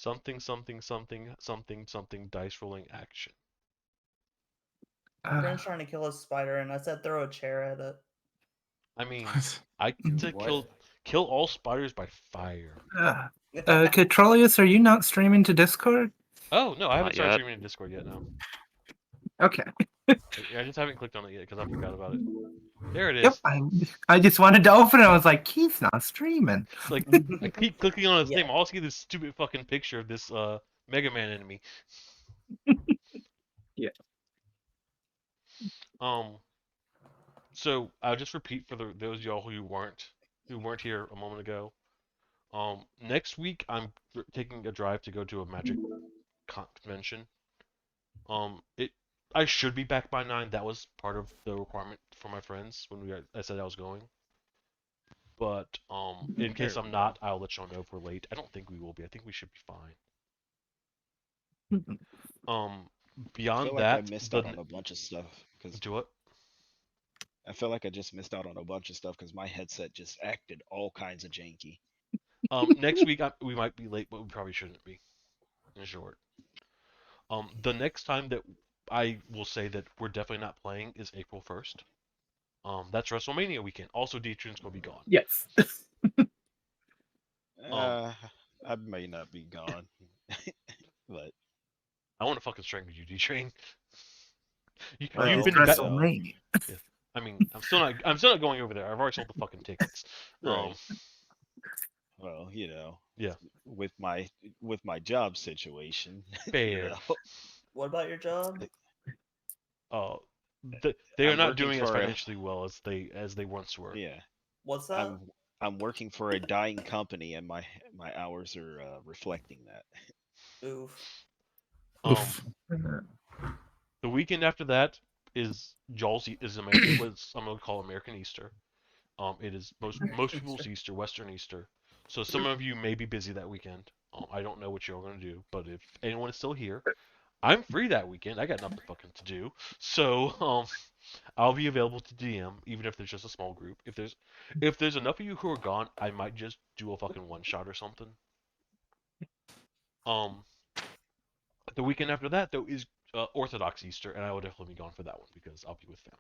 something something something something something dice rolling action. My friend's trying to kill a spider, and I said throw a chair at it. I mean, I said kill all spiders by fire. Catrolius, are you not streaming to Discord? Oh no, I haven't Not started yet. streaming in Discord yet. No, Okay. I just haven't clicked on it yet because I forgot about it. There it is. Yep. I just wanted to open it. I was like, Keith's not streaming. Like I keep clicking on his Yeah. name. I'll see this stupid fucking picture of this Mega Man enemy. Yeah. So I'll just repeat for those of y'all who weren't here a moment ago. Next week I'm taking a drive to go to a Magic convention. I should be back by 9. That was part of the requirement for my friends when I said I was going. But in case I'm not, I'll let y'all know if we're late. I don't think we will be. I think we should be fine. I Beyond feel that, like I missed out on a bunch of stuff because do what? I feel like I just missed out on a bunch of stuff because my headset just acted all kinds of janky. Next week we might be late, but we probably shouldn't be. In short, the next time that I will say that we're definitely not playing is April 1st. That's WrestleMania weekend. Also, Dietrich's gonna be gone. Yes. I may not be gone, but I want to fucking strangle you, D-Train. You've Well, been WrestleMania. I mean, I'm still not going over there. I've already sold the fucking tickets. Right. Well, you know, Yeah. with my job situation, Fair. What about your job? They are I'm not working doing as for a- financially well as they once were. yeah, What's that? I'm working for a dying company, and my hours are reflecting that. Oof. Oof. The weekend after that is American. What I'm gonna call American Easter. It is most people's Easter, Western Easter. So some of you may be busy that weekend. I don't know what you're gonna do, but if anyone is still here, I'm free that weekend. I got nothing fucking to do. So I'll be available to DM even if there's just a small group. If there's enough of you who are gone, I might just do a fucking one shot or something. The weekend after that though is Orthodox Easter, and I will definitely be gone for that one because I'll be with family.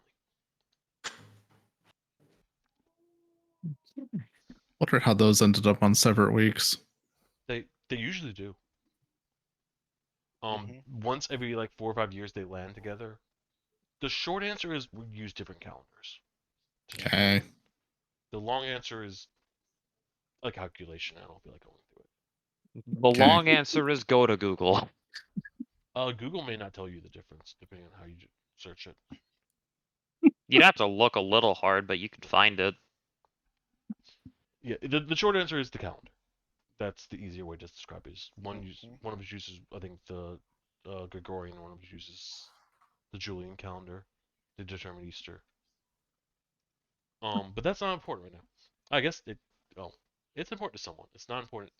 Wonder how those ended up on separate weeks. They usually do. Once every like 4 or 5 years they land together. The short answer is we use different calendars. Okay. The long answer is a calculation. I don't feel like going through it. The long answer is go to Google. Google may not tell you the difference depending on how you search it. You'd have to look a little hard, but you could find it. Yeah, the short answer is the calendar. That's the easier way to describe it. One of us uses, I think, the Gregorian. One of us uses the Julian calendar to determine Easter. But that's not important right now. I guess it's important to someone. It's not important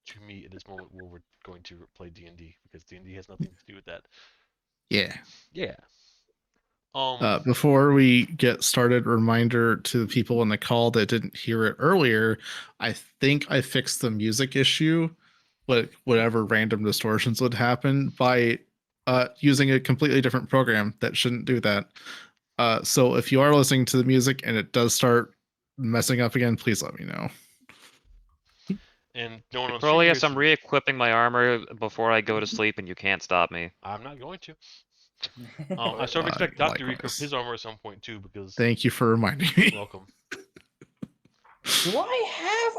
to me at this moment where we're going to play D&D because D&D has nothing to do with that. Yeah. Yeah. Before we get started, reminder to the people in the call that didn't hear it earlier, I think I fixed the music issue, whatever random distortions would happen by using a completely different program that shouldn't do that. So if you are listening to the music and it does start messing up again, please let me know. And no one else. Crolius, I'm re-equipping my armor before I go to sleep, and you can't stop me. I'm not going to. I sort of expect Doc to re-equip his armor at some point too, because. Thank you for reminding me. Welcome. Do I have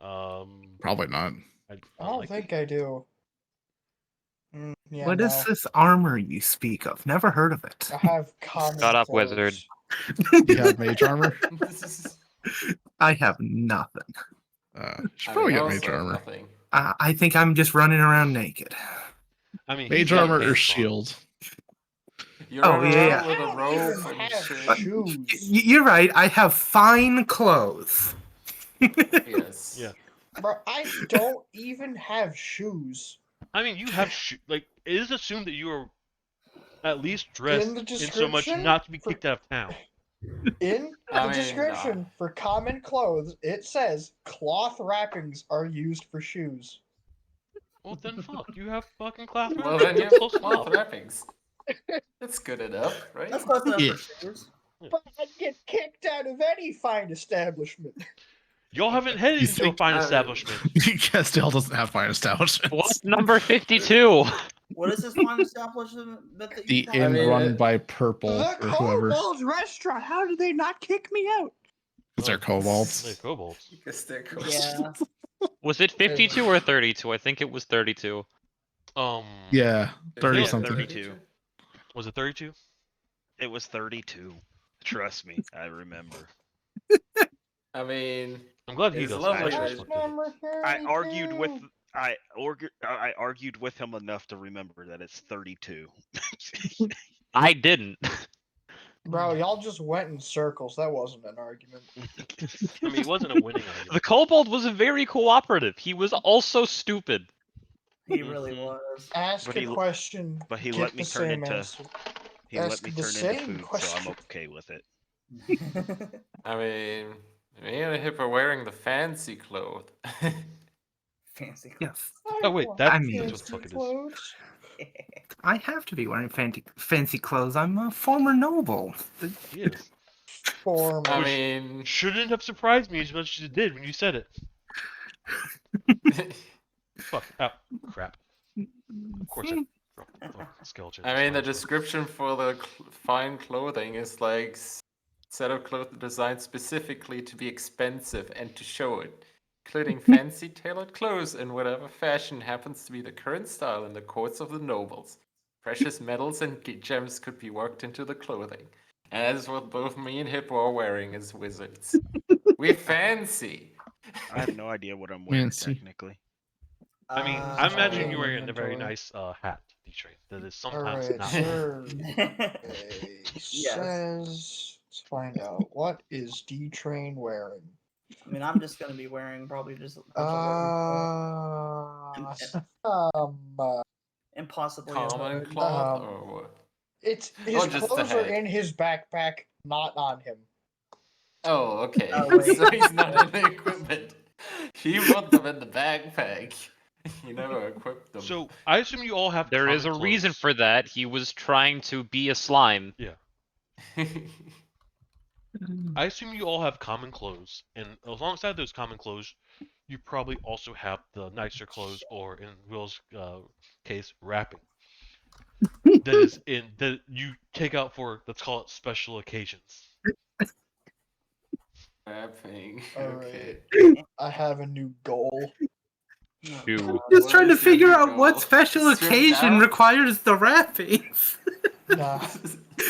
armor? Probably not. I don't think I do. Yeah, What is this armor you speak of? Never heard of it. I have common Shut up, clothes. wizard. You have mage armor? I have nothing. Should probably get mage armor. I think I'm just running around naked. I mean, mage armor or shield? You're yeah. With a robe and shoes. You're right. I have fine clothes. Yes. Yeah. Bro, I don't even have shoes. I mean, you have like it is assumed that you are at least dressed in so much not to be kicked out of town. In the description for common clothes, it says cloth wrappings are used for shoes. Well then, fuck. You have fucking cloth wrappings. Well, then you That's have close cloth enough. wrappings. That's good enough, right? That's close enough Yeah. for shoes. But I'd get kicked out of any fine establishment. Y'all haven't headed You into a think- fine I mean- establishment. Castell doesn't have fine establishments. What's number 52? What is this fine establishment that The you inn mean, run it- by Purple The or whoever. Kobold's restaurant. How did they not kick me out? Because they're kobolds. They're kobolds. Because they're cool. Yeah. Was it 52 or 32? I think it was 32. Yeah, 30 Yeah, something. 32. Was it 32? It was 32. Trust me, I remember. I mean, I'm glad he It's does. lovely, actually right? split it. I argued with him enough to remember that it's 32. I didn't. Bro, y'all just went in circles. That wasn't an argument. I mean, it wasn't a winning The argument. kobold was very cooperative. He was also stupid. He really Mhm. was. Ask But a he l- question. but he get let me the turn same into- answer. He let Ask me the turn into same food, so question. I'm okay with it. I mean, me and Hip are wearing the fancy clothes. Fancy. Yes, Oh wait, want that, I mean- that's what the fuck it is. clothes. I have to be wearing fancy clothes. I'm a former noble. He is. Form. I Which- mean, Shouldn't have surprised me as much as it did when you said it. Fuck. Oh, crap. Of course I skeleton. I mean, the description for the fine clothing is like set of clothes designed specifically to be expensive and to show it, including fancy tailored clothes in whatever fashion happens to be the current style in the courts of the nobles. Precious metals and gems could be worked into the clothing. And that is what both me and Hippo are wearing as wizards. We fancy. I have no idea what I'm wearing Fancy. technically. I mean, Uh, I'm imagining you sorry. wearing a very Inventory. nice hat, D-Train. That is sometimes Alright, not. sir. Yes. Says, let's find out. What is D Train wearing? I mean, I'm just gonna be wearing probably just a bunch of and possibly a Common hood. cloth Um, or what? It's his Oh, just the clothes are hat. in his backpack, not on him. Oh, okay. Oh, wait. So he's not in the equipment. He put them in the backpack. He never equipped them. So I assume you all have. There is a common reason clothes. for that. He was trying to be a slime. I assume you all have common clothes, and alongside those common clothes, you probably also have the nicer clothes, or in Will's case, wrapping. That is in that you take out for, let's call it, special occasions. Rapping. Alright. Okay. I have a new goal. Dude. Just What trying to is your figure out what goal? special Strip occasion down? requires the wrappings. Nah.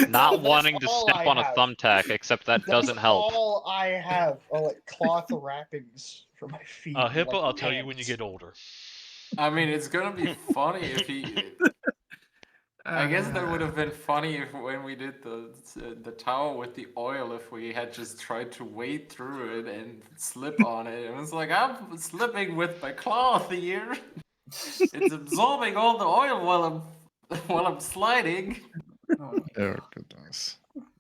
Not That's wanting to all step I on a have. thumbtack, except that That's doesn't help. all I have are like cloth wrappings for my feet. Hippo, like I'll tell you when you pants. get older. I mean, it's gonna be funny if he. I guess that would have been funny if when we did the tower with the oil, if we had just tried to wade through it and slip on it. It was like, I'm slipping with my cloth here. It's absorbing all the oil while I'm sliding. Oh my Oh God. goodness.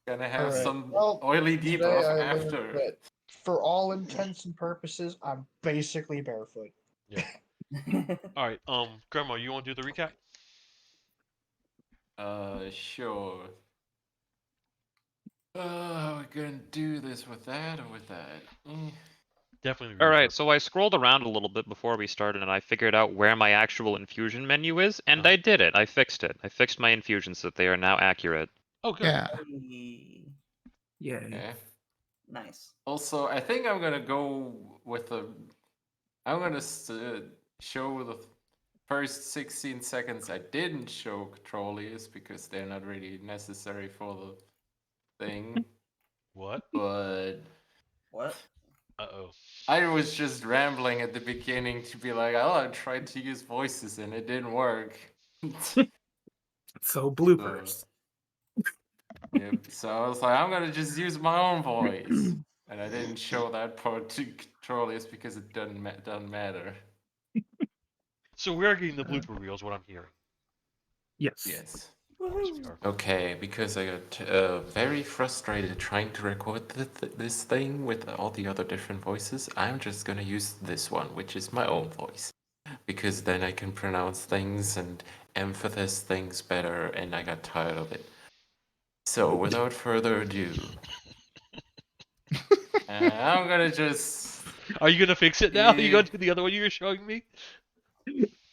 Gonna have Alright, some well, oily Today debuff I learned after. that for all intents and purposes, I'm basically barefoot. All right, Grandma, you want to do the recap? Sure. We're gonna do this with that or with that? Definitely. the All right, recap. so I scrolled around a little bit before we started, and I figured out where my actual infusion menu is, and Uh-huh. I did it. I fixed it. I fixed my infusions so that they are now accurate. Oh, good. Yeah. Yay. Okay. Nice. Also, I think I'm gonna go with the. I'm gonna show the first 16 seconds I didn't show Controlius because they're not really necessary for the thing. What? But What? Uh-oh. I was just rambling at the beginning to be like, oh, I tried to use voices and it didn't work. So bloopers. Yep. So I was like, I'm gonna just use my own voice, and I didn't show that part to Controlius because it doesn't matter. So we're getting the blooper reels, what I'm hearing. Yes. Yes. Yes, we are. Okay, because I got very frustrated trying to record this thing with all the other different voices, I'm just gonna use this one, which is my own voice. because then I can pronounce things and emphasize things better, and I got tired of it. So, without further ado, I'm gonna just Are you gonna fix it now? You Yeah. gonna do the other one you were showing me?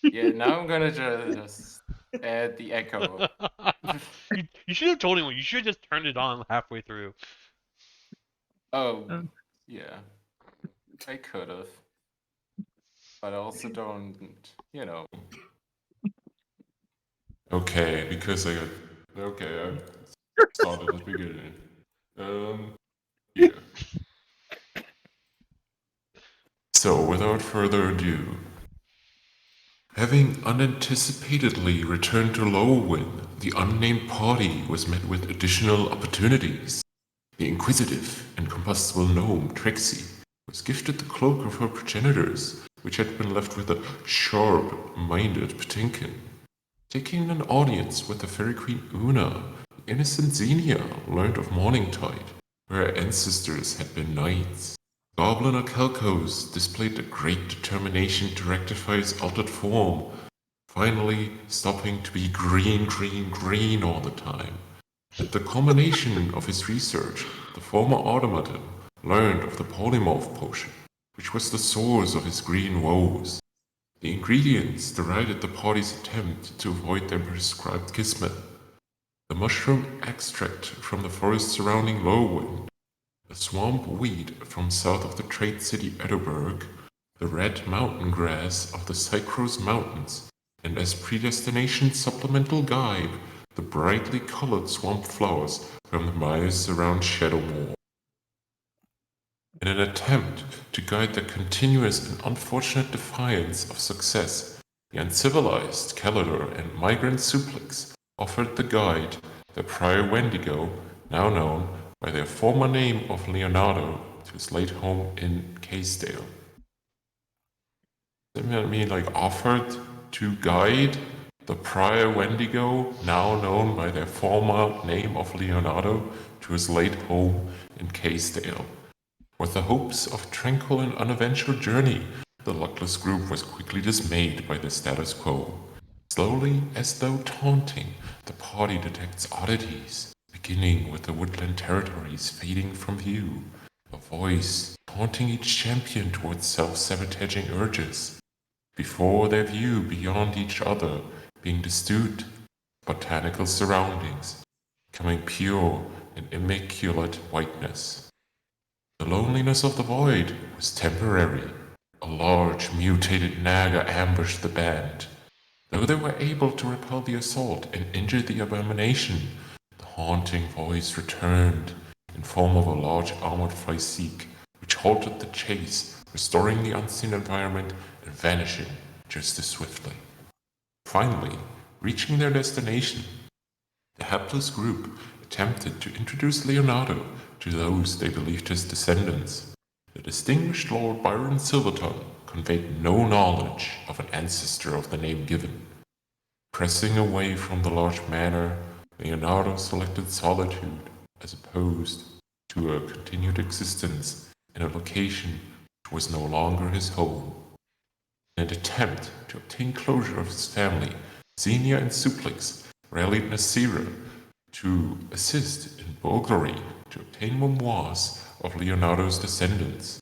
now I'm gonna just add the echo. You should have told him. You should have just turned it on halfway through. Oh, yeah, I could have, but I also don't, you know. Okay, because I got. Okay, I started at the beginning. Yeah. So, without further ado, having unanticipatedly returned to Lowwyn, the unnamed party was met with additional opportunities. The inquisitive and combustible gnome Trixie was gifted the cloak of her progenitors, which had been left with a sharp-minded Patinkin. Taking an audience with the fairy queen Una, the innocent Xenia learned of Morningtide, where her ancestors had been knights. Goblin Akelkos displayed a great determination to rectify his altered form, finally stopping to be green, green, green all the time. At the culmination of his research, the former automaton learned of the polymorph potion, which was the source of his green woes. The ingredients derided the party's attempt to avoid their prescribed kismet. The mushroom extract from the forest surrounding Lowwyn, the swamp weed from south of the trade city Edinburgh, the red mountain grass of the Cycros Mountains, and as predestination supplemental guide, the brightly colored swamp flowers from the miles around Shadowmoor. In an attempt to guide the continuous and unfortunate defiance of success, the uncivilized Calidor and migrant Suplex offered the guide, the Prior Wendigo, now known by their former name of Leonardo, to his late home in Casedale. Does that mean like offered to guide the Prior Wendigo, now known by their former name of Leonardo, to his late home in Casedale? With the hopes of a tranquil and uneventful journey, the luckless group was quickly dismayed by the status quo. Slowly, as though taunting, the party detects oddities, beginning with the woodland territories fading from view, a voice taunting each champion towards self-sabotaging urges, before their view beyond each other being destitute, botanical surroundings, becoming pure and immaculate whiteness. The loneliness of the void was temporary. A large, mutated naga ambushed the band. Though they were able to repel the assault and injure the abomination, the haunting voice returned in form of a large armored Physeek, which halted the chase, restoring the unseen environment and vanishing just as swiftly. Finally, reaching their destination, the hapless group attempted to introduce Leonardo to those they believed his descendants. The distinguished Lord Byron Silvertongue conveyed no knowledge of an ancestor of the name given. Pressing away from the large manor, Leonardo selected solitude as opposed to a continued existence in a location which was no longer his home. In an attempt to obtain closure of his family, Xenia and Suplex rallied Nasira to assist in burglary to obtain memoirs of Leonardo's descendants.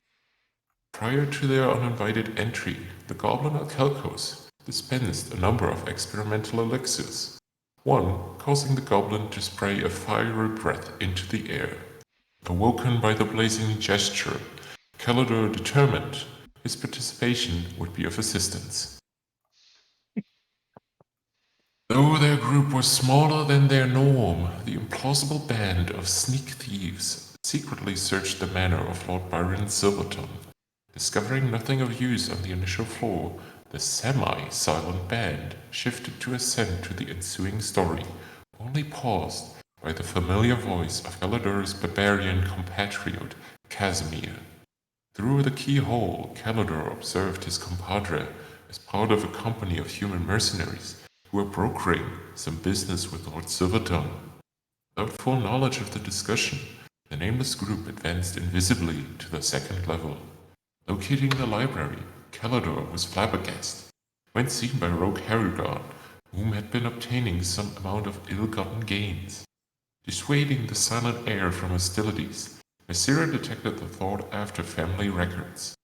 Prior to their uninvited entry, the Goblin Akelkos dispensed a number of experimental elixirs, one causing the goblin to spray a fiery breath into the air. Awoken by the blazing gesture, Calidor determined his participation would be of assistance. Though their group was smaller than their norm, the implausible band of sneak thieves secretly searched the manor of Lord Byron Silvertongue. Discovering nothing of use on the initial floor, the semi-silent band shifted to ascend to the ensuing story, only paused by the familiar voice of Calidor's barbarian compatriot, Casimir. Through the keyhole, Calidor observed his compadre as part of a company of human mercenaries who were brokering some business with Lord Silvertongue. Without full knowledge of the discussion, the nameless group advanced invisibly to the second level. Locating the library, Calidor was flabbergasted when seen by rogue Harrigan, whom had been obtaining some amount of ill-gotten gains. Dissuading the silent heir from hostilities, Mysera detected the sought-after family records.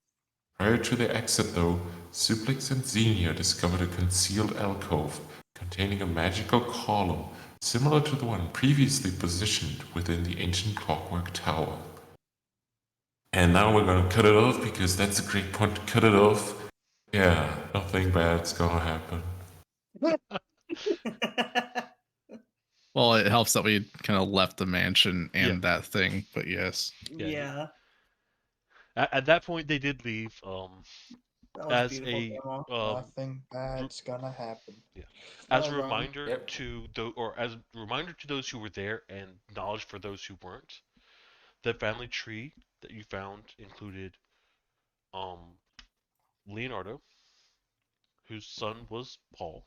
Prior to their exit, though, Suplex and Xenia discovered a concealed alcove containing a magical column similar to the one previously positioned within the ancient clockwork tower. And now we're gonna cut it off because that's a great point to cut it off. Yeah, nothing bad's gonna happen. Well, it helps that we kind of left the mansion and Yeah. that thing, but yes. Yeah. At that point, they did leave. That was As beautiful, a Grandma. Nothing bad's gonna happen. as a Well done. reminder Yep. to those who were there and knowledge for those who weren't, the family tree that you found included Leonardo, whose son was Paul.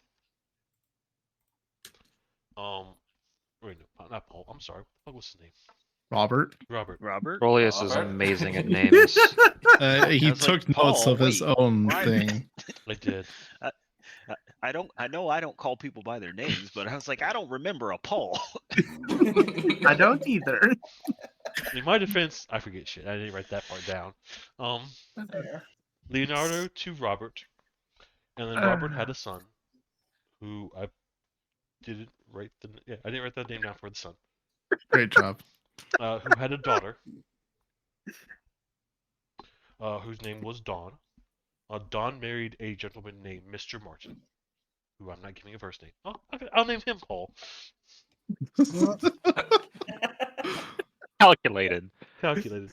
Wait, no, not Paul. I'm sorry. What was his name? Robert, Robert. Robert? Rolius is Robert? amazing at names. he I was like, took notes Paul, of his wait, own private. thing. I did. I know I don't call people by their names, but I was like, I don't remember a Paul. I don't either. In my defense, I forget shit. I didn't write that part down. There. Leonardo to Robert, and then Robert had a son, who I didn't write I didn't write that name down for the son. Great job. Who had a daughter, whose name was Dawn. Dawn married a gentleman named Mr. Martin, who I'm not giving a first name. Oh, okay, I'll name him Paul. Calculated. Calculated.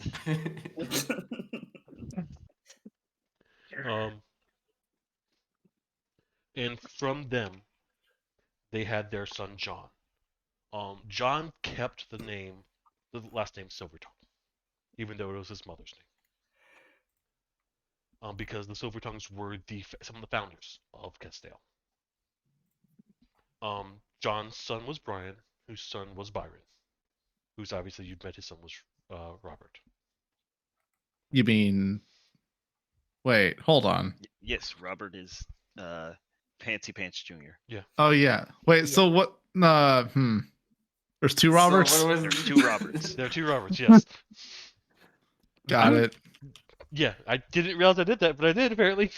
And from them, they had their son John. John kept the last name Silvertongue, even though it was his mother's name. Because the Silvertongues were some of the founders of Castile. John's son was Brian, whose son was Byron, who's obviously you'd met his son was Robert. You mean? Wait, hold on. Yes, Robert is Fancy Pants Jr. Oh yeah. Wait. So what? There's two Roberts. So what There's was two Roberts. There are two Roberts, yes. Got it. Yeah, I didn't realize I did that, but I did apparently.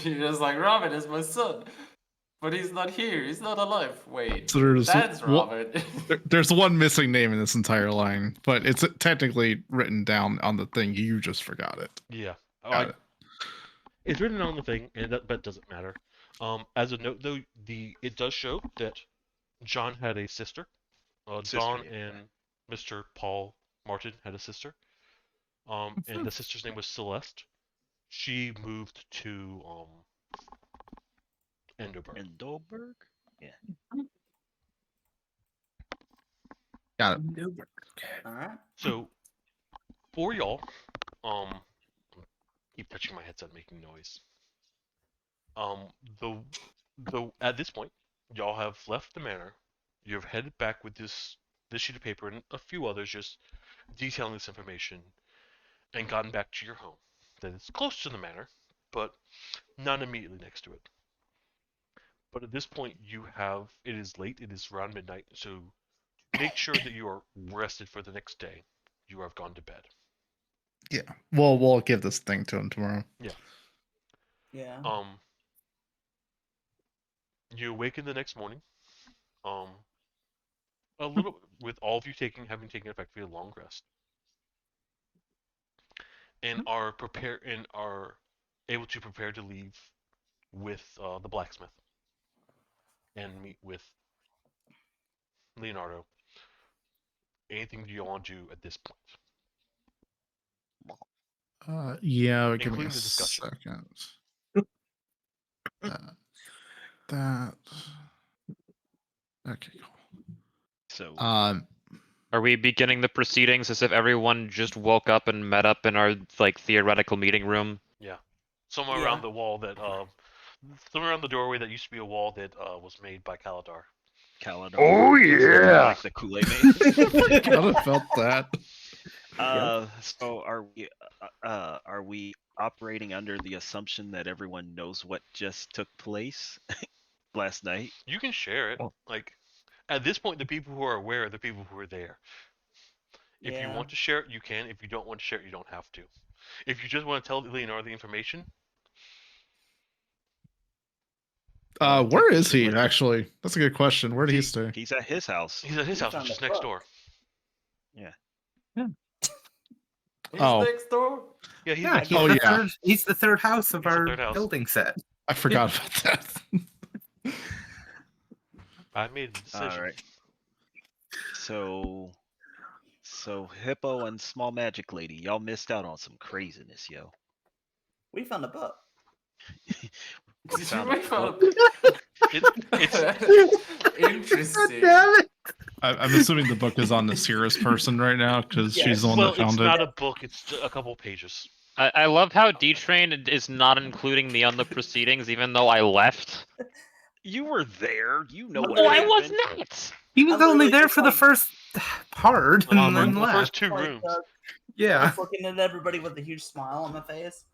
You're just like, Robert is my son. But he's not here. He's not alive. Wait, So there's that's Robert. there's one missing name in this entire line, but it's technically written down on the thing. You just forgot it. Yeah. Got it. It's written on the thing, and that doesn't matter. As a note, though, it does show that John had a sister. Dawn and Mr. Paul Martin had a sister. And the sister's name was Celeste. She moved to Endoburg. Endoberg? Yeah. Got it. Alright. So, for y'all, keep touching my headset, making noise. At this point, y'all have left the manor. You have headed back with this sheet of paper and a few others, just detailing this information, and gotten back to your home. That is close to the manor, but not immediately next to it. But at this point, it is late. It is around midnight, so make sure that you are rested for the next day. You have gone to bed. Yeah. Well, we'll give this thing to him tomorrow. Yeah. You awaken the next morning. A little with all of you having taken effectively a long rest, and are able to prepare to leave with the blacksmith and meet with Leonardo. Anything you want to do at this point? Yeah, give me Including a the discussion. second. That. Okay, cool. So Are we beginning the proceedings as if everyone just woke up and met up in our theoretical meeting room? Somewhere Yeah. around the wall that somewhere around the doorway that used to be a wall that was made by Kaladar. Calendar. Oh, yeah! Like the Kool-Aid Man. Kind of felt that. So are we operating under the assumption that everyone knows what just took place last night. You can share it. Well- Like, at this point, the people who are aware are the people who are there. If you Yeah. want to share it, you can. If you don't want to share it, you don't have to. If you just want to tell Leonardo the information, Where is he Like- actually? That's a good question. Where did he stay? He's at his house. he's at his house, found which is a next book. door. He's Oh. next door. Yeah, he's Yeah, next he's, Oh, the yeah. third, he's the third house of He's the our third house. building set. I forgot about that. I made the decision. All right. So Hippo and Small Magic Lady, y'all missed out on some craziness, yo. We found a book. Did Found you a found It's interesting. I'm assuming the book is on the Cirrus person right now because Yes. she's the one well, that found it's it. not a book. It's a couple pages. I love how D-Train is not including me on the proceedings, even though I left. You were there. You know Oh, what Oh, I happened. was not! He was I only literally there just, for the like- first part and The then the left. first two Like, rooms. Yeah. just looking at everybody with a huge smile on my face.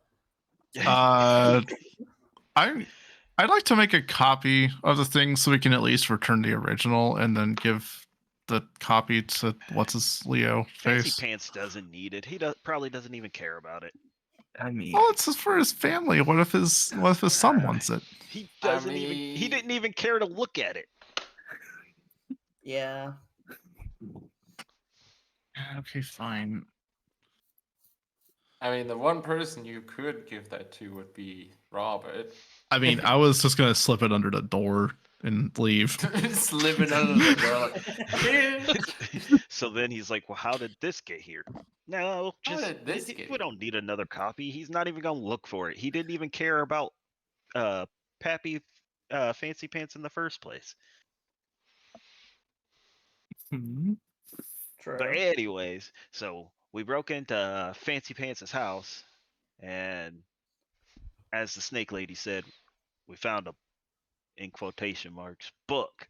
I'd like to make a copy of the thing so we can at least return the original and then give the copy to what's his Leo Fancy face. Pants doesn't need it. He probably doesn't even care about it. I mean, Oh, it's just for his family. What if his son wants it? He I doesn't even. He mean- didn't even care to look at it. Yeah. Okay, fine. I mean, the one person you could give that to would be Robert. I mean, I was just gonna slip it under the door and leave. Slipping under the door. Like, So then he's like, "Well, how did this get here?" No, How just did this get we don't need another copy. He's not even gonna look for it. He didn't even care about Pappy Fancy Pants in the first place. hmm. True. But anyways, so we broke into Fancy Pants' house, and as the snake lady said, we found a, in quotation marks, book.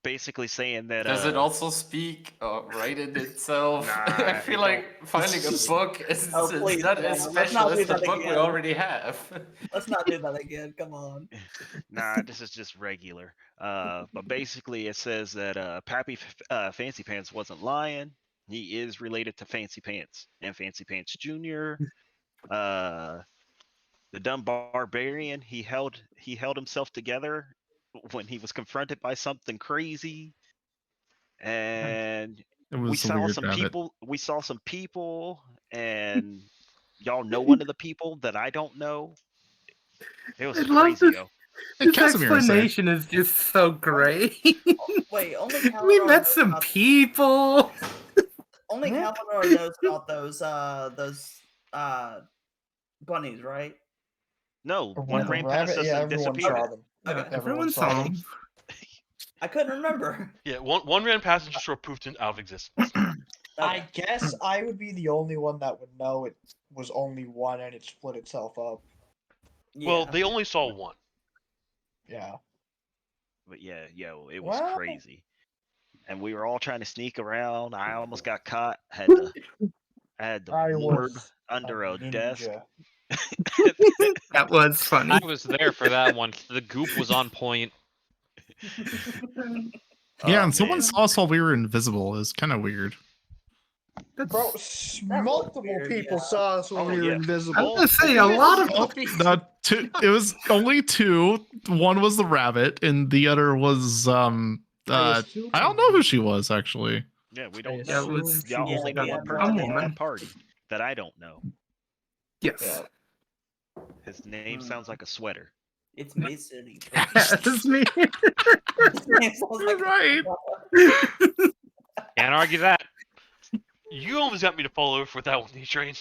Basically saying that does it also speak right in itself? Nah, I feel it like finding a book is Oh, it's please, not no, as let's not special do as the that book we again. already have. Let's not do that again. Come on. Nah, this is just regular. But basically, it says that Pappy Fancy Pants wasn't lying. He is related to Fancy Pants and Fancy Pants Jr. The dumb barbarian. He held himself together when he was confronted by something crazy. And It we was a saw weird some rabbit. people. We saw some people, and y'all know one of the people that I don't know. It was I love crazy, this. yo. His Casimir is there. explanation is just so great. Wait, only we Calidor met knows some about- people. Only Calidor knows about those bunnies, right? No, Or one when ran the past rabbit, us yeah, and everyone disappeared. saw them. Okay. Everyone Everyone saw saw them. him. I couldn't remember. Yeah, one ran past and just sort of poofed out of existence. I Okay. guess I would be the only one that would know it was only one and it split itself up. Well, Yeah. they only saw one. Yeah. But yeah, yo, it was Well- crazy. And we were all trying to sneak around. I almost got caught. I had to I ward was under a desk. ninja. That was funny. I was there for that one. The goop was on point. Yeah, Oh, and someone man. saw us while we were invisible. Is kind of weird. Bro, That was multiple weird, people yeah. saw us when Oh, we were yeah. I invisible. was gonna say a lot of Two. It was only two. One was the rabbit, and the other was I don't know who she was actually. Yeah, we don't Yeah, it know. was- Y'all yeah, only know we one had no person in idea. that party that I don't know. yes. Yeah. His name Hmm. sounds like a sweater. It's Mid City. That's me. It sounds You're like- right. Can't argue that. You almost got me to fall over with that one, D-Train.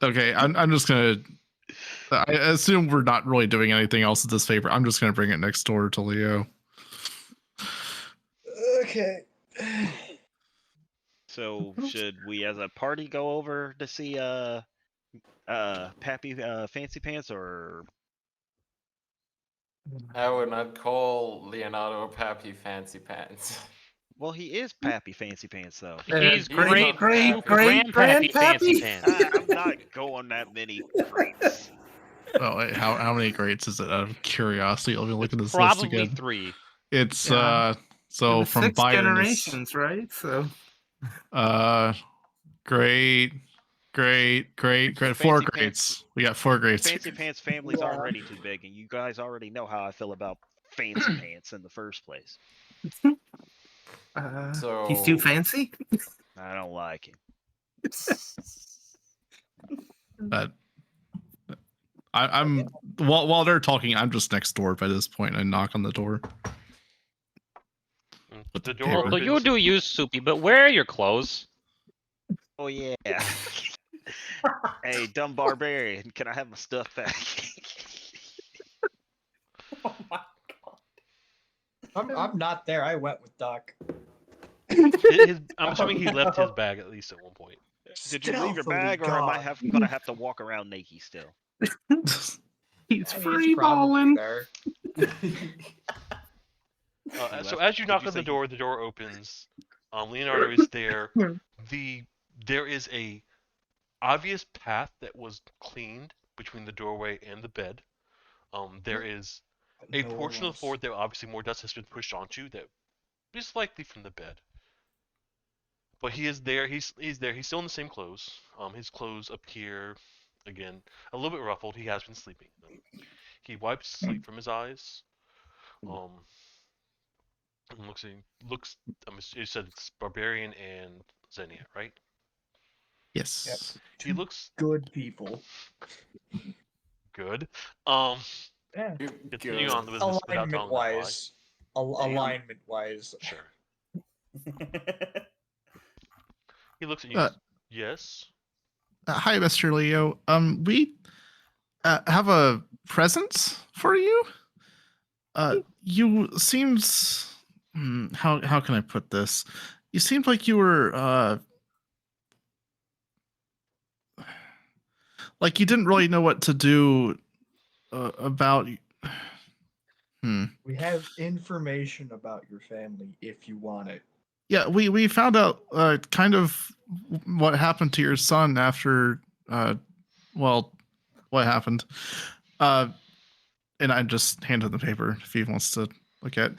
Okay, I'm just gonna. I assume we're not really doing anything else at this favor. I'm just gonna bring it next door to Leo. Okay. So should we as a party go over to see Pappy Fancy Pants, or I would not call Leonardo Pappy Fancy Pants. Well, he is Pappy Fancy Pants, though. He's great, great, great, grandpappy fancy pants. I'm not going that many greats. Oh, wait, how many grades is it? Out of curiosity, I'll be looking at It's this list probably again. 3. It's Yeah. so was from 6 Byron is generations, right? So great, 4 Fancy grades. Pants- We got 4 grades. Fancy Pants family's Yeah. already too big, and you guys already know how I feel about Fancy Pants in the first place. he's too So- fancy. I don't like him. But I'm while they're talking, I'm just next door by this point. I knock on the door. With The the door paper. opens. Well, you do use Soupy, but where are your clothes? Oh yeah. Hey, dumb barbarian, can I have my stuff back? Oh my god. I'm not there. I went with Doc. I'm assuming he left his bag at least at one point. Did you leave your Stealthily bag, or am I gone. gonna have to walk around naked still? He's He's free probably balling. there. So as you knock on the door opens. Leonardo is there. There is a obvious path that was cleaned between the doorway and the bed. There is a No portion of one's- the floor that obviously more dust has been pushed onto that is likely from the bed. But he is there. He's there. He's still in the same clothes. His clothes appear again a little bit ruffled. He has been sleeping. He wipes sleep from his eyes. And looks. You said it's Barbarian and Xenia, right? Yes. He looks Good people. good. Yeah. Continue on with this without telling Alignment them why. wise. Alignment wise. Sure. He looks at you. Uh, Yes. Hi, Mr. Leo. We have a present for you. You seems how can I put this? You seemed like you were like you didn't really know what to do about. We have information about your family if you want it. Yeah, we found out kind of what happened to your son after well, what happened. And I just handed the paper if he wants to look at.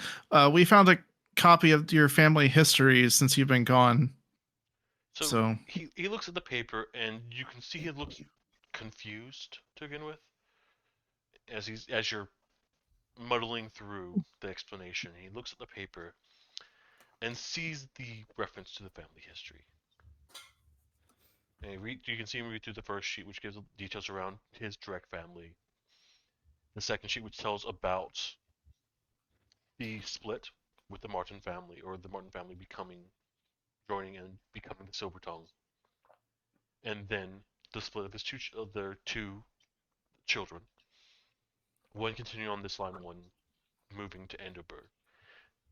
We found a copy of your family history since you've been gone. So he looks at the paper and you can see he looks confused to begin with. As you're muddling through the explanation, he looks at the paper and sees the reference to the family history. And you can see him read through the first sheet, which gives details around his direct family. The second sheet, which tells about the split with the Martin family, or the Martin family joining and becoming the Silver Tongue. And then the split of their 2 children. One continuing on this line, one moving to Enderburg.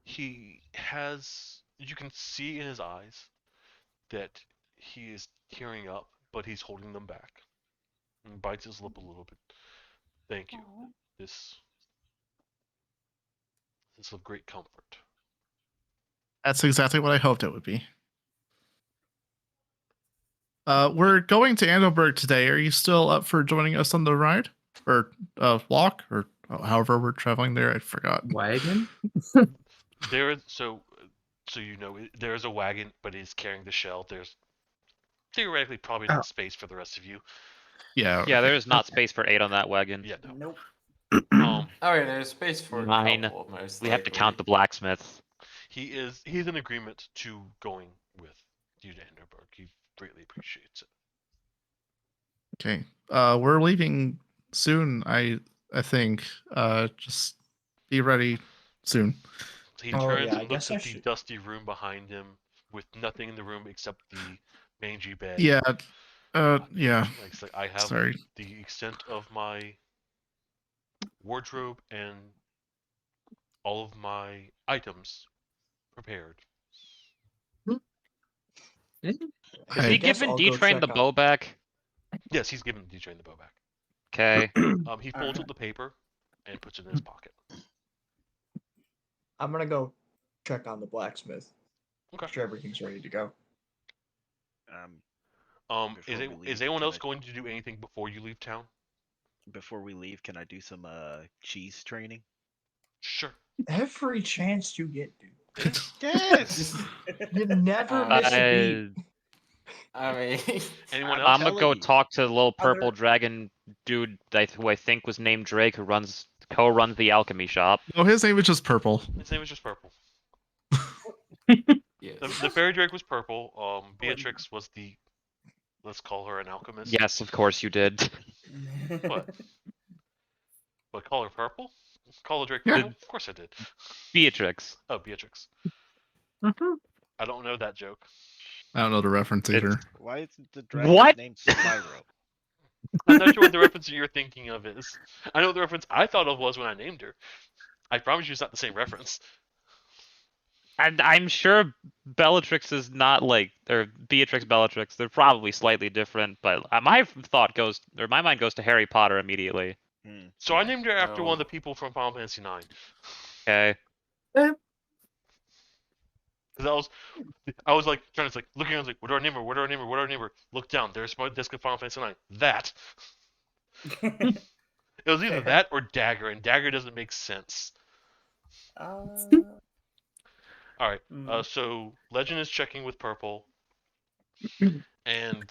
He has, you can see in his eyes that he is tearing up, but he's holding them back. And bites his lip a little bit. Thank you. This is of great comfort. that's exactly what I hoped it would be. We're going to Andover today. Are you still up for joining us on the ride? Or walk? Or however we're traveling there? I forgot. Wagon. There is so you know there is a wagon, but it's carrying the shell. There's theoretically probably not space for the rest of you. Yeah. Yeah, there is not space for 8 on that wagon. Yeah, no. Nope. Oh yeah, there's space for a 9. couple, most We have to likely. count the blacksmith. He's in agreement to going with you to Enderburg. He greatly appreciates it. Okay. We're leaving soon, I think. Just be ready soon. He Oh, turns yeah, I and looks guess I at the should- dusty room behind him with nothing in the room except the mangy bed. Yeah. Yeah. Like, it's like, I have Sorry. the extent of my wardrobe and all of my items prepared. Is I he guess giving I'll go D-Train check the on- bow back? Yes, he's giving D-Train the bow back. Okay. He folds up the paper and puts it in his pocket. I'm gonna go check on the blacksmith. Okay. Sure, everything's ready to go. Before we leave, is anyone can else I- going to do anything before you leave town? Before we leave, can I do some cheese training? Sure. Every chance you get, dude. Yes. You never miss a beat. I mean, Anyone I'm else? I'm gonna telling go you. talk to the little Are there- purple dragon dude who I think was named Drake, who co-runs the alchemy shop. No, his name is just Purple. His name was just Purple. yes. The fairy drake was purple. Beatrix was the, let's call her an alchemist. Yes, of course you did. What? What, call her purple? Call her Drake Yeah. purple? Of course I did. Beatrix. Oh, Beatrix. Mhm. I don't know that joke. I don't know the reference either. Why isn't the dragon What? named Spyro? I'm not sure what the reference you're thinking of is. I know what the reference I thought of was when I named her. I promise you it's not the same reference. And I'm sure Bellatrix is not like, or Beatrix Bellatrix. They're probably slightly different, but my mind goes to Harry Potter immediately. Hmm. So I named her after one of Oh. the people from Final Fantasy IX. Okay. Because I was like trying to like looking. I was like, what do I name her? What do I name her? What do I name her? Look down. There's my disc of Final Fantasy IX. That. It was either that or Dagger, and Dagger doesn't make sense. All right. Mm. So Legend is checking with Purple, and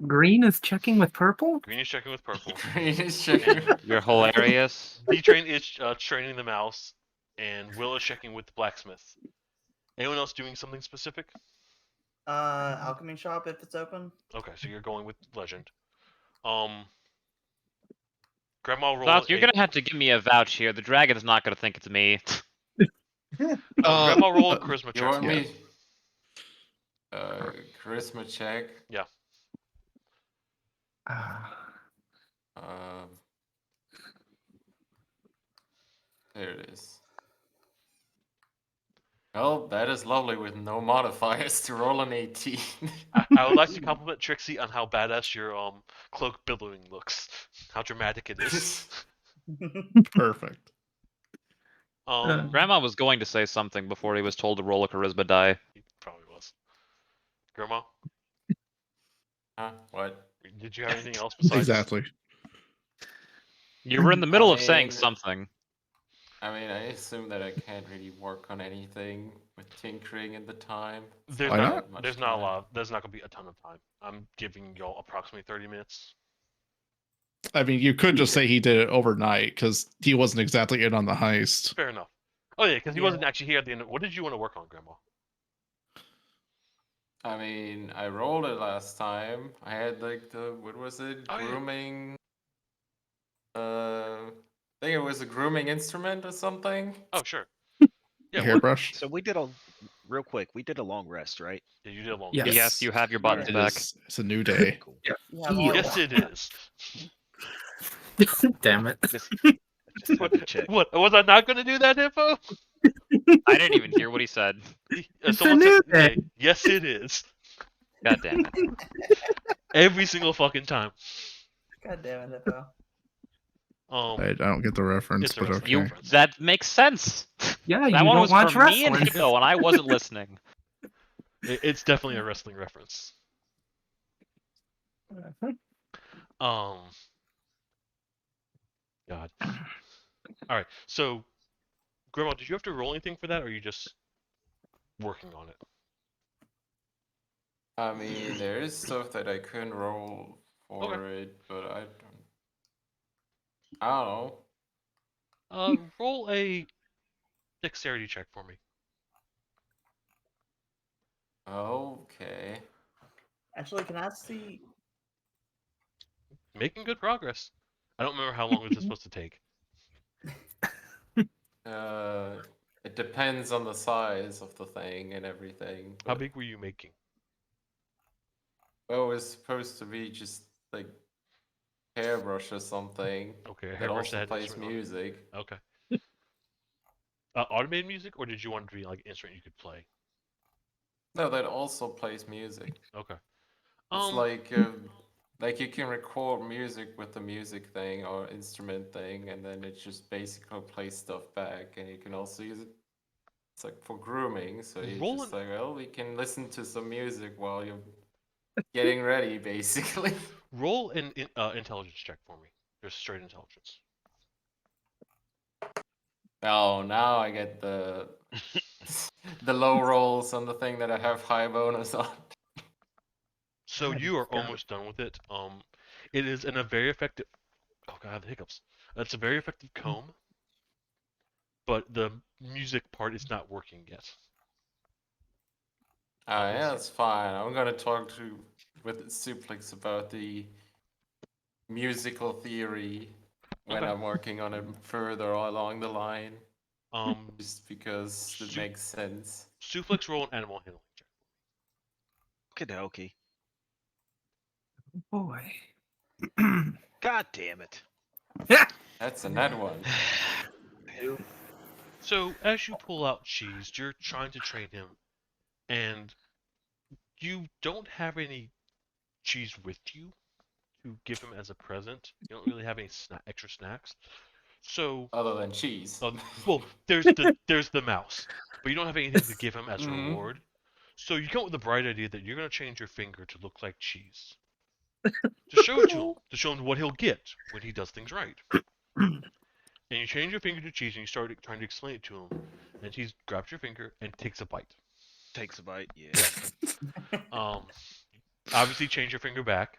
Green is checking with purple? Green is checking with Purple. He's checking. You're hilarious. D-Train is training the mouse, and Will is checking with the blacksmith. Anyone else doing something specific? Alchemy shop if it's open. Okay, so you're going with Legend. Grandma roll. Val, you're gonna have to give me a vouch here. The dragon's not gonna think it's me. Grandma roll a charisma You check. want Yeah. me? Charisma check. Um, there it is. Well, that is lovely with no modifiers to roll an 18. I would like to compliment Trixie on how badass your cloak billowing looks. How dramatic it is. Perfect. Grandma was going to say something before he was told to roll a charisma die. He probably was. Grandma, Huh? What? did you have anything else besides? Exactly. You were in the middle of I saying mean- something. I mean, I assume that I can't really work on anything with tinkering in the time. There's Why not. not? Much There's not a time. lot. There's not gonna be a ton of time. I'm giving y'all approximately 30 minutes. I mean, you could just say he did it overnight because he wasn't exactly in on the heist. Fair enough. Oh yeah, because he Yeah. wasn't actually here at the end. What did you want to work on, Grandma? I mean, I rolled it last time. I had like the what was it? Oh, yeah. Grooming. I think it was a grooming instrument or something. Oh sure. Yeah. What, Hairbrush. So we did real quick. We did a long rest, right? yeah, you did a long. Yes. rest. Yes, you have your buttons It back. is- it's a new day. Cool. Yeah, Yes, it is. Damn it. Just had to check. What? Was I not going to do that info? I didn't even hear what he said. It's Someone a new said, day. okay, yes, it is. God damn it. Every single fucking time. God damn it, Hippo. I don't get the reference, It's a but reference. okay. You that makes sense. Yeah, you That one don't was watch for me and wrestling. Hippo, and I wasn't listening. It's definitely a wrestling reference. God. All right. So, Grandma, did you have to roll anything for that, or are you just working on it? I mean, there is stuff that I couldn't roll for Okay. it, but I don't know. Roll a dexterity check for me. Okay. Actually, can I see? Making good progress. I don't remember how long this is supposed to take. It depends on the size of the thing and everything. How but- big were you making? Well, it's supposed to be just like hairbrush or something. Okay, a That hairbrush that also had plays instrument on it. music. Okay. Automated music, or did you want it to be like an instrument you could play? No, that also plays music. Okay. It's like you can record music with the music thing or instrument thing, and then it just basically plays stuff back, and you can also use it It's like for grooming, so you're Roll just an- like, well, we can listen to some music while you're getting ready, basically. Roll an intelligence check for me. Just straight intelligence. Oh, now I get the low rolls on the thing that I have high bonus on. So God, you are God. almost done with it. It is in a very effective. Oh god, I have the hiccups. It's a very effective comb, but the music part is not working yet. Yeah, that's fine. I'm gonna talk with Suplex about the musical theory when Okay. I'm working on it further along the line, Um, just because it Su- makes sense. Suplex roll an animal handling check. Okie Boy. God damn it. Yeah. That's a net one. So as you pull out Cheese, you're trying to train him, and you don't have any cheese with you to give him as a present. You don't really have any extra snacks. So, Other than cheese. well, there's the mouse, but you don't have anything to give him as a Mhm. reward. So you come up with the bright idea that you're gonna change your finger to look like cheese, to show it to him what he'll get when he does things right. And you change your finger to cheese, and you start trying to explain it to him, and he grabs your finger and takes a bite. Takes a bite, yeah. Obviously change your finger back,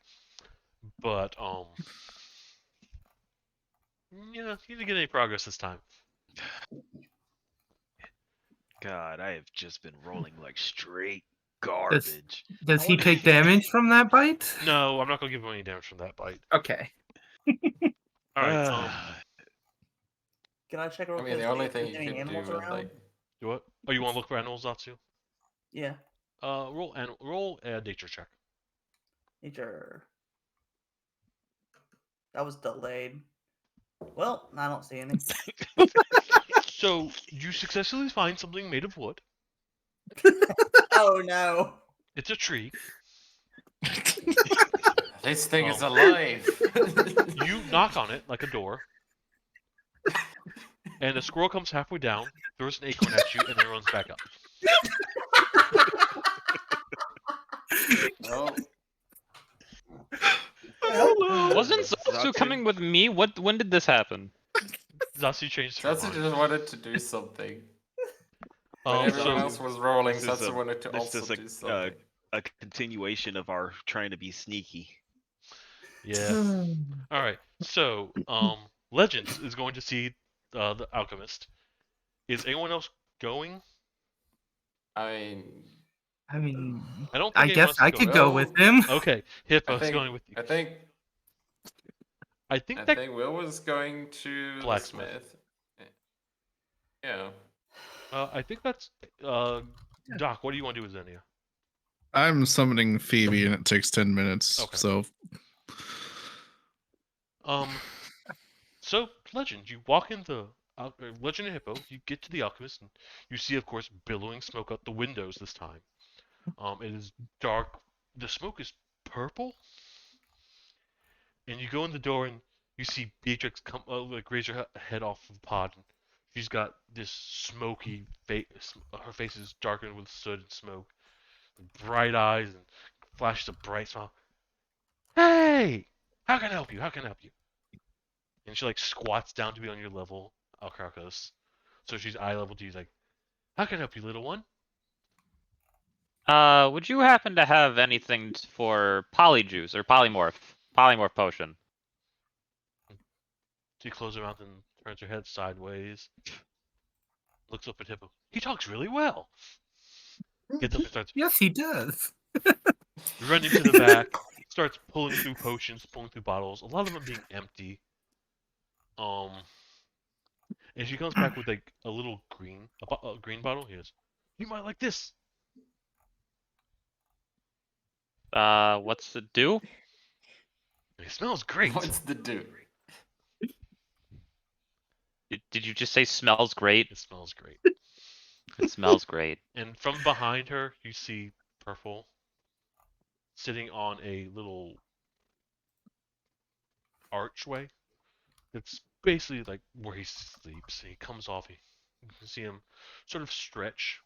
but yeah, you didn't get any progress this time. God, I have just been rolling like straight garbage. Does he take damage from that bite? No, I'm not gonna give him any damage from that bite. Okay. All right. Can I check real I quick? mean, the only if thing there's you any could animals do, around? like, Do what? Oh, you want to look for animals, Zatsu? Yeah, Roll a nature check. nature. That was delayed. Well, I don't see any. So you successfully find something made of wood. Oh no! It's a tree. this thing is alive. You knock on it like a door, and a squirrel comes halfway down, throws an acorn at you, and then runs back up. Well, Wasn't Zatsu coming with me? When did this happen? Zatsu changed her Satsu mind. just wanted to do something. When everyone else was rolling, this is Satsu a- wanted to this also is a, do something. a continuation of our trying to be sneaky. Yeah. All right. So, Legends is going to see the alchemist. Is anyone else going? I mean, I don't think I anyone guess else is I going. could go with him. Okay, Hippo's going with you. I think I think I that think Will was going to the Blacksmith. smith. Yeah. I think that's Doc. What do you want to do with Xenia? I'm summoning Phoebe, and it takes 10 minutes. Okay. So So Legend, you walk in the Legend of Hippo. You get to the alchemist, and you see, of course, billowing smoke out the windows this time. It is dark. The smoke is purple, and you go in the door, and you see Beatrix come, like raise her head off of the pod. And she's got this smoky face. Her face is darkened with soot and smoke, bright eyes, and flashes a bright smile. Hey, how can I help you? How can I help you? And she like squats down to be on your level, Alcracos. So she's eye level to you. Like, how can I help you, little one? Would you happen to have anything for polyjuice or polymorph potion? She closes her mouth and turns her head sideways. Looks up at Hippo. He talks really well. Gets up and starts. Yes, he does. Running to the back. Starts pulling through potions, pulling through bottles. A lot of them being empty. And she comes back with like a little green bottle. He goes, "You might like this." What's it do? It smells great. What's the do? Did you just say smells great? It smells great. It smells great. And from behind her, you see Purple sitting on a little archway. It's basically like where he sleeps. He comes off, he You can see him sort of stretch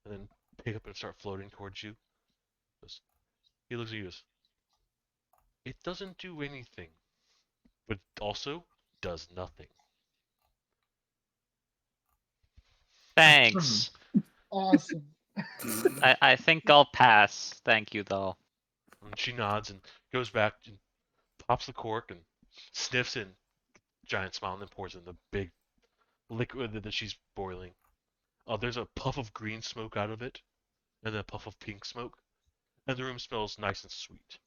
and then pick up and start floating towards you. He looks at you. It doesn't do anything, but also does nothing. Thanks. Awesome. I think I'll pass. Thank you, though. And she nods and goes back and pops the cork and sniffs in, giant smile, and then pours in the big liquid that she's boiling. There's a puff of green smoke out of it, and then a puff of pink smoke, and the room smells nice and sweet.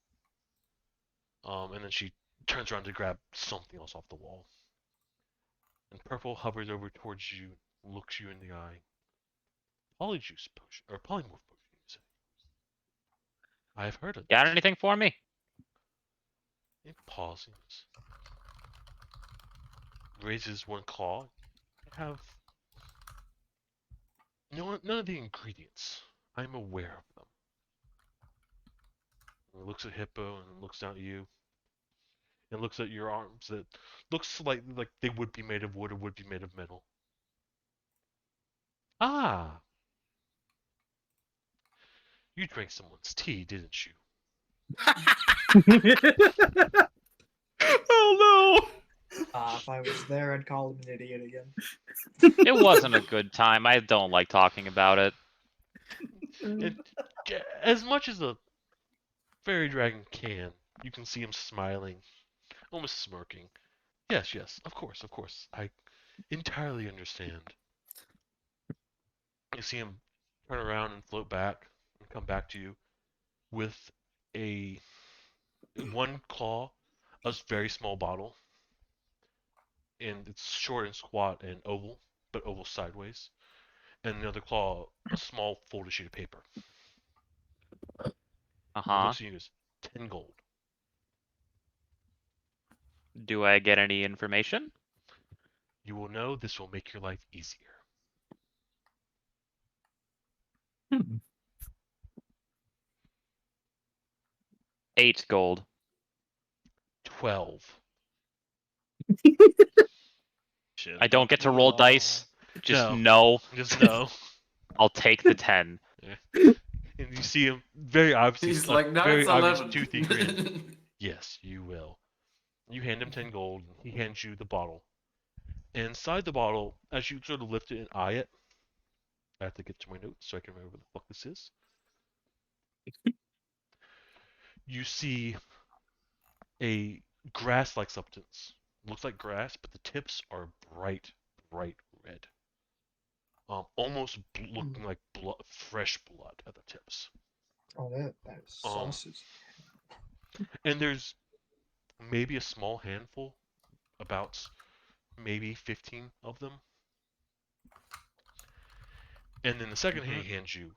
And then she turns around to grab something else off the wall. And Purple hovers over towards you, looks you in the eye. Polyjuice potion, or polymorph potion, you say? I have heard of Got this. anything for me? It pauses. Raises one claw. I have none of the ingredients. I'm aware of them. And it looks at Hippo and looks down at you. And looks at your arms that looks slightly like they would be made of wood or would be made of metal. Ah! You drank someone's tea, didn't you? Oh If I was there, I'd call him an idiot again. It wasn't a good time. I don't like talking about it. As much as a fairy dragon can, you can see him smiling, almost smirking. Yes, of course. I entirely understand. You see him turn around and float back and come back to you with one claw, a very small bottle, and it's short and squat and oval, but oval sideways, and the other claw, a small folded sheet of paper. Uh-huh. Looks at you as 10 gold. Do I get any information? You will know this will make your life easier. 8 gold. 12. Shit. I don't get to roll dice. Just No. no. Just no. I'll take the 10. And you see him very obviously. He's like, no, very it's obvious 11. toothy grin. Yes, you will. You hand him 10 gold. He hands you the bottle. And inside the bottle, as you sort of lift it and eye it, I have to get to my notes so I can remember what the fuck this is. You see a grass-like substance. Looks like grass, but the tips are bright red. Almost looking like blood, fresh blood at the tips. Oh, that is sausage. And there's maybe a small handful, about maybe 15 of them. And then the second hand he hands you,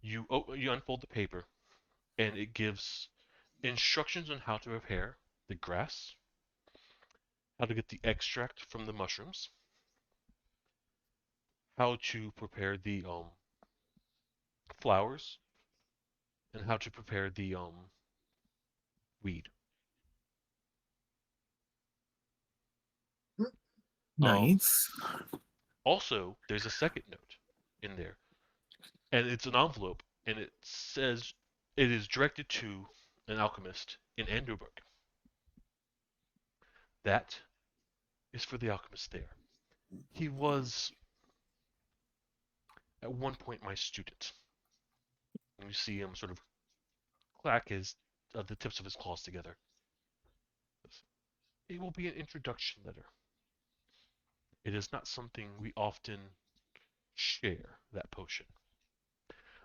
you unfold the paper, and it gives instructions on how to prepare the grass, how to get the extract from the mushrooms, how to prepare the flowers, and how to prepare the weed. Nice. Also, there's a second note in there, and it's an envelope, and it says it is directed to an alchemist in Anderburg. That is for the alchemist there. He was at one point my student. And you see him sort of clack the tips of his claws together. It will be an introduction letter. It is not something we often share, that potion.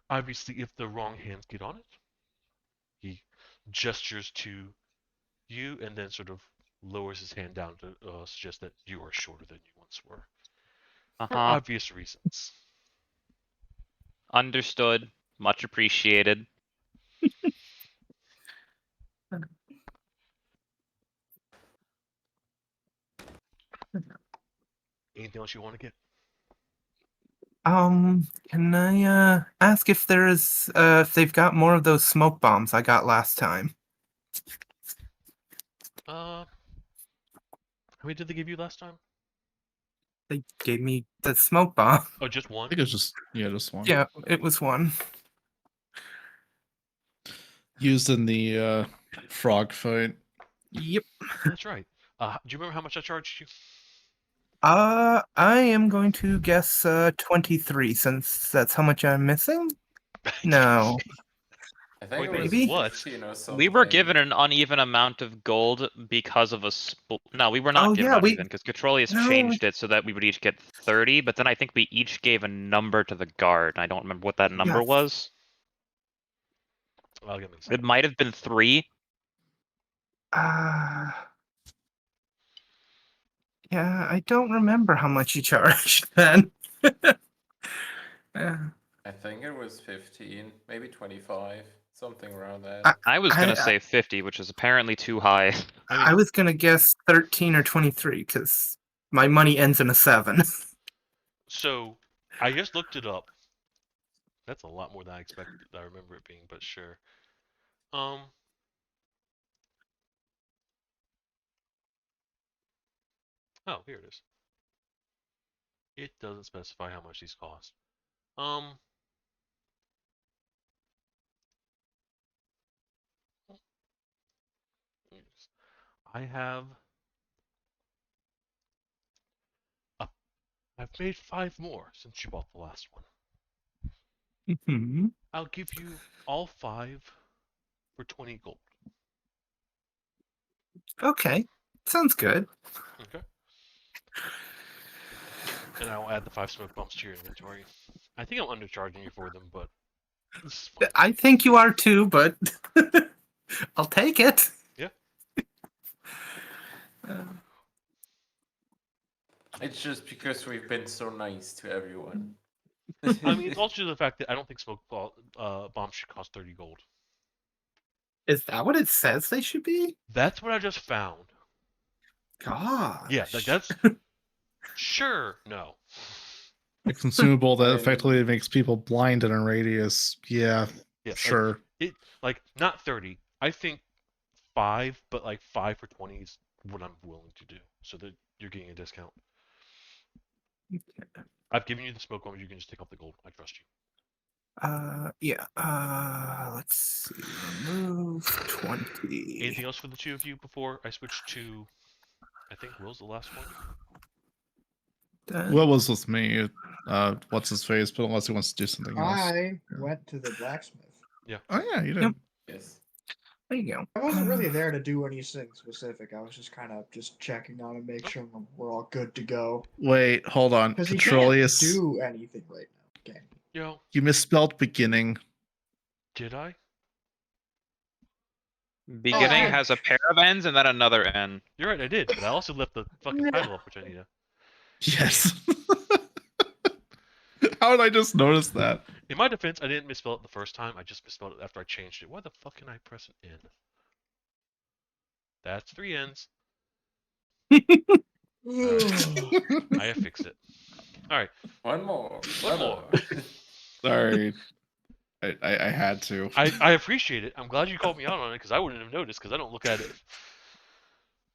Obviously, if the wrong hands get on it, he gestures to you and then sort of lowers his hand down to suggest that you are shorter than you once were. For obvious reasons. Understood. Much appreciated. Anything else you want to get? Can I ask if if they've got more of those smoke bombs I got last time? How many did they give you last time? They gave me the smoke bomb. Oh, just I one? think it's just one. Yeah, it was one. Used in the frog fight. Yep. That's right. Do you remember how much I charged you? I am going to guess 23 since that's how much I'm missing. No. I think Wait, it was maybe? 15 or something. We were given an uneven amount of gold because of a no, we were not Oh, given yeah, uneven because Catrolius no. changed it so that we would each get 30, but then I think we each gave a number to the guard. And I don't remember what that number Yes. was. I'll give me a It second. might have been 3. Yeah, I don't remember how much you charged then. Yeah. I think it was 15, maybe 25, something around that. I was gonna I- say 50, which is apparently too high. I was gonna guess 13 or 23 because my money ends in a 7. So, I just looked it up. That's a lot more than I expected. I remember it being, but sure. Oh, here it is. It doesn't specify how much these cost. I have. I've made 5 more since you bought the last one. Hmm. I'll give you all 5 for 20 gold. Okay, sounds good. Okay. And I'll add the 5 smoke bombs to your inventory. I think I'm undercharging you for them, but it's fine. I think you are too, but I'll take it. Yeah. It's just because we've been so nice to everyone. I mean, it's also the fact that I don't think smoke bombs should cost 30 gold. Is that what it says they should be? That's what I just found. God. Yeah, like that's sure no. A consumable that And- effectively makes people blind in a radius. Yeah, Yeah, sure. Like not 30. I think 5, but like 5 for 20 is what I'm willing to do. So that you're getting a discount. I've given you the smoke bombs. You can just take off the gold. I trust you. Yeah. Let's see. Remove 20. Anything else for the two of you before I switch to? I think Will's the last one. Done. What was with me? What's his face? But unless he wants to do something else. I went to the blacksmith. Oh yeah, you did. Yep. Yes. There you go. I wasn't really there to do anything specific. I was just kind of just checking on and make sure we're all good to go. Wait, hold on. Because he Petroleus, can't do anything right now. Can he? Yo, you misspelled beginning. did I? Beginning yeah. has a pair of N's and then another N. You're right, I did, but I also left the fucking title up, which I need to. Yes. How did I just notice that? In my defense, I didn't misspell it the first time. I just misspelled it after I changed it. Why the fuck can I press an N? That's 3 N's. I fixed it. All right, One more. One more. Sorry. I had to. I appreciate it. I'm glad you called me out on it because I wouldn't have noticed because I don't look at it.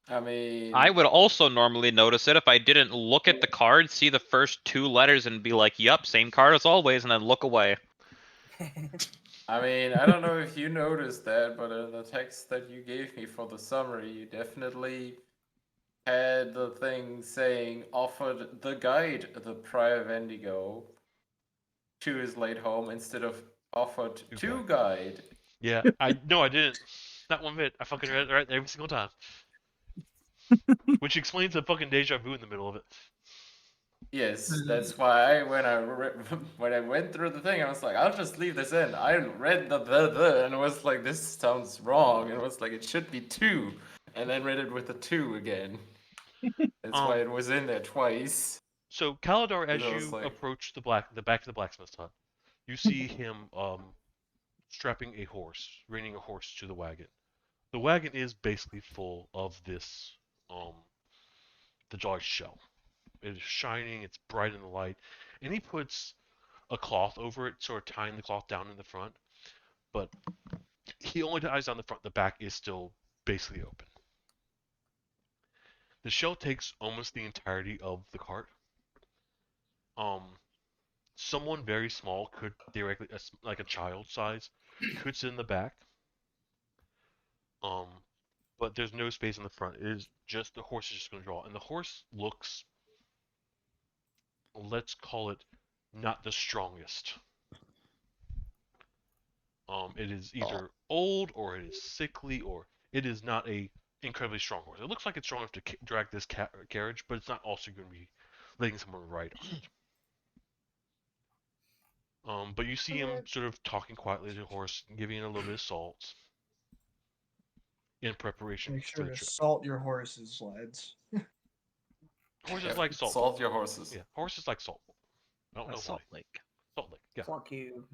I mean, I would also normally notice it if I didn't look at the card, see the first 2 letters, and be like, "Yup, same card as always," and then look away. I mean, I don't know if you noticed that, but in the text that you gave me for the summary, you definitely had the thing saying offered the guide the prior Vendigo to his late home instead of offered to guide. Yeah, I didn't. Not one bit. I fucking read it right every single time. Which explains the fucking deja vu in the middle of it. Yes, that's why when I went through the thing, I was like, I'll just leave this in. I read the and I was like, this sounds wrong, and I was like, it should be 2, and then read it with a 2 again. That's why it was in there twice. So Kaladar, as And I was you like- approach the back of the blacksmith's hut, you see him strapping a horse, reining a horse to the wagon. The wagon is basically full of this the Jolly shell. It is shining, it's bright in the light, and he puts a cloth over it, sort of tying the cloth down in the front. But he only ties down the front. The back is still basically open. The shell takes almost the entirety of the cart, Someone very small could theoretically, like a child size, could sit in the back. But there's no space in the front. It is just the horse is just going to draw, and the horse looks, let's call it, not the strongest. It is either old or it is sickly or it is not a incredibly strong horse. It looks like it's strong enough to drag this carriage, but it's not also going to be letting someone ride on it. But you see him sort of talking quietly to the horse, giving it a little bit of salt in preparation Make for sure the to trip. salt your horse's sleds. Horses Yeah, like salt. Salt your horses. Yeah, horses like salt. I don't know Salt why. Lake. Salt Lake. Yeah. Fuck you.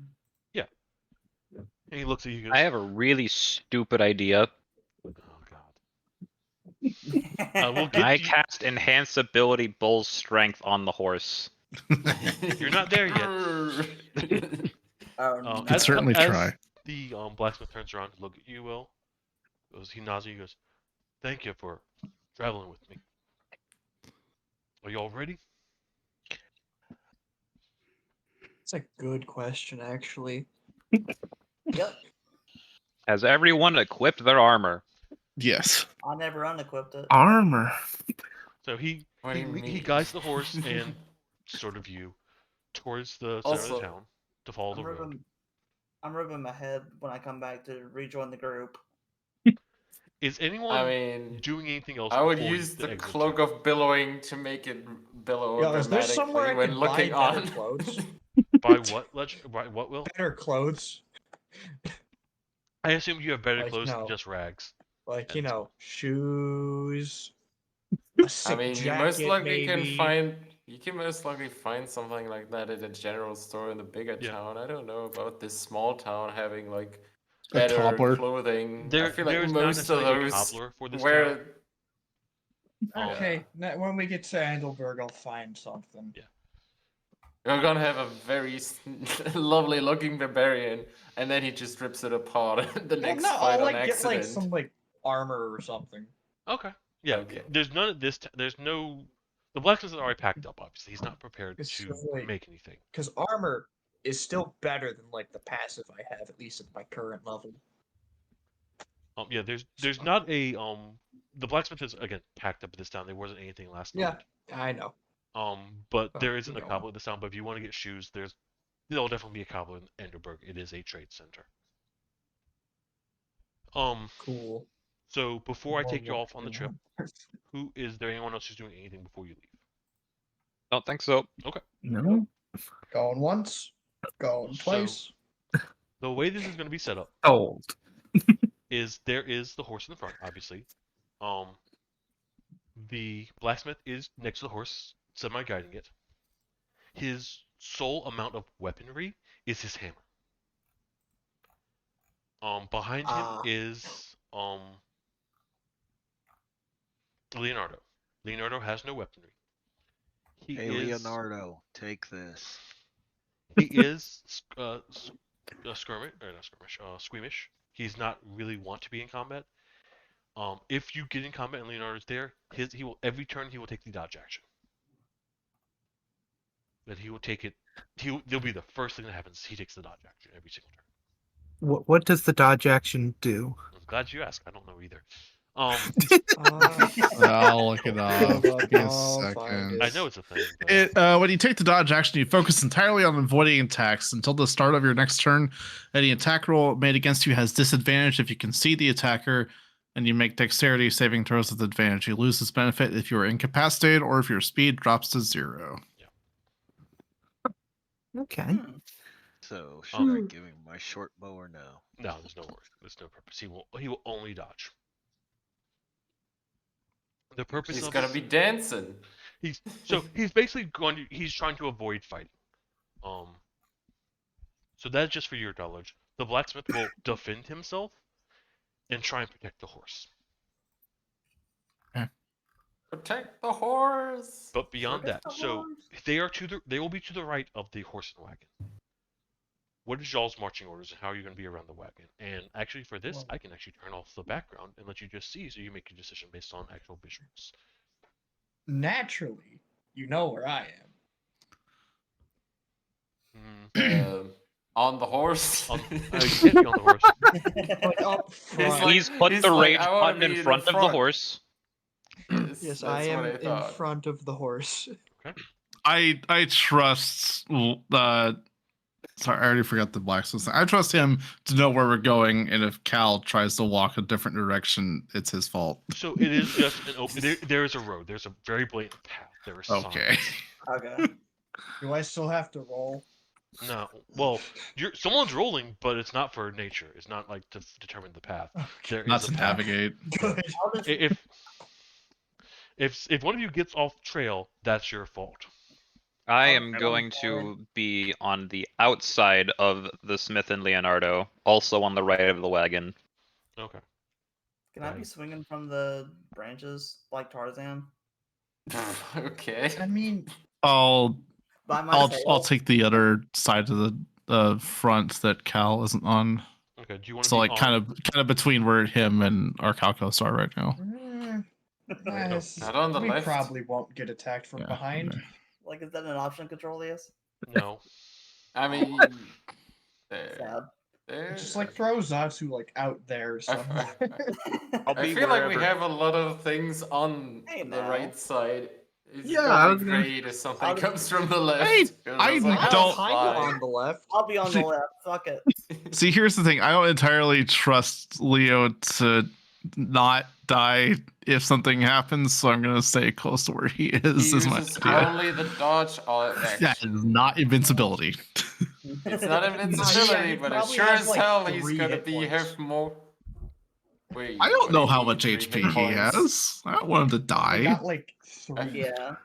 And he looks at you. Goes, I have a really stupid idea. oh god. We'll get I to you. cast Enhance Ability Bull's Strength on the horse. You're not there yet. Oh, Could certainly try. The blacksmith turns around to look at you, Will. He nods at you. Goes, "Thank you for traveling with me. Are you all ready?" It's a good question, actually. Yep. Has everyone equipped their armor? Yes. I never unequipped it. Armor. So he What do you he mean? guides the horse and sort of you towards the center of Also- the town to follow the road. I'm rubbing my head when I come back to rejoin the group. Is anyone I mean, doing anything else? I would before you use the exit cloak town? of billowing to make it billow Yo, is there dramatically somewhere I when can looking buy better on. clothes? By what? By what, Will? Better clothes, I assume you have better Like, clothes no. than just rags. like That's cool. shoes. A I sick mean, you jacket, most likely maybe. you can most likely find something like that at a general store in the bigger Yeah. town. I don't know about this small town having like A better cobbler. clothing. I There feel like is not most of necessarily a those cobbler for this town. where Okay, when we get to Andelberg, I'll find something. Yeah. you're gonna have a very lovely looking barbarian, and then he just rips it apart the Well, next no, fight I'll on like get like accident. some like armor or something. Okay. Yeah. Okay. There's none of this. There's no. The blacksmith is already packed up. Obviously, he's not prepared It's to just like- make anything. Because armor is still better than like the passive I have, at least at my current level. Yeah. There's not a The blacksmith is again packed up at this town. There wasn't anything last Yeah, night. I know. But Oh, there isn't a no. cobbler at this town. But if you want to get shoes, there'll definitely be a cobbler in Enderberg. It is a trade center. Cool. So before I Well, take you what off on the do trip, you is there anyone else who's doing anything before you leave? Don't think so. No. want? Going once, going So- twice. The way this is going to be set up Old. is there is the horse in the front, obviously. The blacksmith is next to the horse, semi-guiding it. His sole amount of weaponry is his hammer. Behind him Ah. is Leonardo. Leonardo has no weaponry. He Hey, is Leonardo, take this. he is squeamish. He's not really want to be in combat. If you get in combat and Leonardo's there, he will every turn he will take the dodge action. That he will take it. They'll be the first thing that happens. He takes the dodge action every single turn. What does the dodge action do? I'm glad you asked. I don't know either. I'll look it up. Give me a I'll find second. I know it's a thing. but- When you take the dodge action, you focus entirely on avoiding attacks until the start of your next turn. Any attack roll made against you has disadvantage if you can see the attacker, and you make dexterity saving throws with advantage. You lose this benefit if you are incapacitated or if your speed drops to 0. Okay. So should I give him my short bow or no? No, there's no worry. There's no purpose. He will only dodge. The purpose He's of gonna this- be dancing. He's basically he's trying to avoid fighting. So that's just for your knowledge. The blacksmith will defend himself and try and protect the horse. Protect the horse. But beyond that, Protect the so horse. they will be to the right of the horse and wagon. What is y'all's marching orders and how are you going to be around the wagon? And actually for this, I can actually turn off the background and let you just see so you make your decision based on actual visuals. Naturally, you know where I am. On the horse. You can't be on the horse. Like up front. Please put he's the like, rage "I wanna button in be in front the of the front." horse. Yes, That's I am what in thought. front of the horse. I trust sorry, I already forgot the blacksmith thing. I trust him to know where we're going, and if Cal tries to walk a different direction, it's his fault. So it is just an open. There is a road. There's a very blatant path. There are signs. Okay. Okay. Do I still have to roll? No. Well, someone's rolling, but it's not for nature. It's not like to determine the path. There Not is to a path. navigate. Good. I'll just, If one of you gets off trail, that's your fault. I Oh, am I'm going sorry. to be on the outside of the Smith and Leonardo, also on the right of the wagon. Okay. can I be swinging from the branches like Tarzan? Okay. I mean, By I'll myself? take the other side of the front that Cal isn't on. Okay. Do you want to So be like kind of between where him and our Calcos are right now. Not on the we left. probably won't get attacked from Yeah, behind. okay. Like, is that an option, Controlius? No. I mean, there. Sad. There. Just like throw Zatsu like out there somewhere. I'll I be feel like we wherever. have a lot of things on Hey, the now. right side. It's Yeah, I gonna was be gonna- great if something I'll- comes from the left. Hey, 'cause I was like, I'm don't- "That's kinda fine." on the left. I'll be on the left. Fuck it. See, here's the thing. I don't entirely trust Leo to not die if something happens, so I'm gonna stay close to where he He is. Is my uses idea. only the dodge That action. is not invincibility. It's not Yeah, invincibility, he but it probably sure has, as like, hell he's 3 gonna hit be points. have more. Wait, I don't what know do how you much mean, 3 HP hit he points? has. I don't want him to We die. got like 3. Yeah.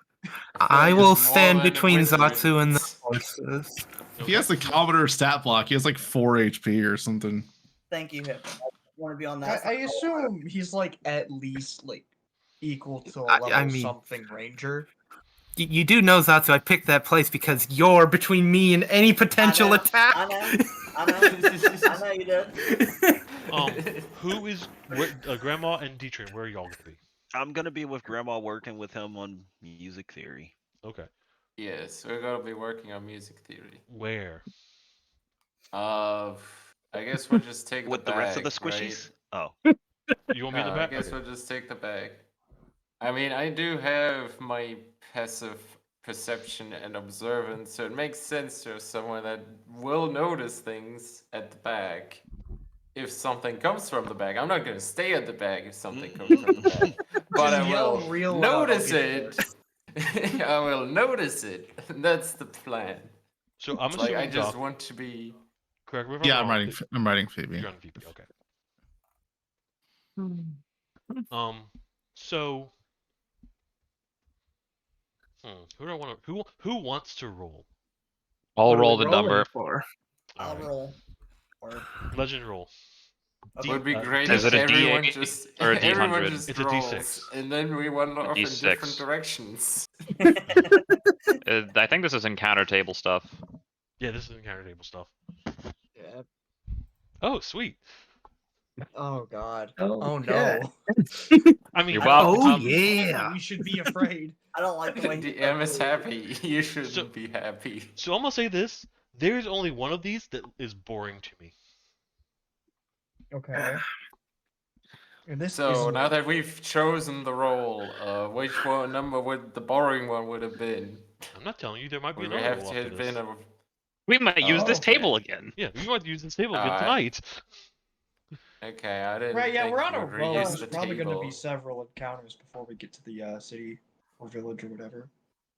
I feel like will it's more stand than a between wizard. Zatsu and the horses. He has the Commodore stat block. He has like 4 HP or something. Thank you, Hip. I want to be on that. I assume he's like at least like equal to a I level mean- something ranger. You do know, Zatsu, I picked that place because you're between me and any potential know, attack. I know. I know you did. Who is Grandma and Deetrin? Where are y'all gonna be? I'm gonna be with Grandma working with him on music theory. Okay. Yes, we're gonna be working on music theory. Where? I guess we'll just take With the rest of the squishies? Right? Oh. You want me No, to I back? guess Okay. we'll just take the bag. I mean, I do have my passive perception and observance, so it makes sense to have someone that will notice things at the bag. If something comes from the bag, I'm not gonna stay at the bag if something comes from the bag, but Just I yell will real loud, I'll notice get it. I will notice it. That's the plan. So I'm Like assuming I just Doc. want to be. Correct me if I'm Yeah, wrong. I'm writing Phoebe. You're on VP. Okay. So. Who do I want to? Who wants to roll? I'll What are we roll the rolling number. for? I'll Alright. roll. Or Legend roll. okay. Would be great Is if it a everyone D8 just or a everyone D100? just It's a rolls, D6. and then we went off in D6. different directions. I think this is encounter table stuff. Yeah, this is encounter table stuff. Yeah. Oh, sweet. Oh god. Oh, Oh okay. no. I mean, You're welcome. Oh um, yeah. We should be afraid. I don't like the way The he DM is said happy. You shouldn't So- be happy. So I'm gonna say this: there's only one of these that is boring to me. Okay. And this So is now that we've chosen the role, which one number would the boring one would have been? I'm not telling you. There might be Would we another have roll to after have this. been a We might use this okay. table again. Yeah, we might use this table again Alright. tonight. Okay, I didn't. right. Yeah, think we're on we a would roll. reuse There's the probably going to table. be several encounters before we get to the city or village or whatever.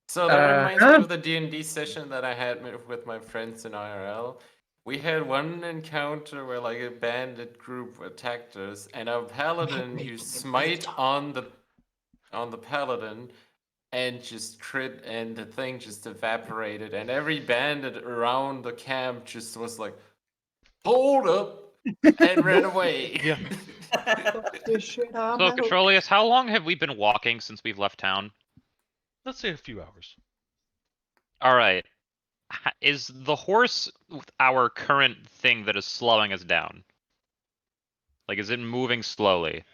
So that reminds Uh-huh. me of the D&D session that I had with my friends in IRL. We had one encounter where like a bandit group attacked us, and a paladin making used it smite better. on the paladin, and just crit, and the thing just evaporated, and every bandit around the camp just was like, "Hold up!" and ran away. Yeah. So, Controlius, how long have we been walking since we've left town? Let's say a few hours. Alright. Is the horse our current thing that is slowing us down? Like, is it moving slowly?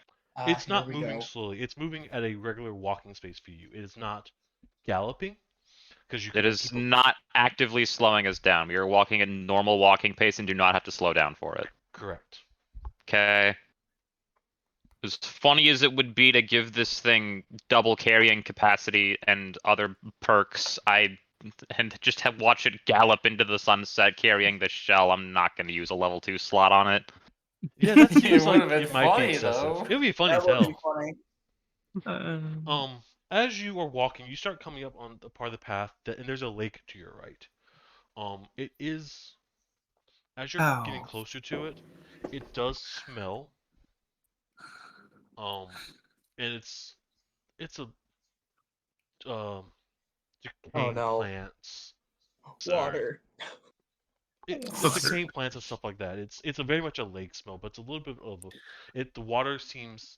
It's Here not we moving go. slowly. It's moving at a regular walking space for you. It is not galloping. because you. It can is keep a- not actively slowing us down. We are walking at normal walking pace and do not have to slow down for it. Correct. Okay. As funny as it would be to give this thing double carrying capacity and other perks, and just have watch it gallop into the sunset carrying the shell, I'm not going to use a level 2 slot on it. Yeah, that It seems like would've been it might be funny, excessive. though. It would be funny as That would be hell. funny. As you are walking, you start coming up on the part of the path and there's a lake to your right. It is, as you're getting Ow. closer to it, it does smell. And it's a decaying no. plants. Sorry. Water. It's decaying plants and stuff like that. It's a very much a lake smell, but it's a little bit of the water seems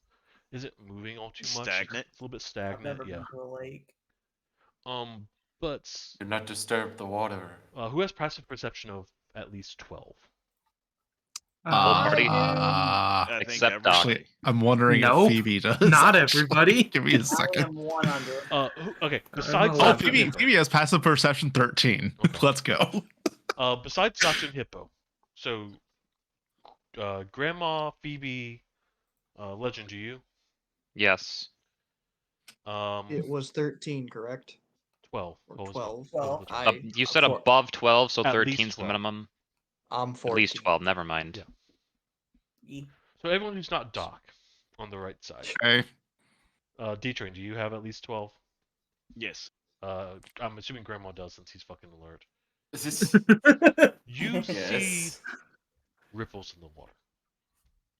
isn't moving all too much. Stagnant? It's a little bit I've stagnant, never yeah. been to a lake. But Do not disturb the water. who has passive perception of at least 12? party. I think Except Doc. everybody. Actually, I'm wondering Nope, if Phoebe does. not actually. everybody. Give me a I second. am one under. Okay. Besides Oh, Eleven. Sasha and Hippo, Phoebe has passive perception 13. Okay. Let's go. besides Sasha and Hippo, so Grandma, Phoebe, Legend, to you. Yes. It was 13, correct? 12. Or What was it? 12. Well, You said for- above 12, so At 13 least is the 12. minimum. I'm 14. At least 12, never mind. Yeah. E. So everyone who's not Doc on the right side. Okay. D-Train, do you have at least 12? Yes. I'm assuming Grandma does since he's fucking alert. You see Yes. ripples in the water.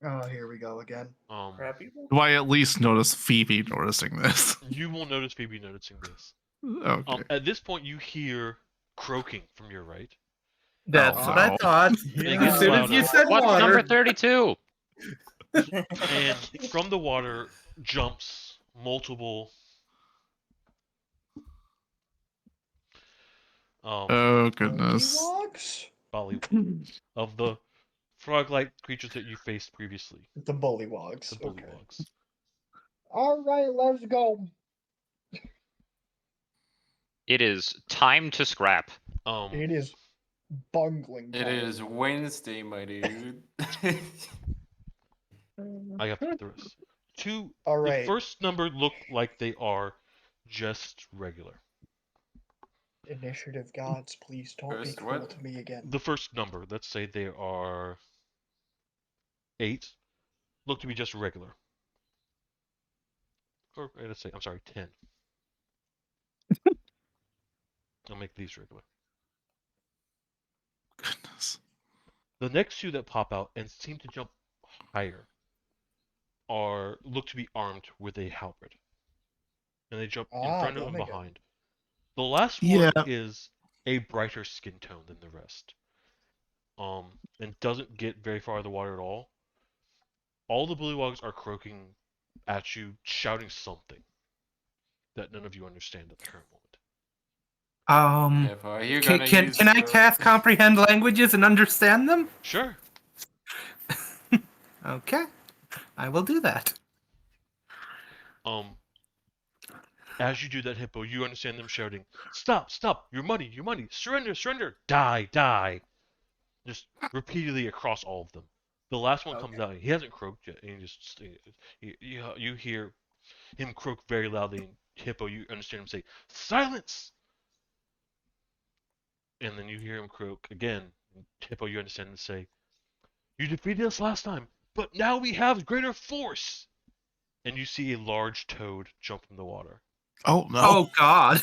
Oh, here we go again. Crab people? Do I at least notice Phoebe noticing this? You will notice Phoebe noticing this. Okay. At this point, you hear croaking from your right. That's Oh, what I no. thought. It As gets soon as you louder. said What's number water. 32? And from the water jumps multiple Oh goodness. Bullywugs? bolly of the frog-like creatures that you faced previously. The bullywugs. The Okay. bullywugs. All right, let's go. It is time to scrap. It is bungling. It time. is Wednesday, my dude. I got the rest. All The right. first number look like they are just regular. Initiative gods, please don't be First cruel what? to me again. The first number, let's say they are 8, look to be just regular. Or let's say, I'm sorry, 10. I'll make these regular. Goodness. The next two that pop out and seem to jump higher look to be armed with a halberd. And they jump in front of and Omega. behind. The last one Yeah. is a brighter skin tone than the rest. And doesn't get very far in the water at all. All the bullywugs are croaking at you, shouting something that none of you understand at the current moment. If are you Can, gonna can, use can I your- cast comprehend languages and understand them? Sure. Okay, I will do that. As you do that, Hippo, you understand them shouting, "Stop! Stop! Your money! Your money! Surrender! Surrender! Die! Die!" Just repeatedly across all of them. The last one comes out. He hasn't croaked yet, and he just you hear him croak very loudly. And Hippo, you understand him say, "Silence!" And then you hear him croak again. Hippo, you understand him say, "You defeated us last time, but now we have greater force." And you see a large toad jump from the water. Oh no. Oh God.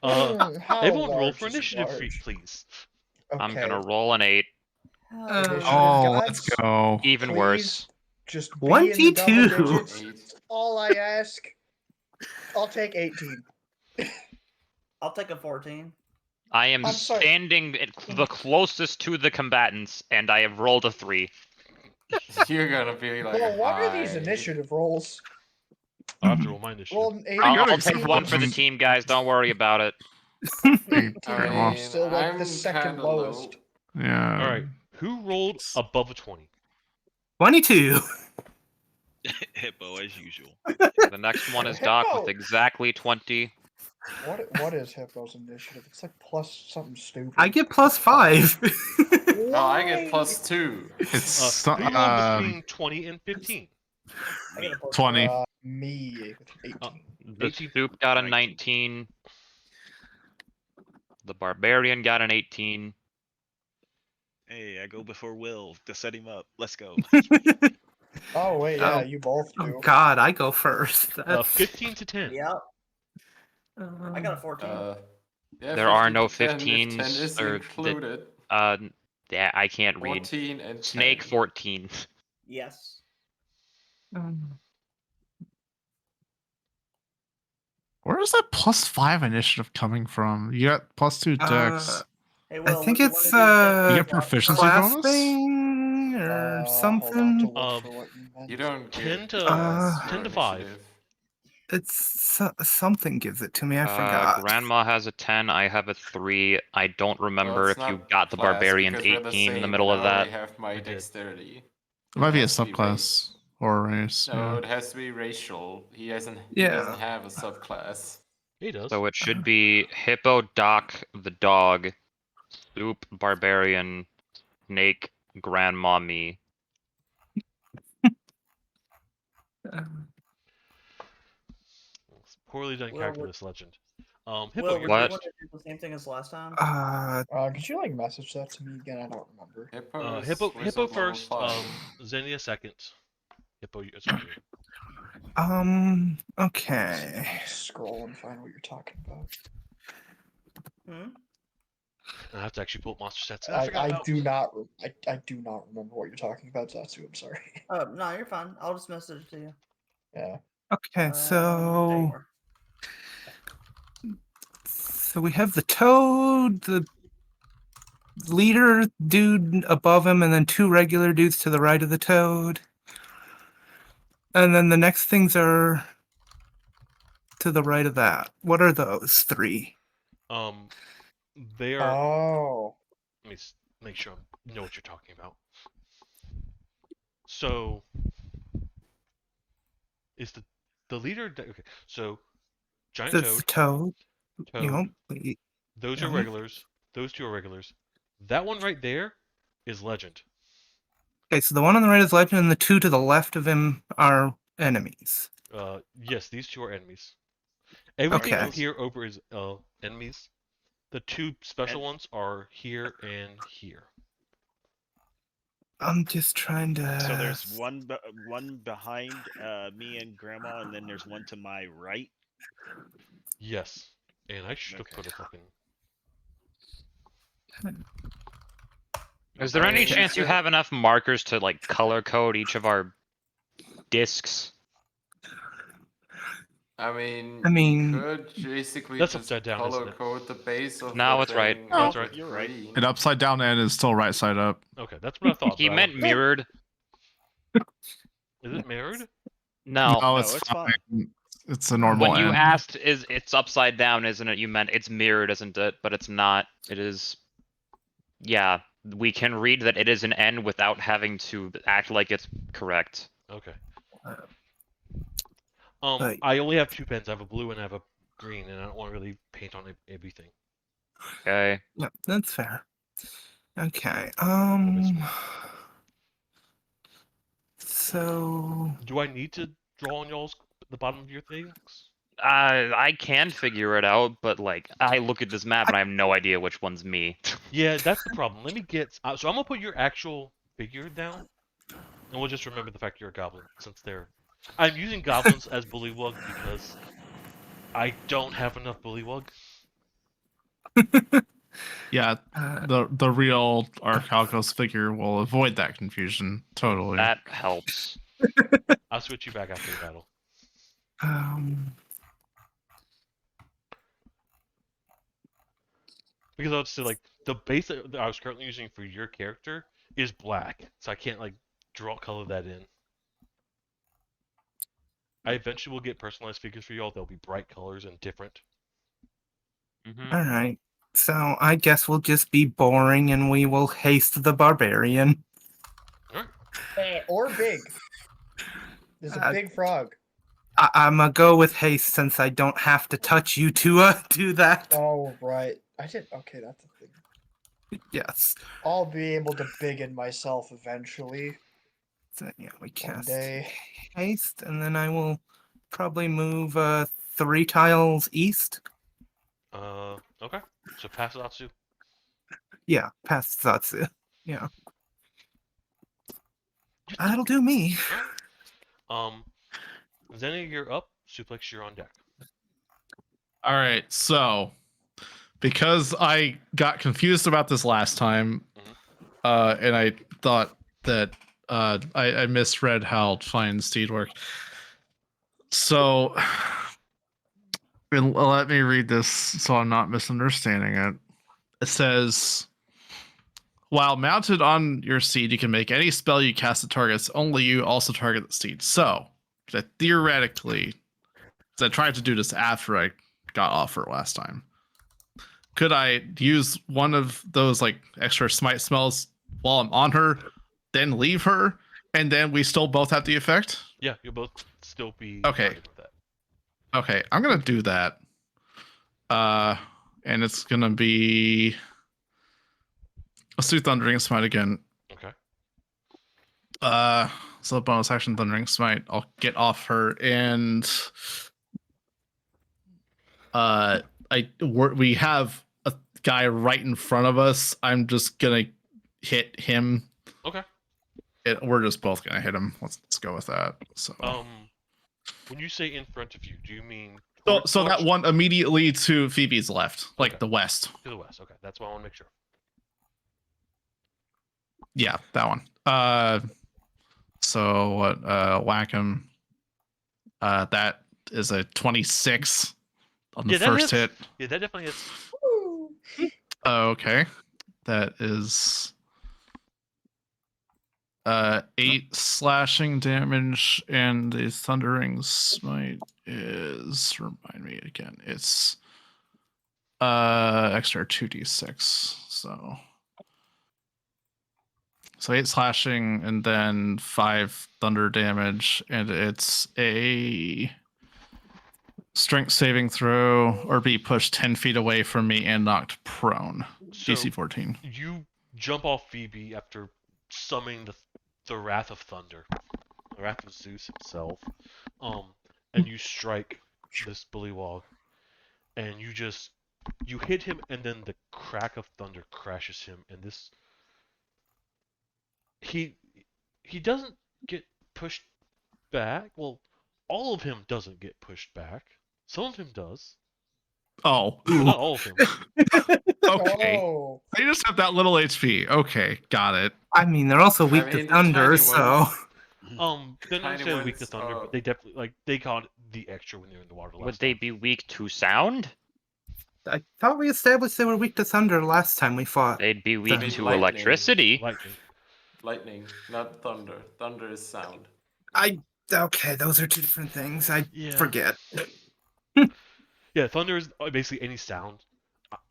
How Everyone roll large for is initiative, large? please. I'm gonna Okay. roll an 8. Initiative Oh, let's gods, go. Even please worse. Just be in the double 22. digits. That's all I ask. I'll take 18. I'll take a 14. I am I'm sorry. standing the closest to the combatants, and I have rolled a 3. You're gonna be like, Well, what are these "Hi." initiative rolls? I'll have to roll my initiative. Roll an 8. I'll gotta take one for the team, guys. Don't worry about it. Hey, I mean, Still like I'm the second kinda low. lowest. yeah. All right. Who rolled above a 20? 22. Hippo as usual. The next one is Doc with Hippo. exactly 20. What is Hippo's initiative? It's like plus something stupid. I get +5. Oh, I get +2. It's Who you going between 20 and 15? I get a plus 20. Me with 18. The 18. Soup got a 19. 19. The Barbarian got an 18. Hey, I go before Will to set him up. Let's go. Oh wait, yeah, Oh. you both do. Oh God, I go first. That's, 15 to 10. Yep. I got a 14. Yeah, There are no 15 to 10, if 10 15s is or included. Yeah, I can't read. 14 and 10. Snake 14. Yes. Where is that +5 initiative coming from? You got +2 dex. Hey, I Will, think what do you it's wanna do? You Get get proficiency class bonus? thing or Hold on to something. look Um, for what you meant. You don't 10 get to class 10 or to 5. initiative. It's something gives it to me. I forgot. Grandma has a 10. I have a 3. I don't remember it's if you not got the class, Barbarian's because we're the 18 in the same, middle and of I already that. have my I did. dexterity. It might be a has to be subclass or a race. No, Yeah. it has to be racial. He doesn't Yeah. have a subclass. He does. So it should be Hippo, Doc, the dog, Soup, Barbarian, Snake, Grandma, me. Poorly done Will, calculus legend. Hippo, Will, you're would you What? want to do the same thing as last time? Could you like message that to me again? I don't remember. Hippo, is Hippo wizard level first. 5. Xenia second. Hippo, it's on you. Okay. Scroll and find what you're talking about. Hmm? I have to actually pull up monster stats. I forgot I about. do not. I do not remember what you're talking about, Zatsu. I'm sorry. Oh, no, you're fine. I'll just message it to you. Yeah. Okay, There so you are. we have the toad, the leader dude above him, and then 2 regular dudes to the right of the toad. And then the next things are to the right of that. What are those 3? They are. Oh. Let me make sure I know what you're talking about. So, is the leader? Okay, so giant That's the toad. toad. You know, Those are yeah. regulars. Those 2 are regulars. That one right there is legend. Okay, so the one on the right is legend, and the 2 to the left of him are enemies. Yes, these 2 are enemies. Everything Okay. up here over is enemies. The 2 special ones are here and here. I'm just trying to. So there's one behind me and Grandma, and then there's one to my right. Yes, and I should have Okay. put a fucking. Is there I any mean, chance you it's a- have enough markers to like color code each of our discs? I mean, I mean- you could basically That's just upside down, isn't color it? code the base of No, the it's right. thing No, it's with right. You're right. green. An upside down end is still right side up. Okay, that's what I thought. He but I meant don't- mirrored. Is it mirrored? No. No, it's it's fine. fine. It's a normal When you end. asked, it's upside down, isn't it? You meant it's mirrored, isn't it? But it's not. It is. Yeah, we can read that it is an N without having to act like it's correct. Okay. Right. I only have 2 pens. I have a blue and I have a green, and I don't want to really paint on everything. Okay. Yeah, that's fair. Okay. So Do I need to draw on y'all's the bottom of your things? I can figure it out, but like I look at this map and I have no idea which one's me. Yeah, that's the problem. Let me get. So I'm gonna put your actual figure down, and we'll just remember the fact you're a goblin, since they're. I'm using goblins as bullywug because I don't have enough bullywug. Yeah, the real Arcalcos figure will avoid that confusion totally. That helps. I'll switch you back after the battle. Because I would say like the base that I was currently using for your character is black, so I can't like color that in. I eventually will get personalized figures for y'all. They'll be bright colors and different. all right. So I guess we'll just be boring, and we will haste the barbarian. Or big. There's a big frog. I'm gonna go with haste since I don't have to touch you to do that. Oh right, I did. Okay, that's a thing. Yes. I'll be able to biggin myself eventually. So yeah, we One cast day. haste, and then I will probably move 3 tiles east. Okay. So pass Atsu. Yeah, past Satsu. Yeah. That'll do me. Zenny, you're up. Suplex, you're on deck. All right, so because I got confused about this last time, and I thought that I misread how Find Steed worked. So, and let me read this so I'm not misunderstanding it. It says, while mounted on your steed, you can make any spell you cast that targets only you also target the steed. So, that theoretically, 'cause I tried to do this after I got offer last time. Could I use one of those like extra smite spells while I'm on her, then leave her, and then we still both have the effect? Yeah, you'll both still be Okay. targeted with that. Okay, I'm gonna do that. And it's gonna be let's do Thundering Smite again. Okay. So bonus action Thundering Smite. I'll get off her and we have a guy right in front of us. I'm just gonna hit him. Okay. We're just both gonna hit him. Let's go with that. So when you say in front of you, do you mean so that one immediately to Phoebe's left, like Okay. the west. to the west? Okay, that's what I want to make sure. Yeah, that one. So what? Whack him. That is a 26 on the Yeah, that first hits. hit. Yeah, that definitely is. Okay, that is 8 slashing damage, and the Thundering Smite is, remind me again, it's extra 2d6. So 8 slashing and then 5 thunder damage, and it's a strength saving throw or be pushed 10 feet away from me and knocked prone. So DC 14. you jump off Phoebe after summoning the Wrath of Thunder, the Wrath of Zeus himself, and you strike this bullywog, and you hit him, and then the crack of thunder crashes him, and this he doesn't get pushed back. Well, all of him doesn't get pushed back. Some of him does, Oh, but not all of him. okay. Oh. They just have that little HP. Okay, got it. I mean, they're also weak I to mean, the thunder, tiny so. They're not Tiny necessarily weak to ones thunder, are- but they definitely they caught the extra when they were in the water. Would last they time. be weak to sound? I thought we established they were weak to thunder last time we fought. They'd be weak mean, to lightning. electricity. Lightning. Lightning, not thunder. Thunder is sound. Okay, those are two different things. I Yeah. forget. Yeah, thunder is basically any sound.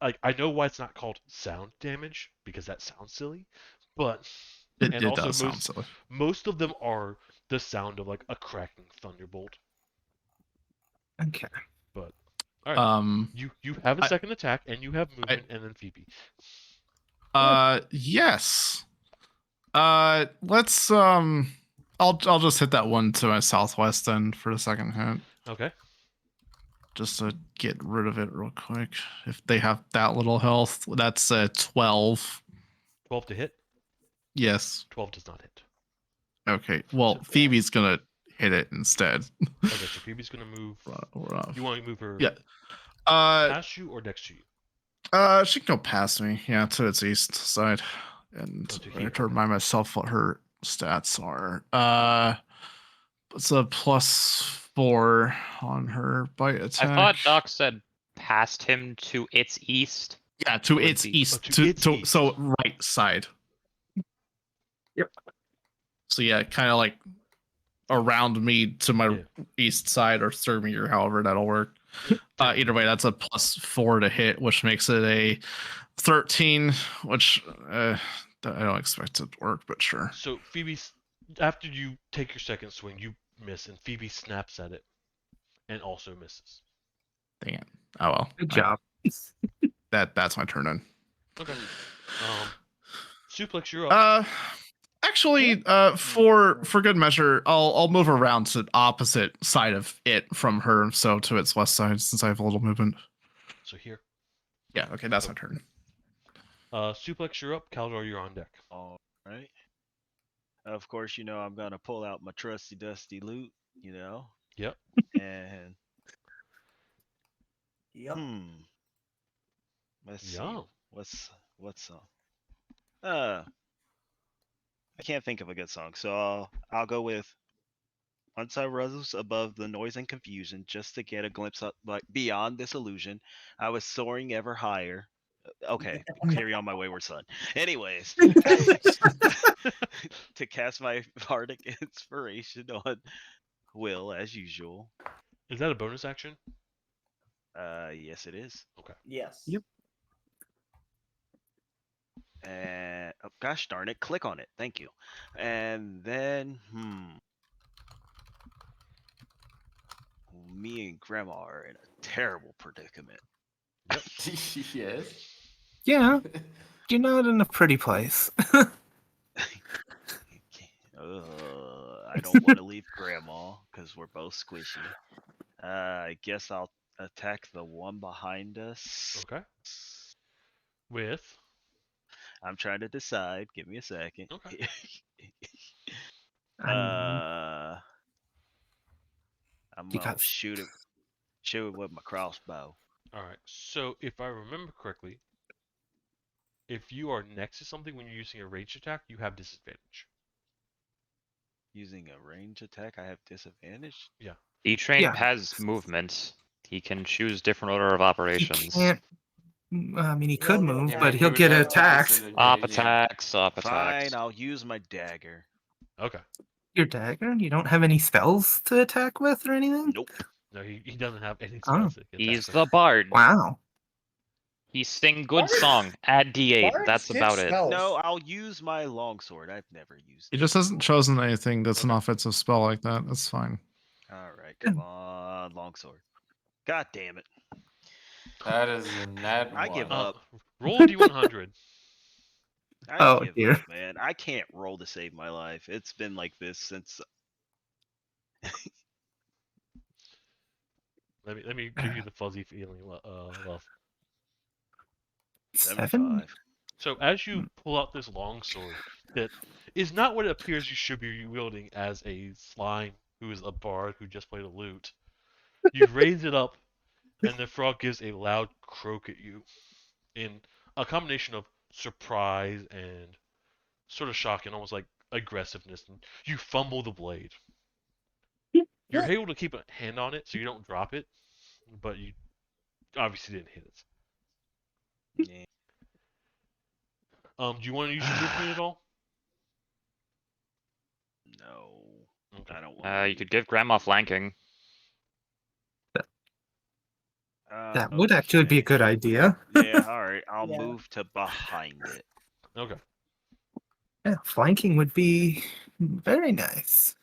I know why it's not called sound damage because that sounds silly, but It and also does sound silly. most of them are the sound of like a cracking thunderbolt. Okay. But all right, you have a I- second attack and you have movement and then Phoebe. Yes. Let's I'll just hit that one to my southwest then for the second hit. Okay. Just to get rid of it real quick. If they have that little health, that's 12. 12 to hit. Yes. 12 does not hit. Okay. Well, Phoebe's gonna hit it instead. Okay, so Phoebe's gonna move. You want to move her? Yeah. Past you or next to you? She can go past me. Yeah, to its east side, and Oh, to I here. have to remind myself what her stats are. It's a +4 on her bite attack. I thought Doc said past him to its east. Yeah, to would its be- east. Oh, to to, its to east. So right side. Yep. So yeah, kind of like around me to my Yeah. east side or through me or however that'll work. Either way, that's a +4 to hit, which makes it a 13, which I don't expect it to work, but sure. So Phoebe, after you take your second swing, you miss, and Phoebe snaps at it, and also misses. Dang it. Oh well. Good job. That's my turn then. Okay. Suplex, you're up. Actually, for good measure, I'll move around to the opposite side of it from her, so to its west side, since I have a little movement. So here. Yeah, okay, that's my turn. Suplex, you're up. Kaldor, you're on deck. All right. Of course, I'm gonna pull out my trusty dusty loot. Yep. And Yep. let's see. Yum. What's I can't think of a good song, so I'll go with "Once I Rose Above the Noise and Confusion," just to get a glimpse of beyond this illusion. I was soaring ever higher. Okay, carry on my wayward son. Anyways, to cast my bardic inspiration on Will as usual. Is that a bonus action? Yes, it is. Okay. Yes. Yep. And oh, gosh darn it, click on it. Thank you. And then, me and Grandma are in a terrible predicament. Yes. Yeah, you're not in a pretty place. I don't want to leave Grandma because we're both squishy. I guess I'll attack the one behind us. Okay. With? I'm trying to decide. Give me a second. Okay. I'm You gonna got- shoot it with my crossbow. All right. So if I remember correctly, if you are next to something when you're using a ranged attack, you have disadvantage. Using a range attack, I have disadvantage. D-Train Yeah. has movement. He can choose different order of He operations. can't. I mean, he could He'll get move, attacked. but he'll would get have to attacked. disengage, Op yeah. attacks, op attacks. Fine, I'll use my dagger. Okay. Your dagger? You don't have any spells to attack with or anything? Nope. No, he doesn't have any Oh. spells. that can He's attack the him. bard. Wow. He sing good Bards- song. Add D8. Bards That's get about it. spells. No, I'll use my longsword. I've never used He it. just hasn't chosen anything that's an Okay. offensive spell like that. That's fine. All right, come on, longsword. God damn it. That is a nat I give one. up. Roll a d100. I Oh, give dear. up, man. I can't roll to save my life. It's been like this since. Let me give you the fuzzy feeling. Love. 75. So as you pull out this longsword, that is not what it appears you should be wielding as a slime who is a bard who just played a lute. You raise it up, and the frog gives a loud croak at you, in a combination of surprise and sort of shock and almost like aggressiveness. And you fumble the blade. You're able to keep a hand on it so you don't drop it, but you obviously didn't hit it. Yeah. Do you want to use your movement at all? No, Okay. I don't want. You could give Grandma flanking. That would actually be a good idea. Yeah, all right. I'll Yeah. move to behind it. Okay. Yeah, flanking would be very nice.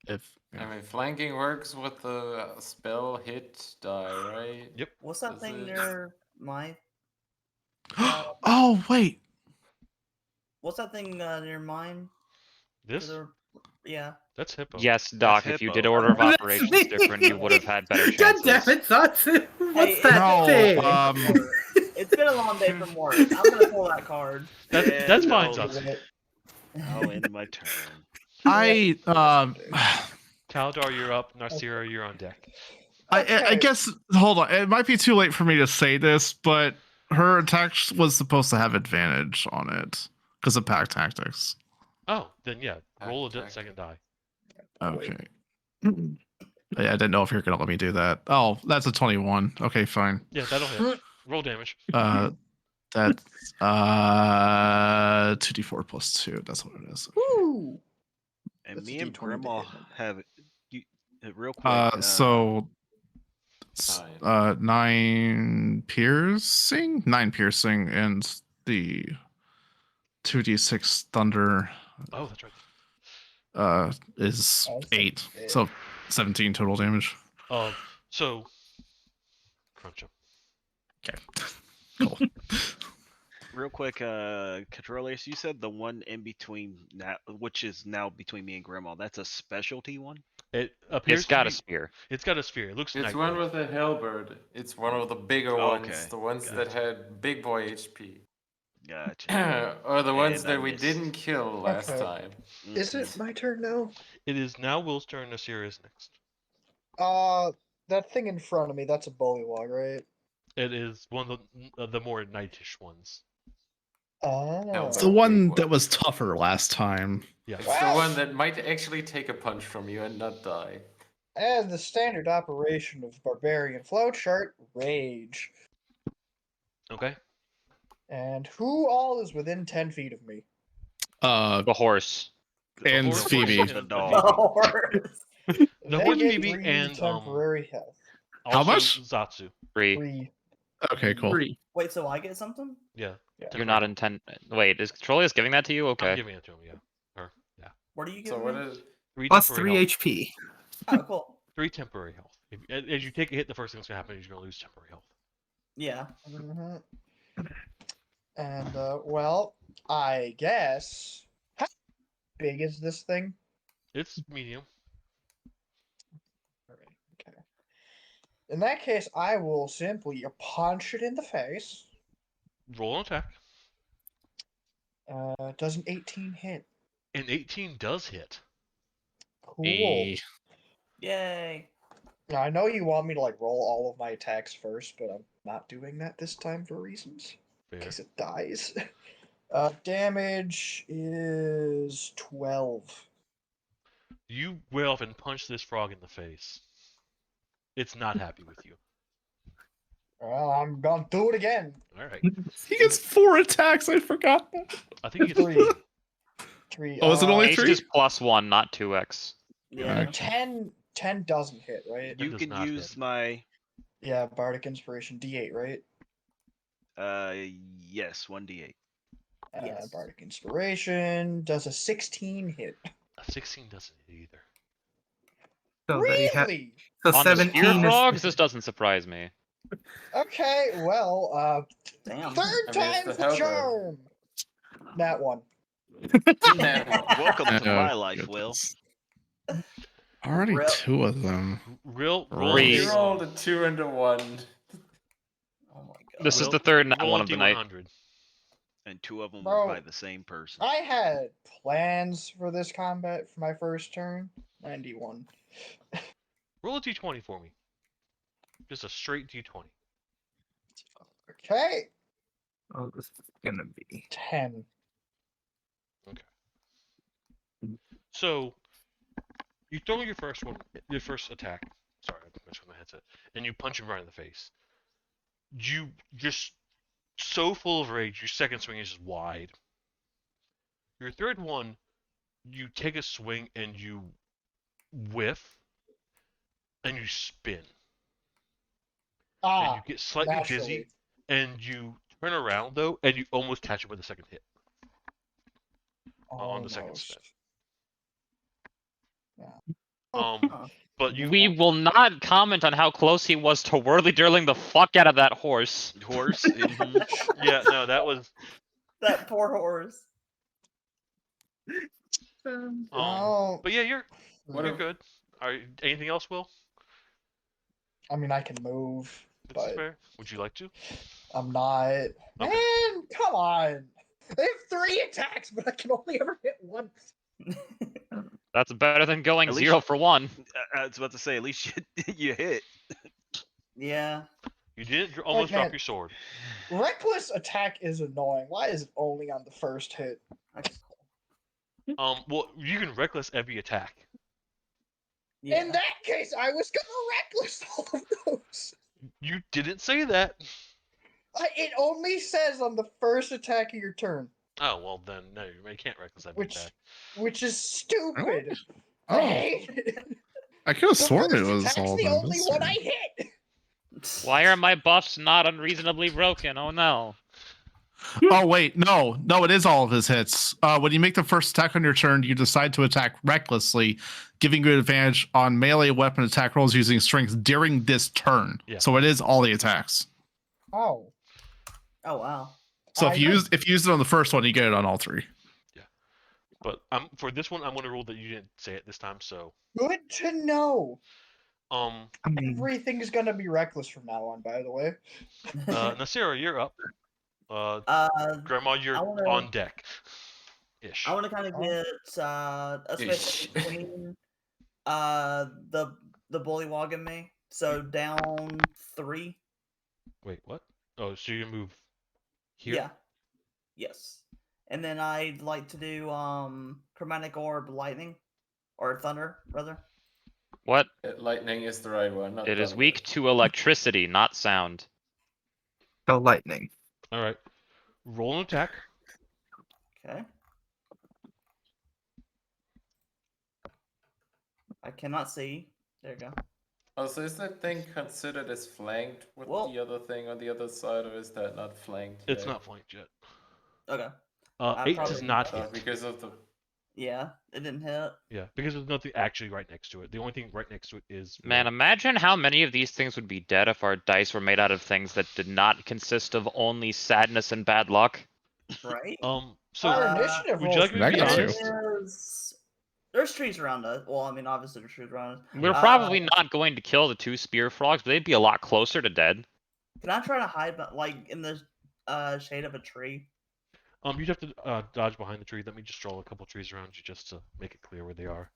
If I mean, flanking works with the spell hit die, right? Yep. What's that Is thing it- near my? oh wait, What's that thing near mine? To This? the- Yeah. That's Hippo. Yes, Doc. If you Hippo. did order of operations different, you would have had better chances. God damn it, Satsu! What's Hey, that no, thing? It's been a long day from work. I'm gonna pull that card. That's fine, no. Satsu. I'll end my turn. I Kaldar, you're up. Narcira, you're on deck. I guess hold on. It might be too late for me to say this, but her attack was supposed to have advantage on it because of pack tactics. Oh, then yeah. Roll a Attack. second die. Okay. I didn't know if you're gonna let me do that. Oh, that's a 21. Okay, fine. Yeah, that'll hit. Roll damage. That's 2d4 plus 2. That's what it is. Woo! And That's a me and D20 to Grandma hit, man. have real quick. So Nine. 9 piercing, and the 2d6 thunder Oh, that's right. is Oh, 8. so- So 17 total damage. So crunch 'em. Okay. Cool. Real quick, Controllers, you said the one in between now, which is now between me and Grandma. That's a specialty one. It appears It's got to a be, spear. It's got a sphere. It looks It's nice. one with a halberd. It's one of the bigger ones, Okay, the ones that had big boy HP. Gotcha. Or the ones And I that we missed. didn't kill last Okay. time. Is it my turn now? It is now Will's turn. Nasir is next. That thing in front of me, that's a bullywog, right? It is one of the more knightish ones. Oh. It's the one that was tougher last time. Yeah. It's the one that might actually take a punch from you and not die. As the standard operation of Barbarian Flowchart, Rage. Okay. And who all is within 10 feet of me? The horse. And horse Phoebe. and The Phoebe. dog. The They horse, get Phoebe, 3 and temporary health. How also much? Zatsu. 3. 3. Okay, cool. Wait, so I get something? Yeah. You're not intent. Wait, is Trollius giving that to you? I'm Okay. giving it to him. Yeah. Or yeah. What are you So giving what me? is 3 Plus temporary 3 health. HP. Oh, cool. 3 temporary health. As you take a hit, the first thing that's gonna happen is you're gonna lose temporary health. Yeah. And, well, I guess. How big is this thing? It's medium. Okay. In that case, I will simply punch it in the face. Roll an attack. Does an 18 hit? An 18 does hit. Cool. Hey. Yay. Now, I know you want me to like roll all of my attacks first, but I'm not doing that this time for reasons. In Fair. case it dies. Damage is 12. You wail off and punch this frog in the face. It's not happy with you. Well, I'm gonna do it again. All right. He gets 4 attacks. I forgot that. I think he gets 3. 3. Oh, is it only Haste 3? is +1, not 2x. Yeah. 10 doesn't hit, right? It You does can not use hit. my Yeah, Bardic Inspiration D8, right? yes, 1d8. Yes. Bardic Inspiration does a 16 hit. A 16 doesn't hit either. So they ha- Really? so On the 17 spear is frogs, this doesn't surprise me. Okay, well, Damn. third I mean, it's time's the the Hellbird. charm. That one. Welcome to Oh, my life, Will. goodness. Already Real- 2 of them. Roll Three. You rolled a 2 and a 1. Oh my god. This is the third not roll one a of the night. D100. And 2 of them Bro, were by the same person. I had plans for this combat for my first turn. 91. Roll a D20 for me. Just a straight D20. Okay, Oh, this is gonna be 10. So, you throw your first attack. Sorry, I messed with my headset. And you punch him right in the face. You just so full of rage. Your second swing is just wide. Your third one, you take a swing and you whiff, and you spin. And you get slightly dizzy, naturally. and you turn around though, and you almost catch it with a second hit on the second Almost. spin. Yeah. But you We will not comment on how close he was to whirly dirling the fuck out of that horse. Horse. Mhm. yeah, no, that was That poor horse. Oh, but yeah, you're What you're if- good. Are anything else, Will? I mean, I can move, That's but fair. Would you like to? I'm not. Man, come on. They have 3 attacks, but I can only ever hit once. That's better than going At least 0 for 1. I was about to say, at least you hit. Yeah. You didn't almost drop man. your sword. Reckless attack is annoying. Why is it only on the first hit? Okay. Well, you can reckless every attack. Yeah. In that case, I was gonna reckless all of those. You didn't say that. It only says on the first attack of your turn, Oh well, then no, you can't reckless every Which- attack. which is stupid. I Oh, hate it. I could have The sworn it first was attack's all the of them only this one turn. I hit. Why are my buffs not unreasonably broken? Oh no. Oh wait, no, it is all of his hits. When you make the first attack on your turn, you decide to attack recklessly, giving you advantage on melee weapon attack rolls using strength during this turn. Yeah. So it is all the attacks. Oh. Oh wow. So if I you know. use it on the first one, you get it on all three. But for this one, I'm going to rule that you didn't say it this time. So Good to know. um, I mean, Everything's gonna be reckless from now on, by the way. Nasira, you're up. Grandma, you're I wanna- on deck. Ish. I want to kind of Oh. get a space Ish. between the bullywog and me. So down 3. Wait, what? Oh, so you move here? Yeah. Yes. And then I'd like to do chromatic orb lightning or thunder rather. What? Lightning is the right one. Not It is thunder. weak to electricity, not sound. the lightning. All right. Roll an attack. Okay. I cannot see. There you go. Also, is that thing considered as flanked with Well- the other thing on the other side, or is that not flanked? It's yet? not flanked yet. Okay. 8 does probably- not Oh, hit. because of the. Yeah, it didn't hit. Yeah, because there's nothing actually right next to it. The only thing right next to it is Man, imagine how many of these things would be dead if our dice were made out of things that did not consist of only sadness and bad luck. Right? So Our initiative would you like rolls me to be That honest? gets There's trees around us. Well, I mean, obviously there's trees around us. We're probably not going to kill the 2 spear frogs, but they'd be a lot closer to dead. Can I try to hide, like, in the shade of a tree? You'd have to dodge behind the tree. Let me just draw a couple trees around you just to make it clear where they are.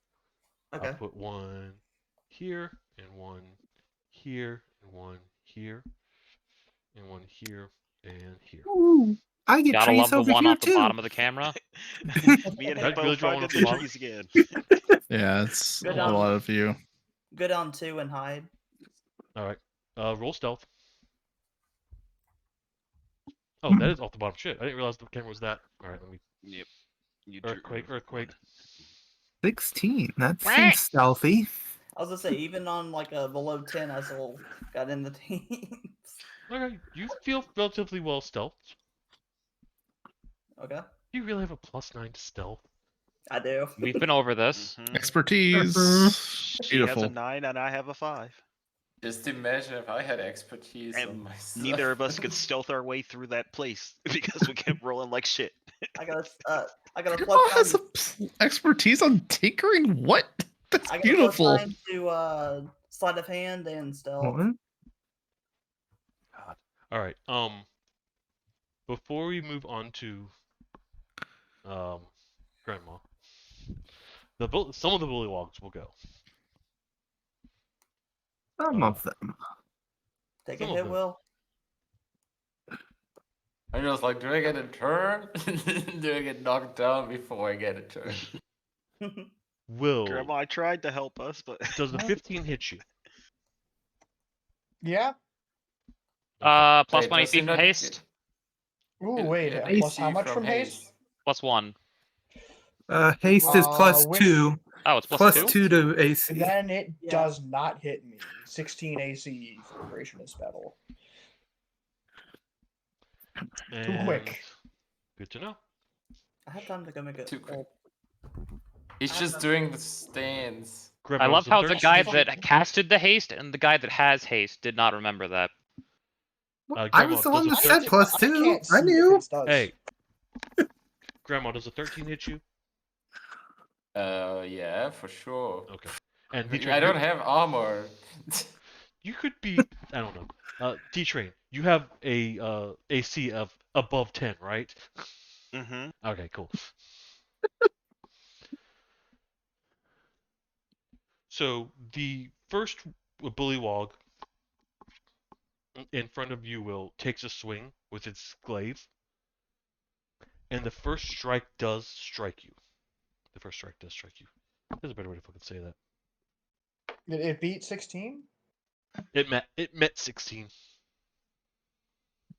Okay. I'll put one here, and one here, and one here, and one here, and here. Ooh, I get Gotta trees love the over one here off the too. bottom of the camera. Me and I'd Hippo really draw found one in up the the bottom. trees again. Yeah, it's Good a on lot you. of you. Go down 2 and hide. All right. Roll stealth. Oh, that is off the bottom. Shit, I didn't realize the camera was that. All right, let me. Yep. You Earthquake. 16. That seems stealthy. I was gonna say, even on like a below 10, I still got in the teens. Okay, you feel relatively well stealthed. Okay. You really have a +9 to stealth. I do. We've been over this. Mhm. Expertise. She has Beautiful. a 9 and I have a 5. Just imagine if I had expertise And on my stuff. Neither of us could stealth our way through that place because we kept rolling like shit. I got a Grandma plus has 9. expertise on tinkering. What? That's I got beautiful. a +9 to sleight of hand and stealth. What? God. All right. Before we move on to Grandma, some of the bullywogs will go. Some of them. Take a Some of hit, them. Will. I'm just like, do I get a turn? Do I get knocked down before I get a turn? Will, Grandma, I tried to help us, but does the 15 hit you? Yeah. Plus Wait, 1 does he AC from not haste. Ooh, get wait. an Plus how AC much from haste? Plus 1. Haste is plus with- 2. Oh, it's Plus 2? 2 to AC. Then it Yeah. does not hit me. 16 AC for duration of spell. And quick. Good to know. I had time to go make it. Too quick. He's just doing the stands. Grandma, I love does how the 13 guy hit you? that casted the haste and the guy that has haste did not remember that. I Grandma, was the does one a that said 13 plus 2. can't I see what knew. this does. Hey, Grandma, does a 13 hit you? Yeah, for sure. Okay. And I D-Train, don't have armor. you could be, I don't know. D-Train, you have a AC of above 10, right? mm-hmm. Okay, cool. So the first bullywog in front of you will takes a swing with its glaive, and the first strike does strike you. The first strike does strike you. There's a better way to fucking say that. It beat 16? It met 16.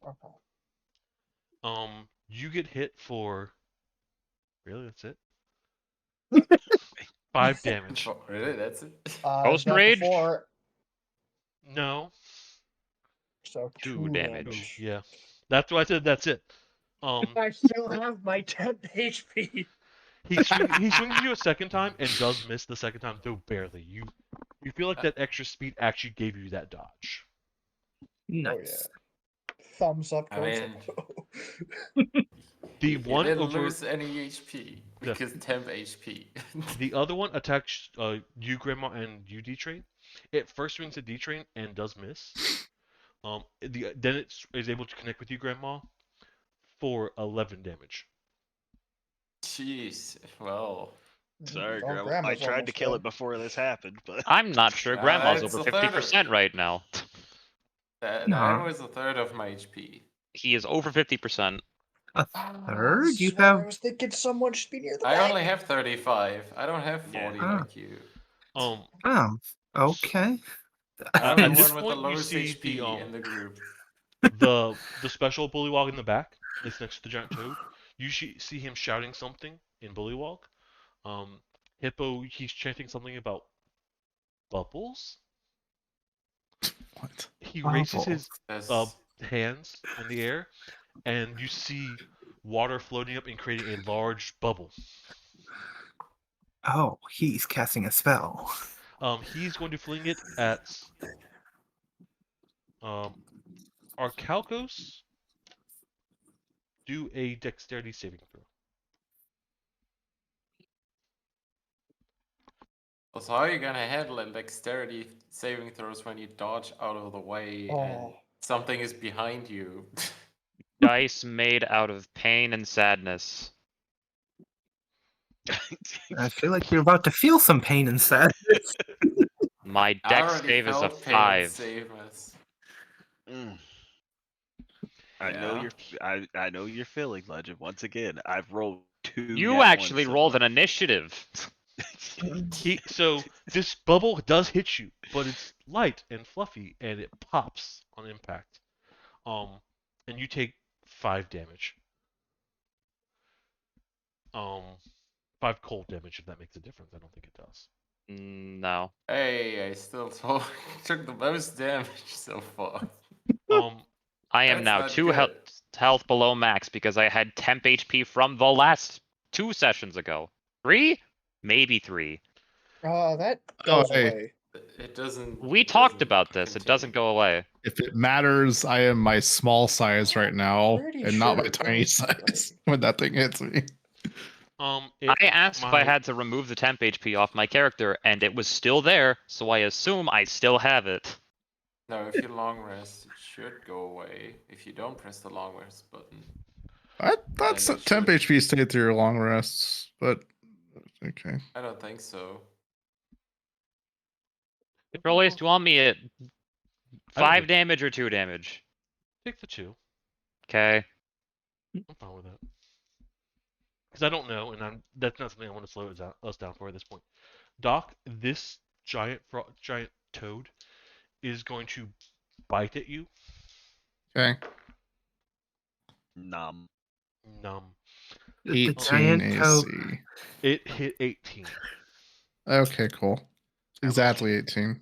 Okay. You get hit for. Really, that's it. 5 damage. Oh, really? That's it? Ghost that Rage? before, No. so 2 2 damage. Yeah. That's why I said that's it. I still have my 10 HP. he swings you a second time and does miss the second time, though barely. You feel like that extra speed actually gave you that dodge. Nice. Thumbs up. I towards mean, it. The you one didn't over lose any HP because temp HP. the other one attacks you, Grandma, and you, D-Train. It first swings at D-Train and does miss. Then it is able to connect with you, Grandma, for 11 damage. Jeez. Well, Sorry, Oh, Grandma. I Grandma's tried to almost kill dead. it before this happened, but I'm not sure Grandma's it's over a third of- 50% right now. that Nah. was a third of my HP. He is over 50%. A I third? You swear I have was thinking someone should be near the I back. only have 35. I don't have Yeah. 40 Ah. like you. oh, okay. I'm At the this one with the point, you lowest see HP in the group. the special Bullywog in the back that's next to the giant toad. You see him shouting something in Bullywog. Hippo, he's chanting something about bubbles. What? He raises his That's- hands in the air, and you see water floating up and creating a large bubble. Oh, he's casting a spell. He's going to fling it at Arcalcos. Do a dexterity saving throw. So how are you gonna handle a dexterity saving throws when you dodge out of the way and Oh. something is behind you? Dice made out of pain and sadness. I feel like you're about to feel some pain and sadness. My I dex already save is a felt pain and 5. sadness. Mm. I know Yeah. I know your feeling, Legend. Once again, I've rolled 2. You nat actually ones so rolled an far. initiative. So this bubble does hit you, but it's light and fluffy, and it pops on impact. And you take 5 damage. 5 cold damage, if that makes a difference. I don't think it does. No. Hey, I still took the most damage so far. I am That's now not 2 good. health below max because I had temp HP from the last 2 sessions ago. 3? Maybe 3. That Oh, goes hey. away. It doesn't. We it talked doesn't about this. It doesn't continue. go away. If it matters, I am my small size right now, Pretty and not my sure it tiny does, size when that thing hits me. It I asked if I might- had to remove the temp HP off my character, and it was still there, so I assume I still have it. No, if you long rest, it should go away. If you don't press the long rest button. That's Then it temp should. HP stayed through your long rests, but okay. I don't think so. Controlius, do you want me at I don't 5 know. damage or 2 damage? Take the 2. Okay. I'm fine with that. Because I don't know, and that's not something I want to slow us down for at this point. Doc, this giant toad is going to bite at you. Okay. Nom. The 18 giant AC. toad. It hit 18. Okay, cool. Exactly 18.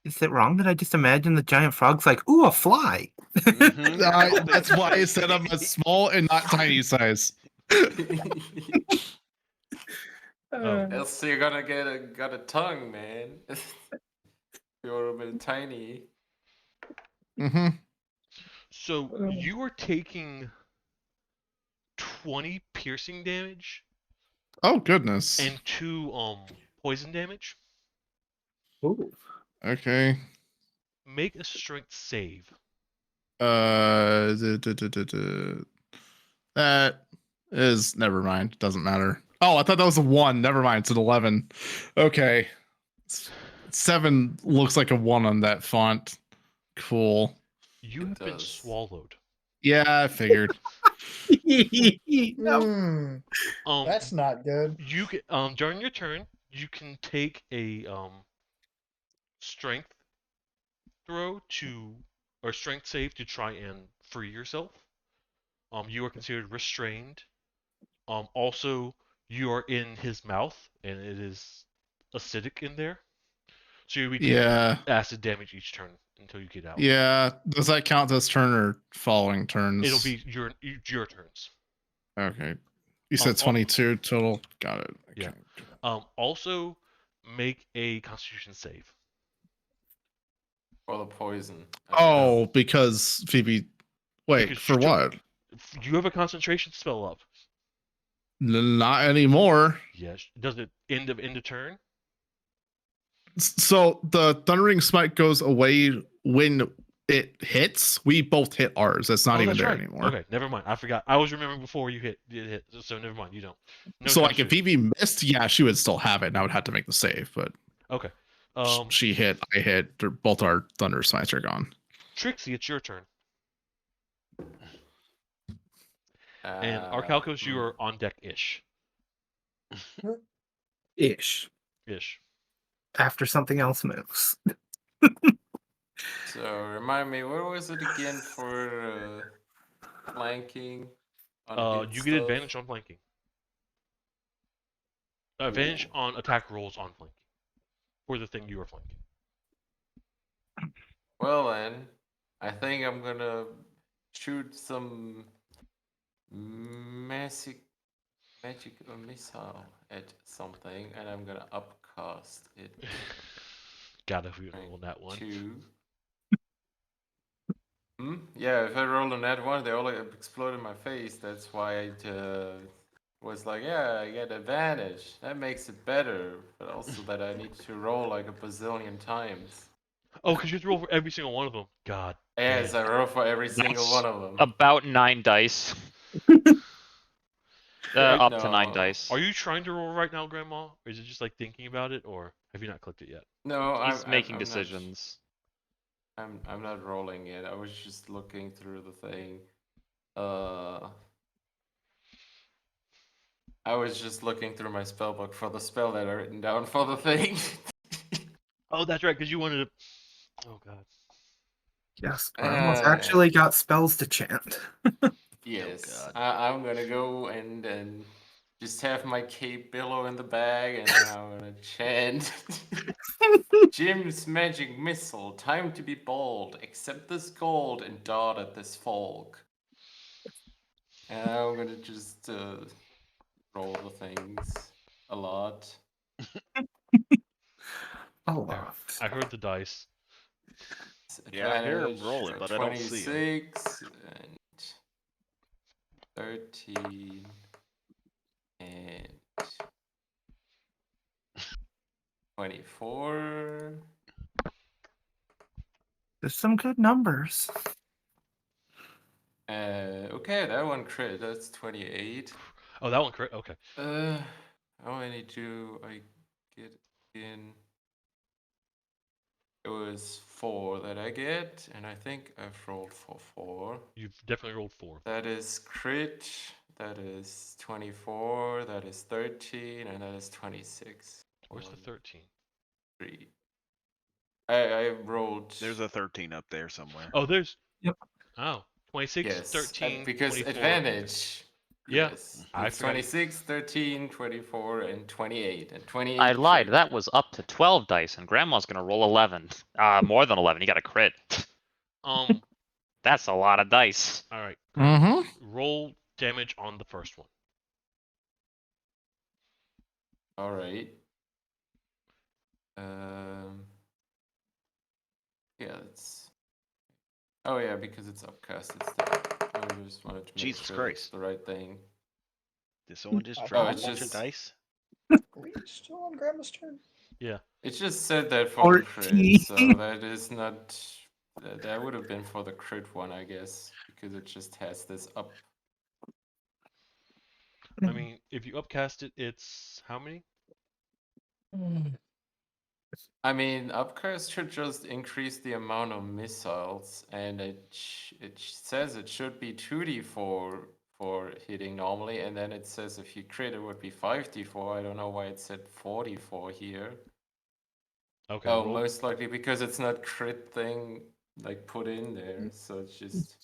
Is it wrong that I just imagine the giant frog's like, ooh, a fly? Mhm. That's why I said I'm a small and not tiny size. Else you're gonna got a tongue, man. You're a bit tiny. Mm-hmm. So you are taking 20 piercing damage Oh goodness. and 2 poison damage. Ooh. Okay. Make a strength save. That is never mind. Doesn't matter. Oh, I thought that was a 1. Never mind. It's an 11. Okay. 7 looks like a 1 on that font. Cool. You have been does. swallowed. Yeah, I figured. No. That's not good. You can during your turn, you can take a strength throw or strength save to try and free yourself. You are considered restrained. Also, you are in his mouth, and it is acidic in there, so you'll be taking Yeah. acid damage each turn until you get out. Yeah. Does that count this turn or following turns? It'll be your turns. Okay. You said al- 22 total. Got it. Yeah. Okay. Also, make a Constitution save. For the poison. Oh, because Phoebe. Wait, Because for what? You have a concentration spell up. Not anymore. Yes. Does it end of turn? So the Thundering Smite goes away when it hits. We both hit ours. That's not Oh, even that's there right. anymore. Okay, never mind. I forgot. I was remembering before you hit. So never mind. You don't. No So like if concentration. Phoebe missed, yeah, she would still have it, and I would have to make the save. But Okay. she hit, I hit. Both our Thunder Smites are gone. Trixie, it's your turn. And Arcalcos, you are on deck ish. Ish. Ish. After something else moves. So remind me, what was it again for flanking? On hit You get stuff? advantage on flanking. Advantage on attack rolls on flanking. For the thing you are flanking. Well then, I think I'm gonna shoot some magical missile at something, and I'm gonna upcast it. Gotta roll that one. 2. Yeah, if I roll a nat 1, they all explode in my face. That's why I was like, yeah, I get advantage. That makes it better, but also that I need to roll like a bazillion times. Oh, because you have to roll for every single one of them. God. Yes, I roll for every single That's one of them. About 9 dice. Up to 9 No. dice. Are you trying to roll right now, Grandma? Or is it just like thinking about it, or have you not clicked it yet? No, He's making I'm decisions. I'm not rolling it. I was just looking through the thing. I was just looking through my spell book for the spell that I written down for the thing. Oh, that's right, because you wanted to. Oh God. Yes, Grandma's actually got spells to chant. Yes, God. I'm gonna go and just have my cape billow in the bag, and then I'm gonna chant. Jim's magic missile, time to be bold. Accept this gold and dart at this folk. And I'm gonna just roll the things a lot. A lot. I heard the dice. Yeah, I hear him Advantage roll it, for but I don't see him. 26 and 13 and 24. There's some good numbers. Okay, that one crit. That's 28. Oh, that one correct. Okay. How many do I get in? It was 4 that I get, and I think I've rolled for 4. You've definitely rolled 4. That is crit. That is 24. That is 13, and that is 26. Where's the 1, 13? 3. I rolled. There's a 13 up there somewhere. Oh, there's. Yep. Oh, 26, Yes, 13, because 24. advantage. Yeah, Yes, I it's forgot. 26, 13, 24, and 28. And 28. I lied. crit. That was up to 12 dice, and Grandma's gonna roll 11. More than 11. You got a crit. That's a lot of dice. All right. Mm-hmm. Roll damage on the first one. All right. Yeah, it's. Oh yeah, because it's upcast. It's the. I just wanted to make Jesus sure Christ. it's the right thing. Did someone just Oh, drop a it's bunch of just- dice? Are we still on Grandma's turn? It just said that for the 14. crit, so that is not. That would have been for the crit one, I guess, because it just has this up. I mean, if you upcast it, it's how many? I mean, upcast should just increase the amount of missiles, and it says it should be 2d4 for hitting normally, and then it says if you crit, it would be 5d4. I don't know why it said 44 here. Okay. Oh, roll. most likely because it's not crit thing like put in there, so it's just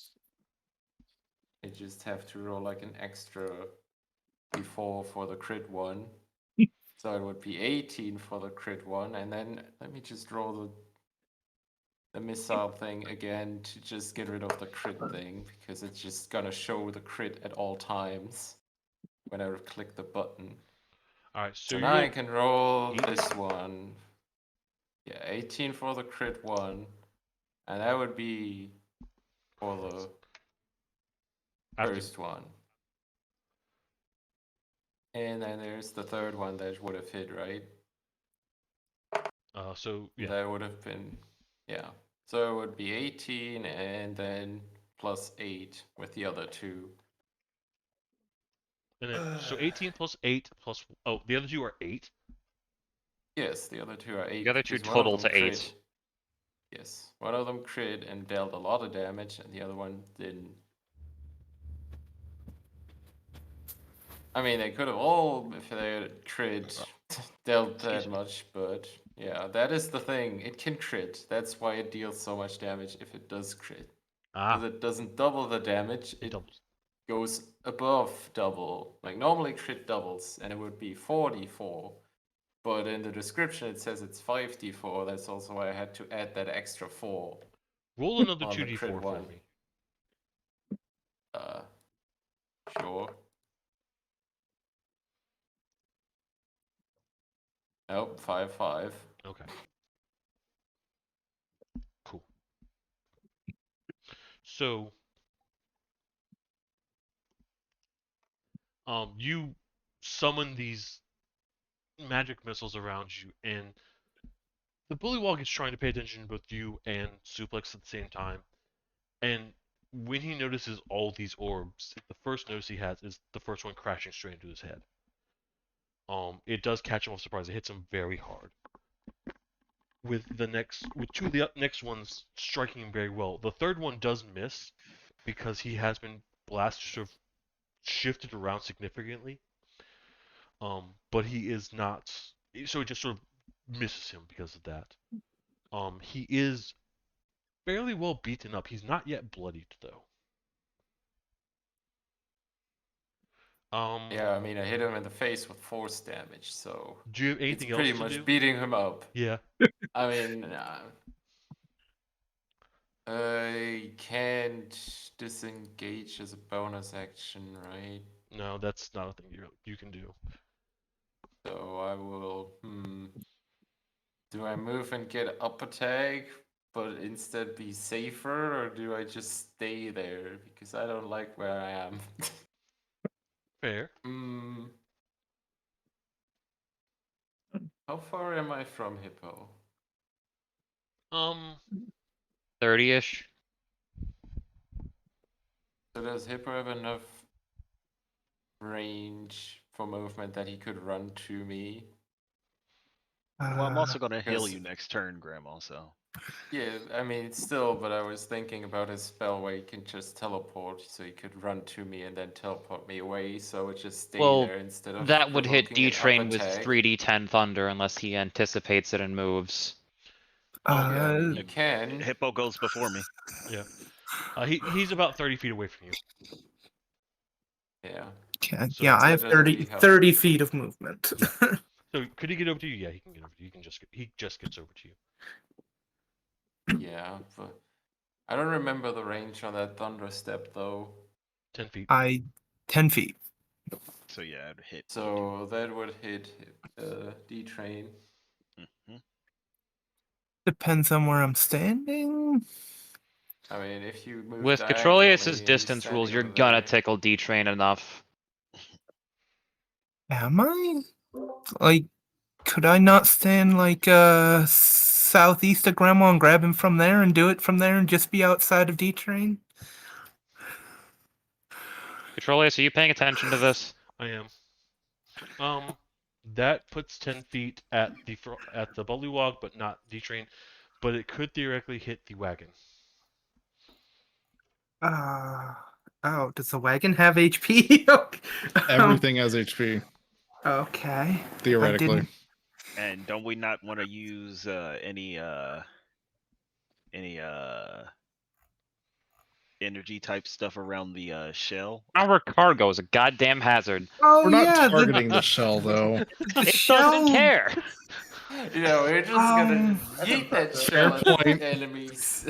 you just have to roll like an extra d4 for the crit one. So it would be 18 for the crit one, and then let me just roll the missile thing again to just get rid of the crit thing, because it's just gonna show the crit at all times when I click the button. All right, so So you now I roll- can roll 18. this one. Yeah, 18 for the crit one. And that would be for the after- first one. And then there's the third one that would have hit, right? So yeah, That would have been, yeah. So it would be 18 and then plus 8 with the other two. and then so 18 plus 8 plus the other two are 8. Yes, the other two are 8. The other two because one of total them to 8. crit. Yes, one of them crit and dealt a lot of damage, and the other one didn't. I mean, they could have all, if they had crit, dealt that much, but yeah, that is the thing. It can crit. That's why it deals so much damage if it does crit. Because it doesn't double the damage, it doubles. goes above double. Like normally crit doubles, and it would be 4d4. But in the description it says it's 5d4. That's also why I had to add that extra 4. Roll another on the 2d4 crit for one. me. Sure. Nope, 5/5. Okay. Cool. So, you summon these magic missiles around you, and the bullywog is trying to pay attention to both you and Suplex at the same time. And when he notices all these orbs, the first notice he has is the first one crashing straight into his head. It does catch him off surprise. It hits him very hard. With two of the next ones striking him very well. The third one does miss because he has been blasted, sort of shifted around significantly. But he is not, so it just sort of misses him because of that. He is fairly well beaten up. He's not yet bloodied though. Yeah, I mean, I hit him in the face with force damage, so Do you have it's anything else pretty to much do? beating him up. Yeah. I mean, I can't disengage as a bonus action, right? No, that's not a thing you can do. So I will. Do I move and get up attack, but instead be safer, or do I just stay there because I don't like where I am? Fair. How far am I from Hippo? 30-ish. So does Hippo have enough range for movement that he could run to me? Well, I'm also gonna heal Yes. you next turn, Grandma, so. Yeah, I mean, still, but I was thinking about his spell where he can just teleport, so he could run to me and then teleport me away, so it would just stay Well, there instead of that would hit provoking an D-Train with up attack. 3d10 Thunder unless he anticipates it and moves. Yeah, I mean, you can. Hippo goes before me. Yeah. He's about 30 feet away from you. Yeah. So yeah, I have that doesn't 30, really help. 30 feet of movement. So could he get over to you? Yeah, he can get over to you. He just gets over to you. Yeah, but I don't remember the range on that thunder step though. 10 feet. 10 feet. So yeah, I'd hit. So that would hit D-Train. Depends on where I'm standing. I mean, if you move With diagonally and Catrolius' he's distance standing rules, you're over gonna there- tickle D-Train enough. Am I? Like, could I not stand like southeast of Grandma and grab him from there and do it from there and just be outside of D-Train? Catrolius, are you paying attention to this? I am. That puts 10 feet at the bullywog, but not D-Train. But it could theoretically hit the wagon. Oh, does the wagon have HP? Everything has HP, Okay. theoretically. didn't- And don't we not want to use any energy type stuff around the shell? Our cargo is a goddamn hazard. Oh We're not yeah, targeting the shell, though. the It shell. doesn't care. You know, we're just gonna That's yeet that impressive. shell at Fair the point. enemies.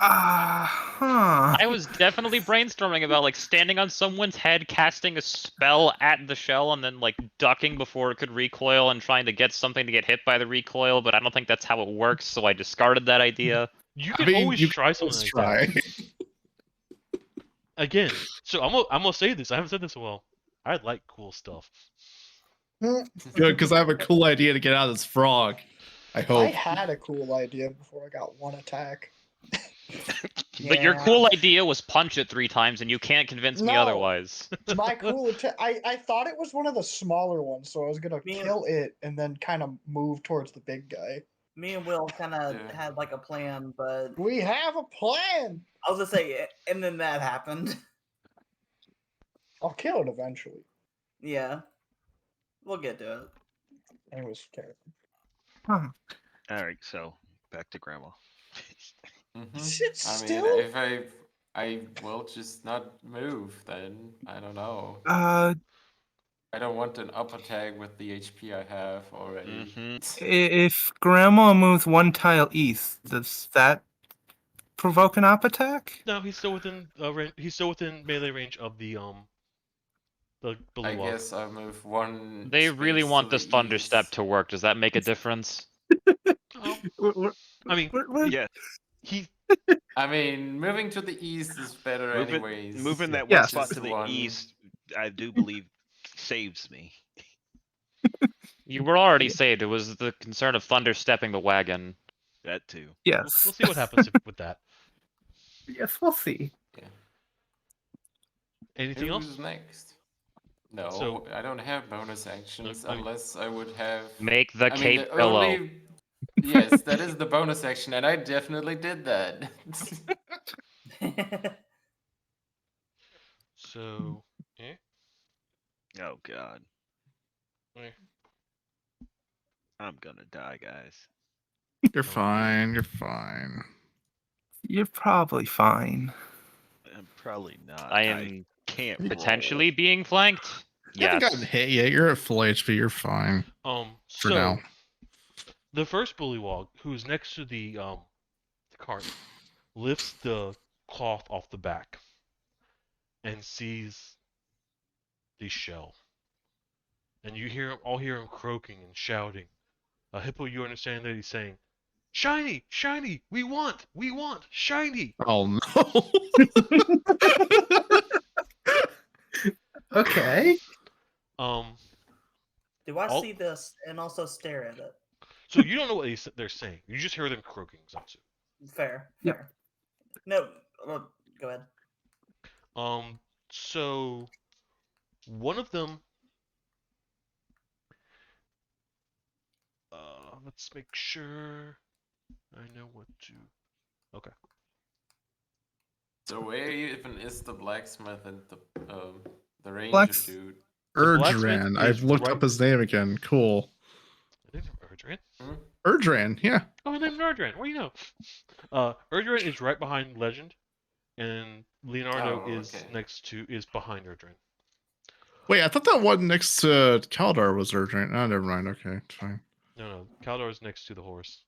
Huh. I was definitely brainstorming about like standing on someone's head, casting a spell at the shell, and then like ducking before it could recoil and trying to get something to get hit by the recoil, but I don't think that's how it works, so I discarded that idea. You I can mean, always you try can something always like try. that. Again, so I'm gonna say this. I haven't said this in a while. I like cool stuff. Good, because I have a cool idea to get out of this frog. I I hope. had a cool idea before I got one attack. But your Yeah. cool idea was punch it 3 times, and you can't convince me No. otherwise. My cool attack. I thought it was one of the smaller ones, so I was gonna Me and- kill it and then kind of move towards the big guy. Me and Will kind of Yeah. had like a plan, but We have a plan. I was gonna say, and then that happened. I'll kill it eventually. Yeah, we'll get to it. It was terrible. Huh. All right, so back to Grandma. It's I mean, still- if I will just not move, then I don't know. I don't want an up attack with the HP I have already. If Grandma moves 1 tile east, does that provoke an up attack? No, he's still within he's still within melee range of the I Bullywog. guess I'll move 1. They really space want to this the Thunder Step east. to work. Does that make a difference? I mean, Yeah, he I mean, moving to the east is better anyways. moving that one Yes. spot Just to the one. east, I do believe saves me. You were already saved. It was the concern of Thunder Stepping the wagon. That too. Yes. we'll see what happens with that. Yes, we'll see. Anything Who's else? next? No, So- I don't have bonus actions I mean- unless I would have. Make the I mean, cape the pillow. only- Yes, that is the bonus action, and I definitely did that. So, Oh god. Eh. I'm gonna die, guys. You're fine. You're fine. You're probably fine. I'm probably not. I am can't potentially being flanked. You haven't Yes. gotten hit yet. You're at full HP. You're fine for so now. the first Bullywog, who's next to the cart, lifts the cloth off the back and sees the shell. And you all hear him croaking and shouting. Hippo, you understand that he's saying, "Shiny, shiny, we want, shiny." Oh no. Okay. Do I All- see this and also stare at it? So you don't know what they're saying. You just hear them croaking, Zatsu. Fair. Yep. Fair. No, go ahead. So one of them. Let's make sure I know what to. Okay. So where even is the blacksmith and the ranger Blacks- dude? Erdran. blacksmith I've is looked right- up his name again. Cool. I think Erdran. Erdran. Yeah. Oh, his name's Erdran. What do you know? Erdran is right behind Legend, and Leonardo Oh, is okay. is behind Erdran. Wait, I thought that one next to Kaldar was Erdran. Oh, never mind. Okay, it's fine. No, Kaldor is next to the horse.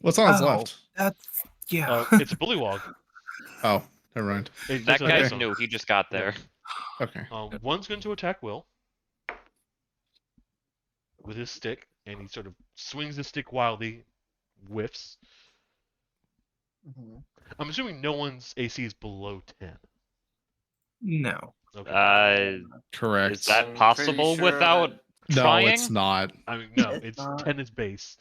What's on his Oh. left? That's yeah. It's a Bullywog. Oh, never mind. That Looks like guy's it's- new. He just got there. Okay. One's going to attack Will with his stick, and he sort of swings the stick wildly, whiffs. Mhm. I'm assuming no one's AC is below 10. No. Okay. Correct. Is that I'm pretty possible sure without No, trying? it's not. I mean, no, It's it's not. 10 is base.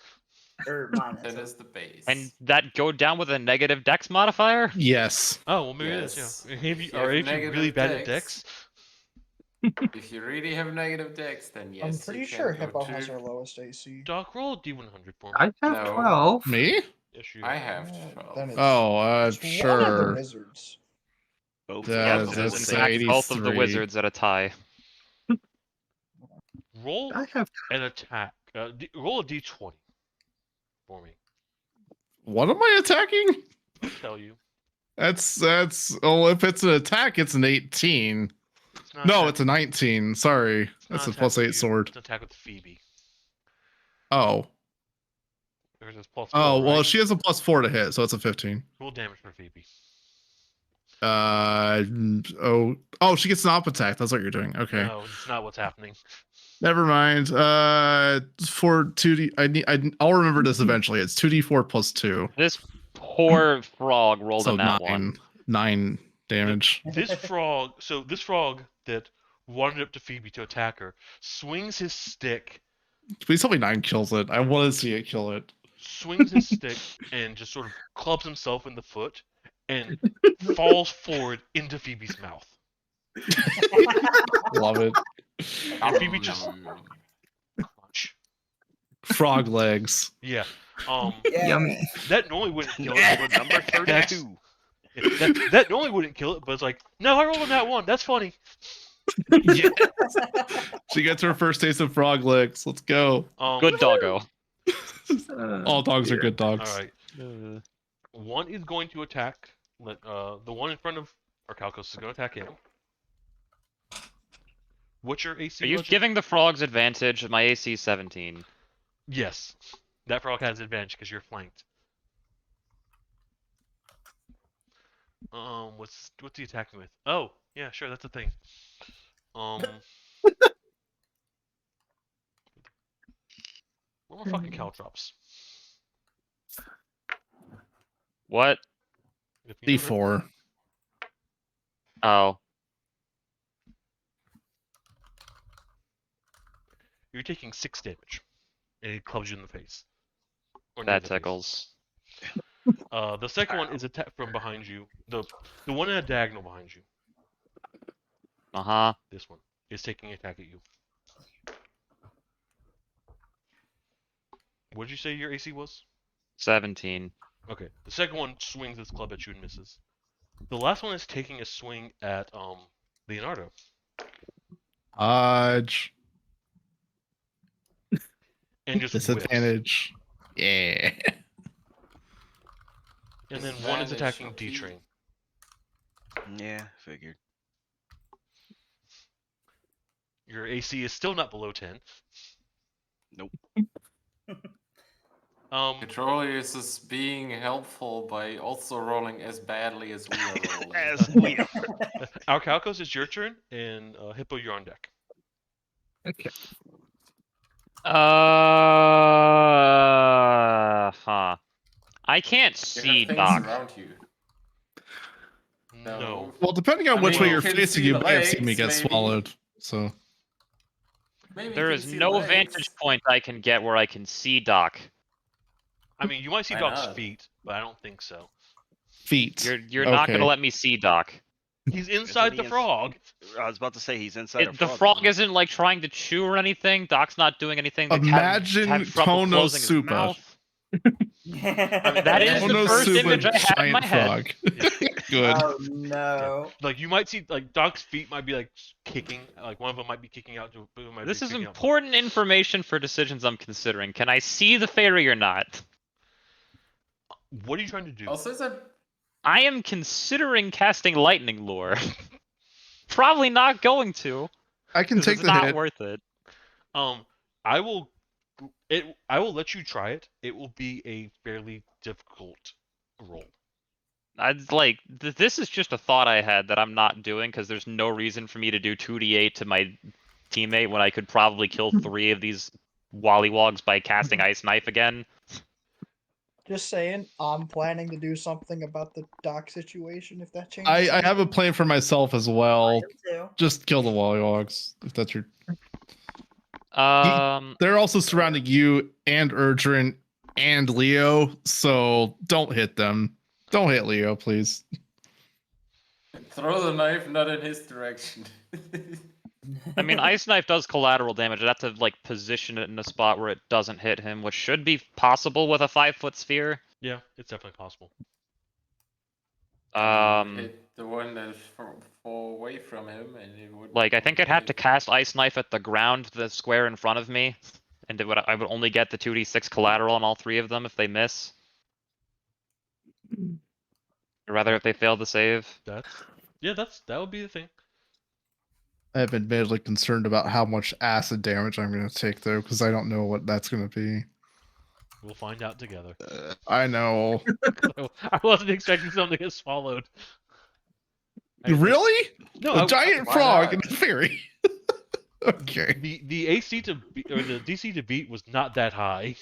Or minus. That it. is the base. And that go down with a negative dex modifier? Yes. Oh, well, maybe it is, Yes. yeah. If If you, you or have if you're really negative bad at dex. dex, If you really have negative dex, then yes. I'm you pretty can sure go Hippo to- has our lowest AC. Doc, roll a D100 for me. I have No. 12. Me? Yes, you I have Yeah, 12. then it's- Oh, it's one of the sure. wizards. Both Yeah, of them that's at the In same fact, time. both of the 83. wizards at a tie. Roll I have an attack. Roll a D20 for me. What am I attacking? I'll tell you. That's oh, if it's an attack, it's an 18. It's not No, attack- it's a 19. Sorry. it's That's not a plus attack with 8 you, sword. It's an attack with Phoebe. Oh. There's this plus. Oh, 4, well, right? she has a +4 to hit, so it's a 15. Roll damage for Phoebe. Oh, she gets an op attack. That's what you're doing. Okay. No, it's not what's happening. Never mind. For 2d, I'll remember this eventually. It's 2d4 plus 2. This poor frog rolled So a nat 1. 9 damage. This frog, this frog that wandered up to Phoebe to attack her, swings his stick, Please tell me 9 kills it. I want to see it kill it. swings his stick, and just sort of clubs himself in the foot, and falls forward into Phoebe's mouth. Love it. And Phoebe just crunch. Frog legs. Yeah. Yeah. Yummy. That normally wouldn't kill it. But number That's- 32. That normally wouldn't kill it, but it's like, no, I rolled on that one. That's funny. Yeah. She gets her first taste of frog legs. Let's go. Good doggo. All dogs are good dogs. All right. One is going to attack. The one in front of Arcalcos is going to attack him. What's your AC? Are you Legend? giving the frogs advantage? My AC is 17. Yes. That frog has advantage because you're flanked. What's he attacking with? Oh, yeah, sure, that's a thing. Where are my fucking caltrops? What? If you D4. Oh. You're taking 6 damage, and it clubs you in the face. Or near That the face. tickles. The second one is attack from behind you. The one in a diagonal behind you. Uh-huh. This one is taking an attack at you. What did you say your AC was? 17. Okay. The second one swings its club at you and misses. The last one is taking a swing at Leonardo. Dodge. And just whiffs. Disadvantage. Yeah. And then one is Advantage, attacking okay. D-Train. Yeah, figured. Your AC is still not below 10. Nope. Petrolius is being helpful by also rolling as badly as we are rolling. As we are. Alcalcos, it's your turn, and Hippo, you're on deck. Okay. Huh. I can't You see have things Doc. around you. No. Well, depending on I which mean, way you you're can facing, see you the might have seen me legs, get maybe. swallowed. So Maybe you There can is see the no legs. vantage point I can get where I can see Doc. I mean, you might see Why Doc's not? feet, but I don't think so. feet. You're not Okay. gonna let me see Doc. He's inside he the is? frog. I was about to say he's inside a The frog. frog isn't like trying to chew or anything. Doc's not doing anything. The cat Imagine had trouble closing his Konosuba. mouth. That is the first Konosuba image I had in my giant head. frog. Good. Oh no. Like you might see, like Doc's feet might be like kicking. Like one of them might be kicking out. This is important information for decisions I'm considering. Can I see the fairy or not? What are you trying to do? Also, is a I am considering casting lightning lure. Probably not going to. I can 'Cause take it's the not hit. worth it. I will. I will let you try it. It will be a fairly difficult roll. I'd like this is just a thought I had that I'm not doing because there's no reason for me to do 2d8 to my teammate when I could probably kill 3 of these wollywogs by casting ice knife again. Just saying, I'm planning to do something about the dock situation if that changes. I have a plan for myself as well. Too. Just kill the Wallywogs if that's your. Um, They're also surrounding you and Erdrin and Leo, so don't hit them. Don't hit Leo, please. throw the knife not in his direction. I mean, ice knife does collateral damage. I'd have to like position it in a spot where it doesn't hit him, which should be possible with a 5-foot sphere. Yeah, it's definitely possible. Hit the one that's far away from him, and it would. Like I think I'd have to cast ice knife at the ground, the square in front of me, and I would only get the 2d6 collateral on all 3 of them if they miss. Or rather, if they fail to save. That would be the thing. I'm admittedly concerned about how much acid damage I'm going to take, though, because I don't know what that's going to be. We'll find out together. I know. I wasn't expecting something to get swallowed. Really? No, A giant why frog not? and a fairy. Okay. The AC to or the DC to beat was not that high.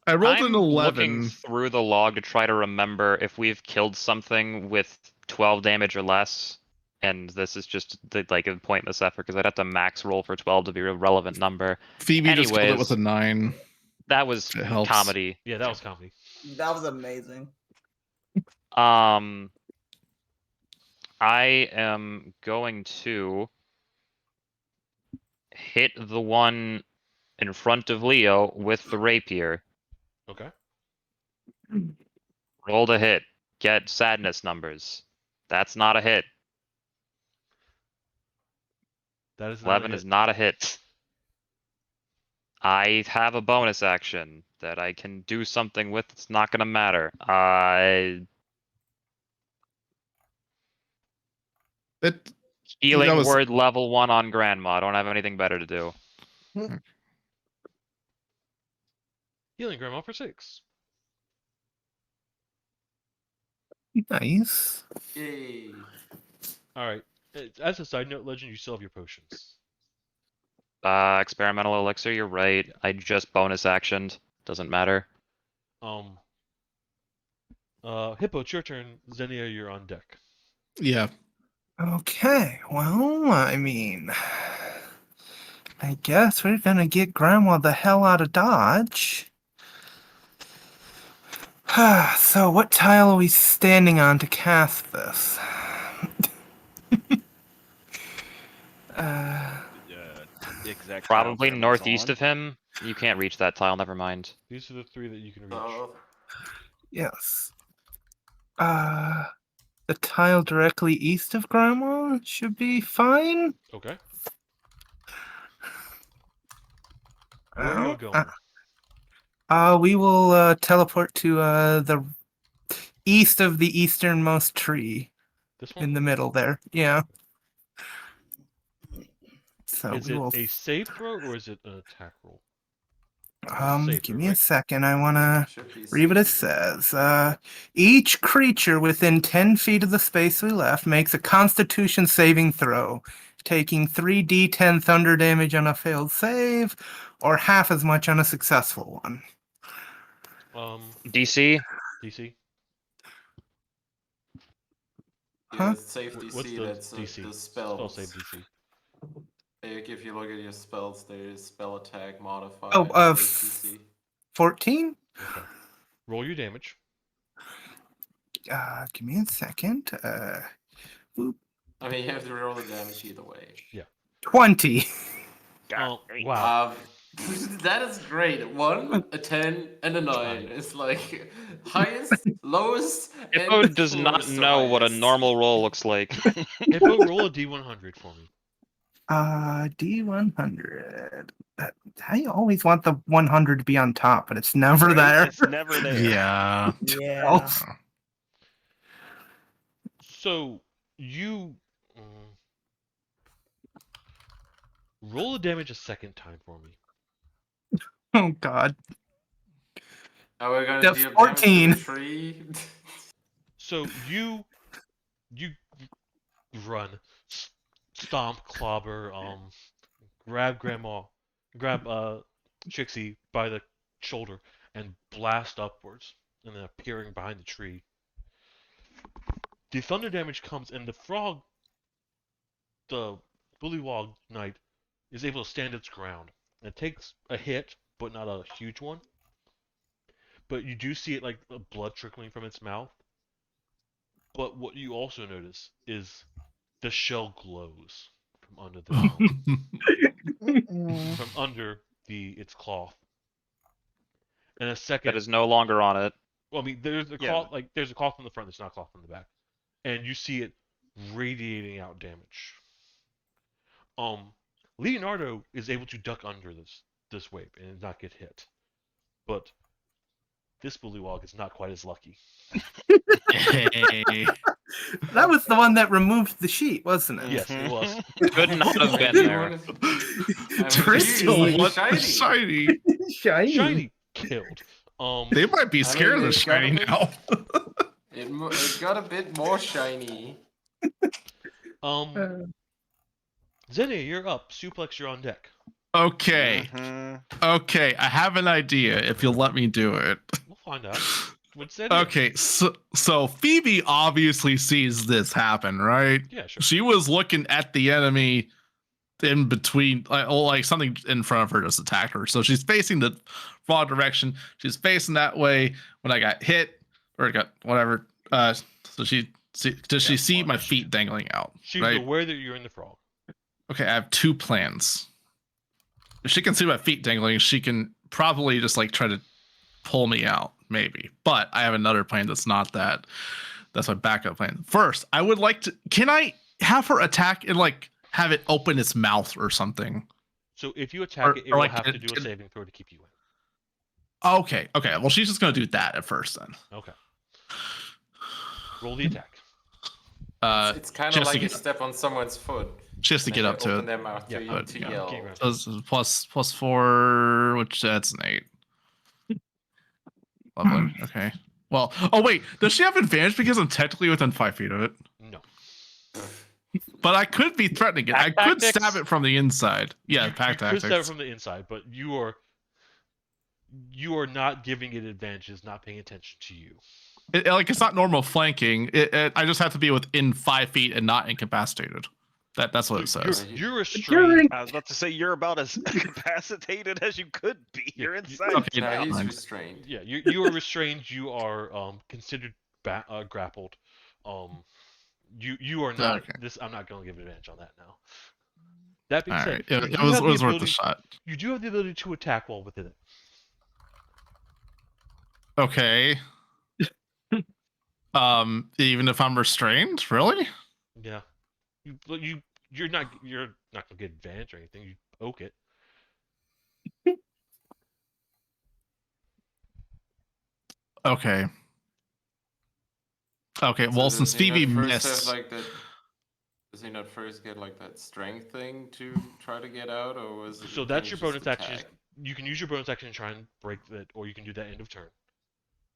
I rolled I'm an looking 11. through the log to try to remember if we've killed something with 12 damage or less. And this is just like a pointless effort because I'd have to max roll for 12 to be a relevant number. Phoebe just killed it Anyways. with a 9. That was It helps. comedy. Yeah, that was comedy. That was amazing. I am going to hit the one in front of Leo with the rapier. Okay. Roll to hit. Get sadness numbers. That's not a hit. That is not a 11 hit. is not a hit. I have a bonus action that I can do something with. It's not going to matter. It, Healing was- word level 1 on Grandma. I don't have anything better to do. Healing Grandma for 6. Nice. Yay. Alright. As a side note, Legend, you still have your potions. Experimental elixir, you're right. I just bonus actioned. Doesn't matter. Hippo, it's your turn. Xenia, you're on deck. yeah. Okay, well, I mean, I guess we're gonna get Grandma the hell out of Dodge. So, what tile are we standing on to cast this? Exact Probably northeast of him. You can't reach that tile, never mind. These are the 3 that you can reach. Oh, Yes. The tile directly east of Grandma should be fine. Okay. Where are you going? We will teleport to the east of the easternmost tree This one? in the middle there. Yeah. So Is we it will. a save throw or is it an attack roll? Give save throw, me a right? second. I wanna should be read what it safe. says. Each creature within 10 feet of the space we left makes a Constitution saving throw, taking 3d10 thunder damage on a failed save, or half as much on a successful one. DC? DC? Yeah, Huh? safe What's DC, the that's DC? the Spell spells. save DC. If you look at your spells, there is spell attack modifier. Oh, and safe DC. 14? Okay. Roll your damage. Give me a second. I mean, you have to roll the damage either way. 20. Oh, wow. That is great. 1, a 10, and a 9. It's like highest, lowest, Hippo and does not lowest to know what a highest. normal roll looks like. Hippo, roll a D100 for me. D100. I always want the 100 to be on top, but it's never Right? there. It's never there. Yeah. Yeah. So, you... roll the damage a second time for me. Oh, God. Are we gonna That's deal 14. damage to the tree? So, you run, stomp, clobber, grab Trixie by the shoulder and blast upwards, and then appearing behind the tree. The thunder damage comes, and the frog, the Bullywog Knight, is able to stand its ground. It takes a hit, but not a huge one. But you do see it like blood trickling from its mouth. But what you also notice is the shell glows from under the Mm-mm. from under its cloth. And a second, That is no longer on it. well, I mean, there's a Yeah. cloth there's a cloth in the front. There's not a cloth in the back, and you see it radiating out damage. Leonardo is able to duck under this wave and not get hit, but this bullywog is not quite as lucky. That was the one that removed the sheet, wasn't it? Yes, it was. Could not have been there. Crystal, Usually what shiny. shiny. Shiny. Shiny, killed. They might be I scared of mean, the it's gotta shiny be- now. It got a bit more shiny. Zenny, you're up. Suplex, you're on deck. Okay. Mhm. Okay, I have an idea if you'll let me do it. We'll find out. What's Zenny? Okay, so Phoebe obviously sees this happen, right? Yeah, sure. She was looking at the enemy in between, like something in front of her just attacked her. So she's facing the wrong direction. She's facing that way when I got hit or got whatever. So does she see my feet dangling out? She's right? aware that you're in the frog. Okay, I have two plans. If she can see my feet dangling, she can probably just like try to pull me out, maybe. But I have another plan that's not that. That's my backup plan. First, I would like to. Can I have her attack and like have it open its mouth or something? So if you attack it, it or will like have to do a saving throw to keep you in. Okay. Well, she's just gonna do that at first then. Okay. Roll the attack. It's kind of just to like you get- step on someone's foot. Just to and get then up they to open it. their mouth Yeah, to, but, to yeah. yell. Okay, right. So this is plus 4, which that's an 8. Lovely. Okay. Well, oh wait, does she have advantage because I'm technically within 5 feet of it? No. But I could be threatening it. I Pack could tactics? stab it from the inside. Yeah, You pack could stab it tactics. from the inside, but you are not giving it advantages, not paying attention to you. It's not normal flanking. I just have to be within 5 feet and not incapacitated. That's what it says. You're restrained. I was about to say you're about as incapacitated as you could be. Yeah, You're you- inside. Okay, No, never he's mind. restrained. Yeah, you are restrained. You are considered grappled. You are not. Okay. This I'm not going to give advantage on that now. That being All said, right. you It do was have the worth a ability- shot. You do have the ability to attack while within it. Okay. Even if I'm restrained, really? Yeah. You're not going to get advantage or anything. You poke it. Okay. Okay. So Well, does since he not Phoebe first missed, have, like, does he not first get like that strength thing to try to get out, or was it? So can that's he your just bonus action. attack? You can use your bonus action to try and break that, or you can do that end of turn.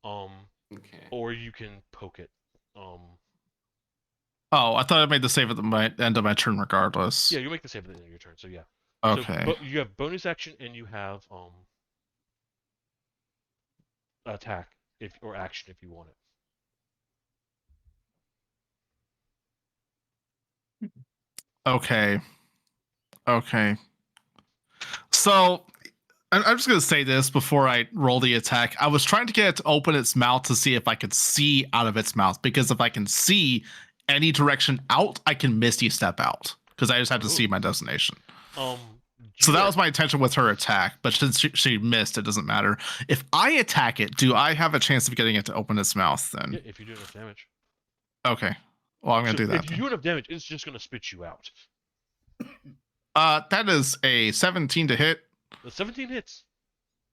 Okay. Or you can poke it. oh, I thought I made the save at the end of my turn, regardless. Yeah, you make the save at the end of your turn. So yeah. Okay. So, you have bonus action and you have attack or action if you want it. Okay. So I'm just gonna say this before I roll the attack. I was trying to get it to open its mouth to see if I could see out of its mouth, because if I can see any direction out, I can Misty Step out, because I just have to see my destination. So that was my intention with her attack, but since she missed, it doesn't matter. If I attack it, do I have a chance of getting it to open its mouth then? Yeah, if you do enough damage. Okay. Well, I'm gonna do that. If you do enough damage, it's just gonna spit you out. That is a 17 to hit. The 17 hits.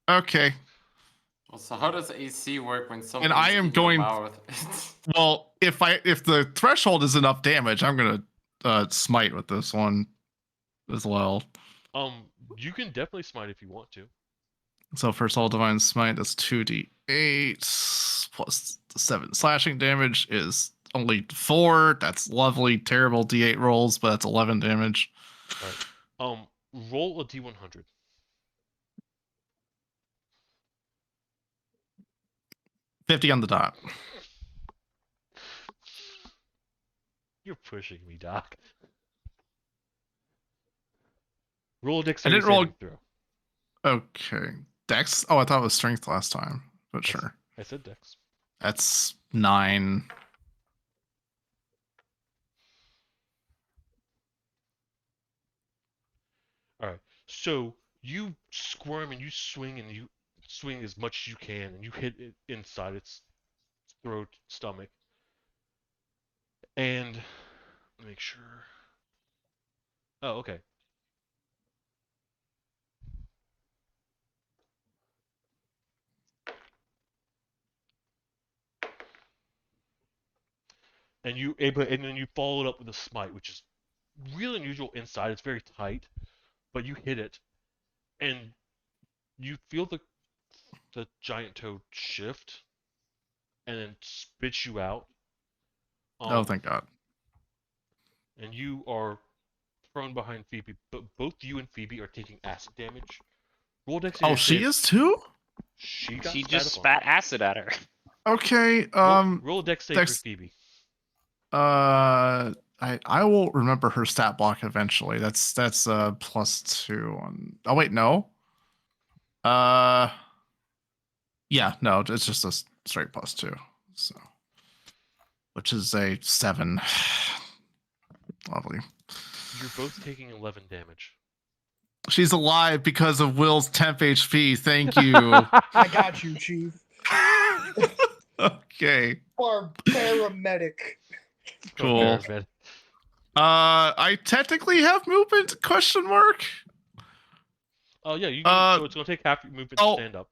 Okay. Also, how does AC work when someone? I am in going- Your mouth? Well, if the threshold is enough damage, I'm gonna smite with this one as well. You can definitely smite if you want to. So first all divine smite, that's 2d8 plus the 7 slashing damage is only 4. That's lovely. Terrible d8 rolls, but that's 11 damage. All right. Roll a d100. $50 on the dot. You're pushing me, Doc. Roll a I dexterity didn't roll. saving throw. Okay. Dex. Oh, I thought it was strength last time, but sure. I said dex. That's 9. All right. So you squirm and you swing as much as you can, and you hit it inside its throat, stomach. And make sure. Oh, okay. And then you follow it up with a smite, which is really unusual inside. It's very tight, but you hit it, and you feel the the giant toad shift and then spits you out. Oh, thank God. And you are thrown behind Phoebe, but both you and Phoebe are taking acid damage. Roll dexterity. Oh, she is too? She got She spat just upon. spat acid at her. Okay. Roll a dex save for dex- Phoebe. I will remember her stat block eventually. That's +2 on. Oh wait, no. Yeah, no, it's just a straight +2. So, which is a 7. Lovely. You're both taking 11 damage. She's alive because of Will's temp HP. Thank you. I got you, Chief. Okay. Or paramedic. Cool. Fair, I technically have movement? ? Oh yeah, you. Uh, So it's gonna take half your movement oh. to stand up.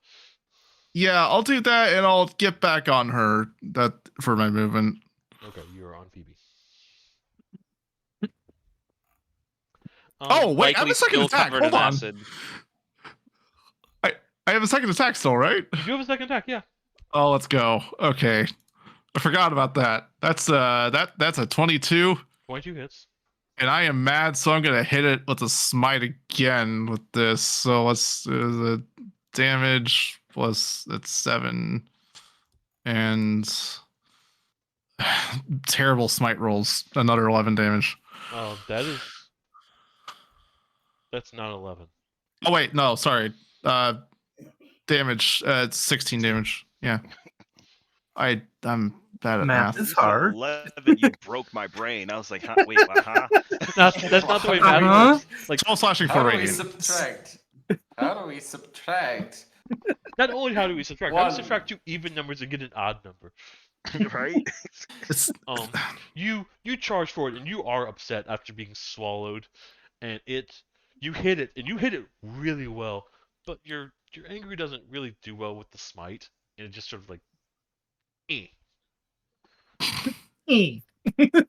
Yeah, I'll do that and I'll get back on her for my movement. Okay, you're on Phoebe. Oh wait, I have Likely a second still attack. covered Hold in on. acid. I have a second attack still, right? You do have a second attack, yeah. Oh, let's go. Okay. I forgot about that. That's that's a 22. 22 hits. And I am mad, so I'm gonna hit it with a smite again with this. So let's the damage plus it's 7 and terrible smite rolls. Another 11 damage. Oh, that's not 11. Oh wait, no, sorry. Damage. It's 16 damage. Yeah. I'm bad at math. Math is You said hard. 11, you broke my brain. I was like, huh? Wait, what, huh? That's not the way math Uh-huh. works. Like, 12 slashing How for do we radiant. subtract? How do we subtract? not only how do we subtract, how do One. we subtract two even numbers and get an odd number? Right? It's You charge for it and you are upset after being swallowed, and you hit it and you hit it really well, but your angry doesn't really do well with the smite, and it just sort of like, eh. Did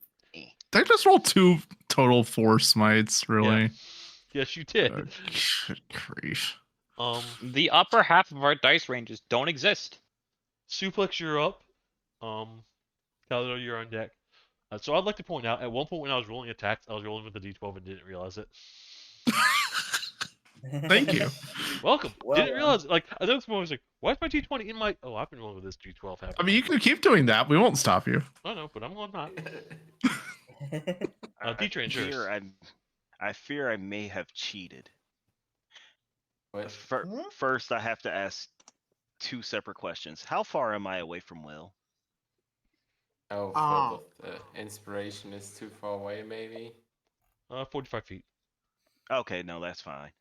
I just roll 2 total 4 smites, really? Yes, you did. Good grief. The upper half of our dice ranges don't exist. Suplex, you're up. Calidor, you're on deck. So I'd like to point out, at one point when I was rolling attacks, I was rolling with the D12 and didn't realize it. Thank you. Welcome. Well didn't done. realize it. Like, I was like, why is my D20 in my... Oh, I've been rolling with this D12 half. I mean, you can keep doing that. We won't stop you. I know, but I'm going not. I D-Train, fear yours. I fear I may have cheated. What? First, I have to ask 2 separate questions. How far am I away from Will? Oh, Ah. the inspiration is too far away, maybe. 45 feet. Okay, no, that's fine.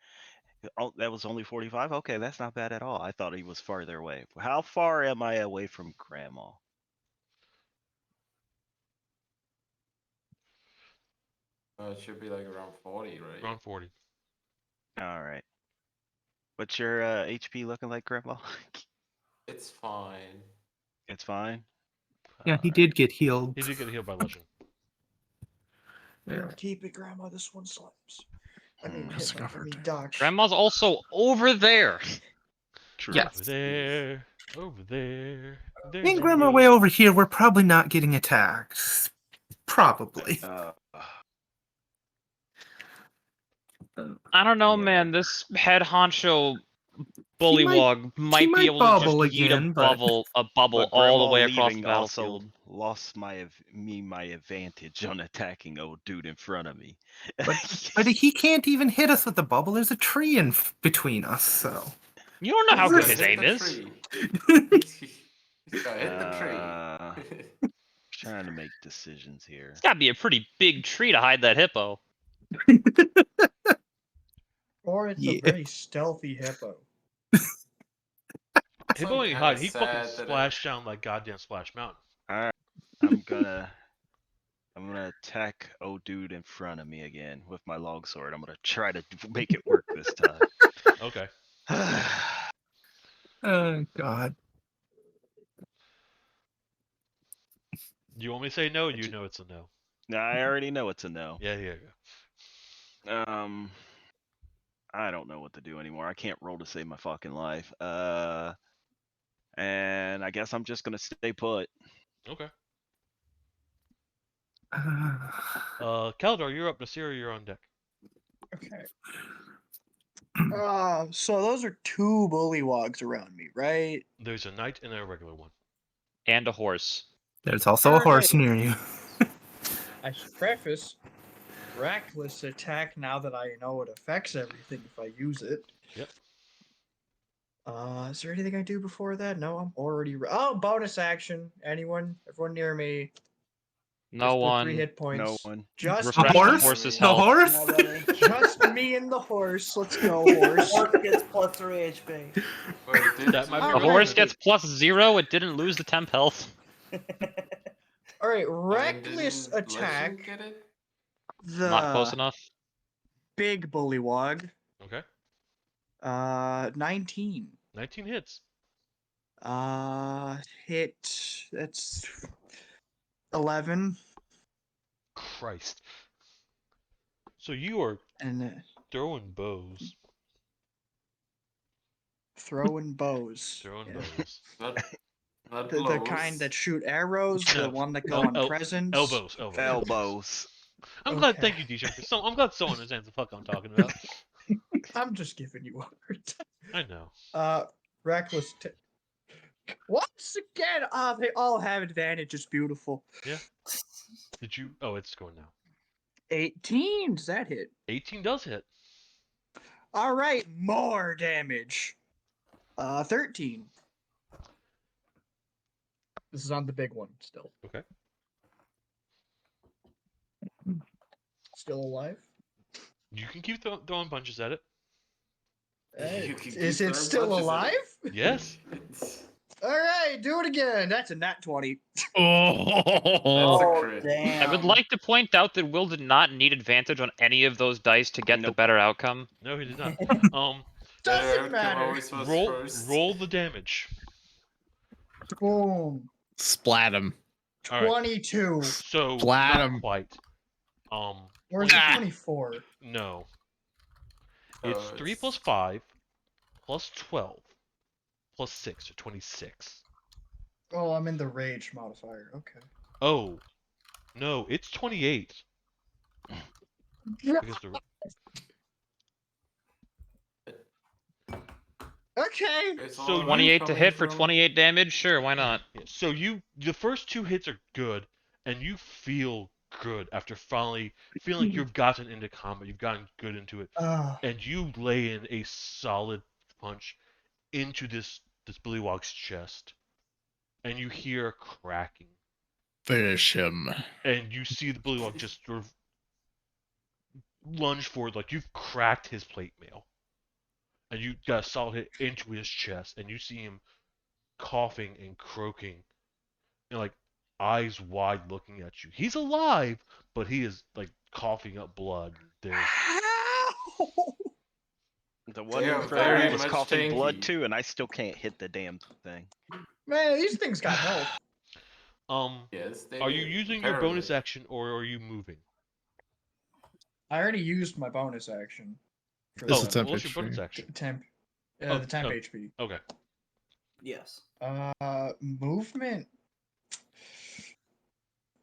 Oh, that was only 45? Okay, that's not bad at all. I thought he was farther away. How far am I away from Grandma? It should be like around 40, right? Around 40. All right. What's your HP looking like, Grandma? It's fine. It's fine. Yeah, he did get healed. He did get healed by legend. Yeah. Keep it, Grandma. This one slaps. I mean, Yes, hit go my- for I it. mean, dodge. Grandma's also over there. True. Yes. Over there. Over there. Me and Grandma way over here, we're probably not getting attacked. Probably. I don't know, Yeah. man. This head honcho bullywog might might be able to just bubble yeet again, a but- bubble But all the Grandma way across the leaving battlefield. also lost my advantage on attacking old dude in front of me. But he can't even hit us with the bubble. There's a tree in between us, so. You don't know how He's good gonna his hit aim the is. tree. He's gonna hit the Uh, tree. Trying to make decisions here. It's gotta be a pretty big tree to hide that hippo. Or it's Yeah. a very stealthy hippo. Hippo ain't kinda hide. He sad fucking that it- splashed down like goddamn Splash Mountain. I'm gonna attack old dude in front of me again with my longsword. I'm gonna try to make it work this time. Okay. Oh, God. Do you want me to say no? You know it's a no. Now I already know it's a no. Yeah, yeah, yeah. I don't know what to do anymore. I can't roll to save my fucking life. And I guess I'm just gonna stay put. Okay. Kaldor, you're up. Nasira, you're on deck. Okay. So those are 2 bullywogs around me, right? There's a knight and a regular one. And a horse. There's also a horse Alright. near you. I should preface reckless attack now that I know it affects everything if I use it. Yep. Is there anything I do before that? No, I'm already. Oh, bonus action. Anyone? Everyone near me. No Just the one. 3 hit points. No one. Just A Refresh me. the horse? horse's The health. horse? Nobody. Just me and the horse. Let's go, horse. Horse gets plus 3 HP. Wait, did That might be The Alright. horse gets +0. It didn't lose the temp health. All right, I mean, reckless didn't Legend attack. get it? Not close The enough. big bullywog. Okay. 19. 19 hits. Hit. That's 11. Christ. So you are And throwing bows. throwing bows. Throwing Yeah. bows. Not The kind that shoot arrows, No. the one that go El- on el- presents. Elbows. Elbows. I'm glad. Okay. Thank you, Dijon. I'm glad someone understands the fuck I'm talking about. I'm just giving you a hard I know. time. Reckless. Once again, they all have advantage. It's beautiful. Did you? Oh, it's going now. 18. Does that hit? 18 does hit. All right, more damage. 13. This is on the big one still. Okay. Still alive? You can keep throwing punches at it. You can Is keep it throwing still punches at alive? it. Yes. All right, do it again. That's a nat 20. Oh, Oh, crit. damn. I would like to point out that Will did not need advantage on any of those dice to get the Nope. better outcome. No, he did not. Better Doesn't outcome matter. always was roll first. roll the damage. Boom. splat him. All right. 22. So Splat not 'em. quite. Or is it 24? No. It's Oh, 3 it's- plus 5 plus 12 plus 6 or 26. Oh, I'm in the rage modifier. Okay. Oh. No, it's 28. Because the, Okay. It's So all 28 to coming hit for from- 28 damage? Sure, why not? so the first 2 hits are good, and you feel good after finally feeling like you've gotten into combat, you've gotten good into it, and you lay in a solid punch into this bullywog's chest, and you hear a cracking, Finish him. and you see the bullywog just sort of lunge forward like you've cracked his plate mail, and you got a solid hit into his chest, and you see him coughing and croaking, and like eyes wide looking at you. He's alive, but he is like coughing up blood. There's The one They in are front of very me was much coughing blood tanky. too, and I still can't hit the damn thing. Man, these things got health. Yes, they Are you do, using your bonus apparently. action or are you moving? I already used my bonus action. For This Oh, is temp what's your bonus HP. action? temp. Oh, The temp oh. HP. Okay. Yes. Movement.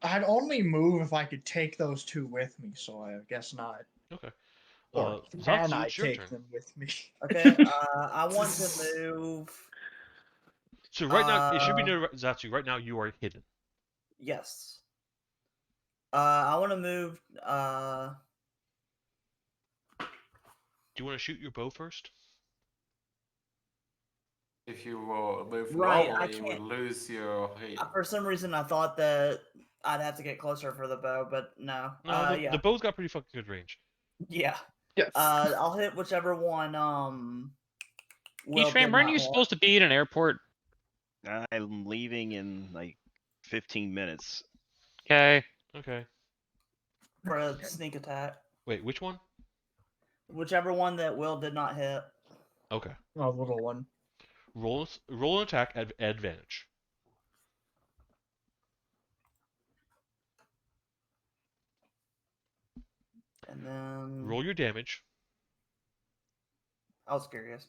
I'd only move if I could take those 2 with me, so I guess not. Okay. Or Zatsu, can I it's your take turn. them with me? Okay. I want to move. So right now, it should be Uh, noted, Zatsu. Right now, you are hidden. Yes. I want to move. Do you want to shoot your bow first? If you move Right, I normally, you would can't- lose your height. For some reason, I thought that I'd have to get closer for the bow, but no. No, Yeah. the bow's got pretty fucking good range. Yeah. Yes. I'll hit whichever one. Will Eastram, did weren't not you hit. supposed to be at an airport? I'm leaving in like 15 minutes. Okay. Okay. For a sneak attack? Wait, which one? Whichever one that Will did not hit. Okay. Oh, little one. Roll an attack at advantage. And then Roll your damage. I was curious.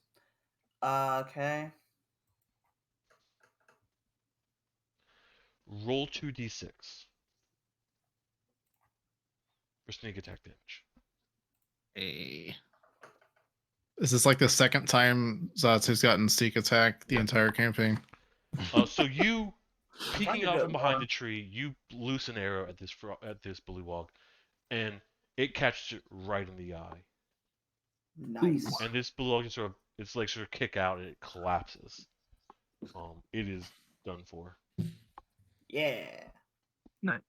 Okay. Roll 2d6 for sneak attack damage. Hey. Is this like the second time Zatsu's gotten sneak attack the entire campaign? So you peeking to out do from it behind more. the tree, you loose an arrow at this bullywog, and it catches it right in the eye. Nice. And this bullywog just it's like sort of kick out and it collapses. It is done for. Yeah. Nice.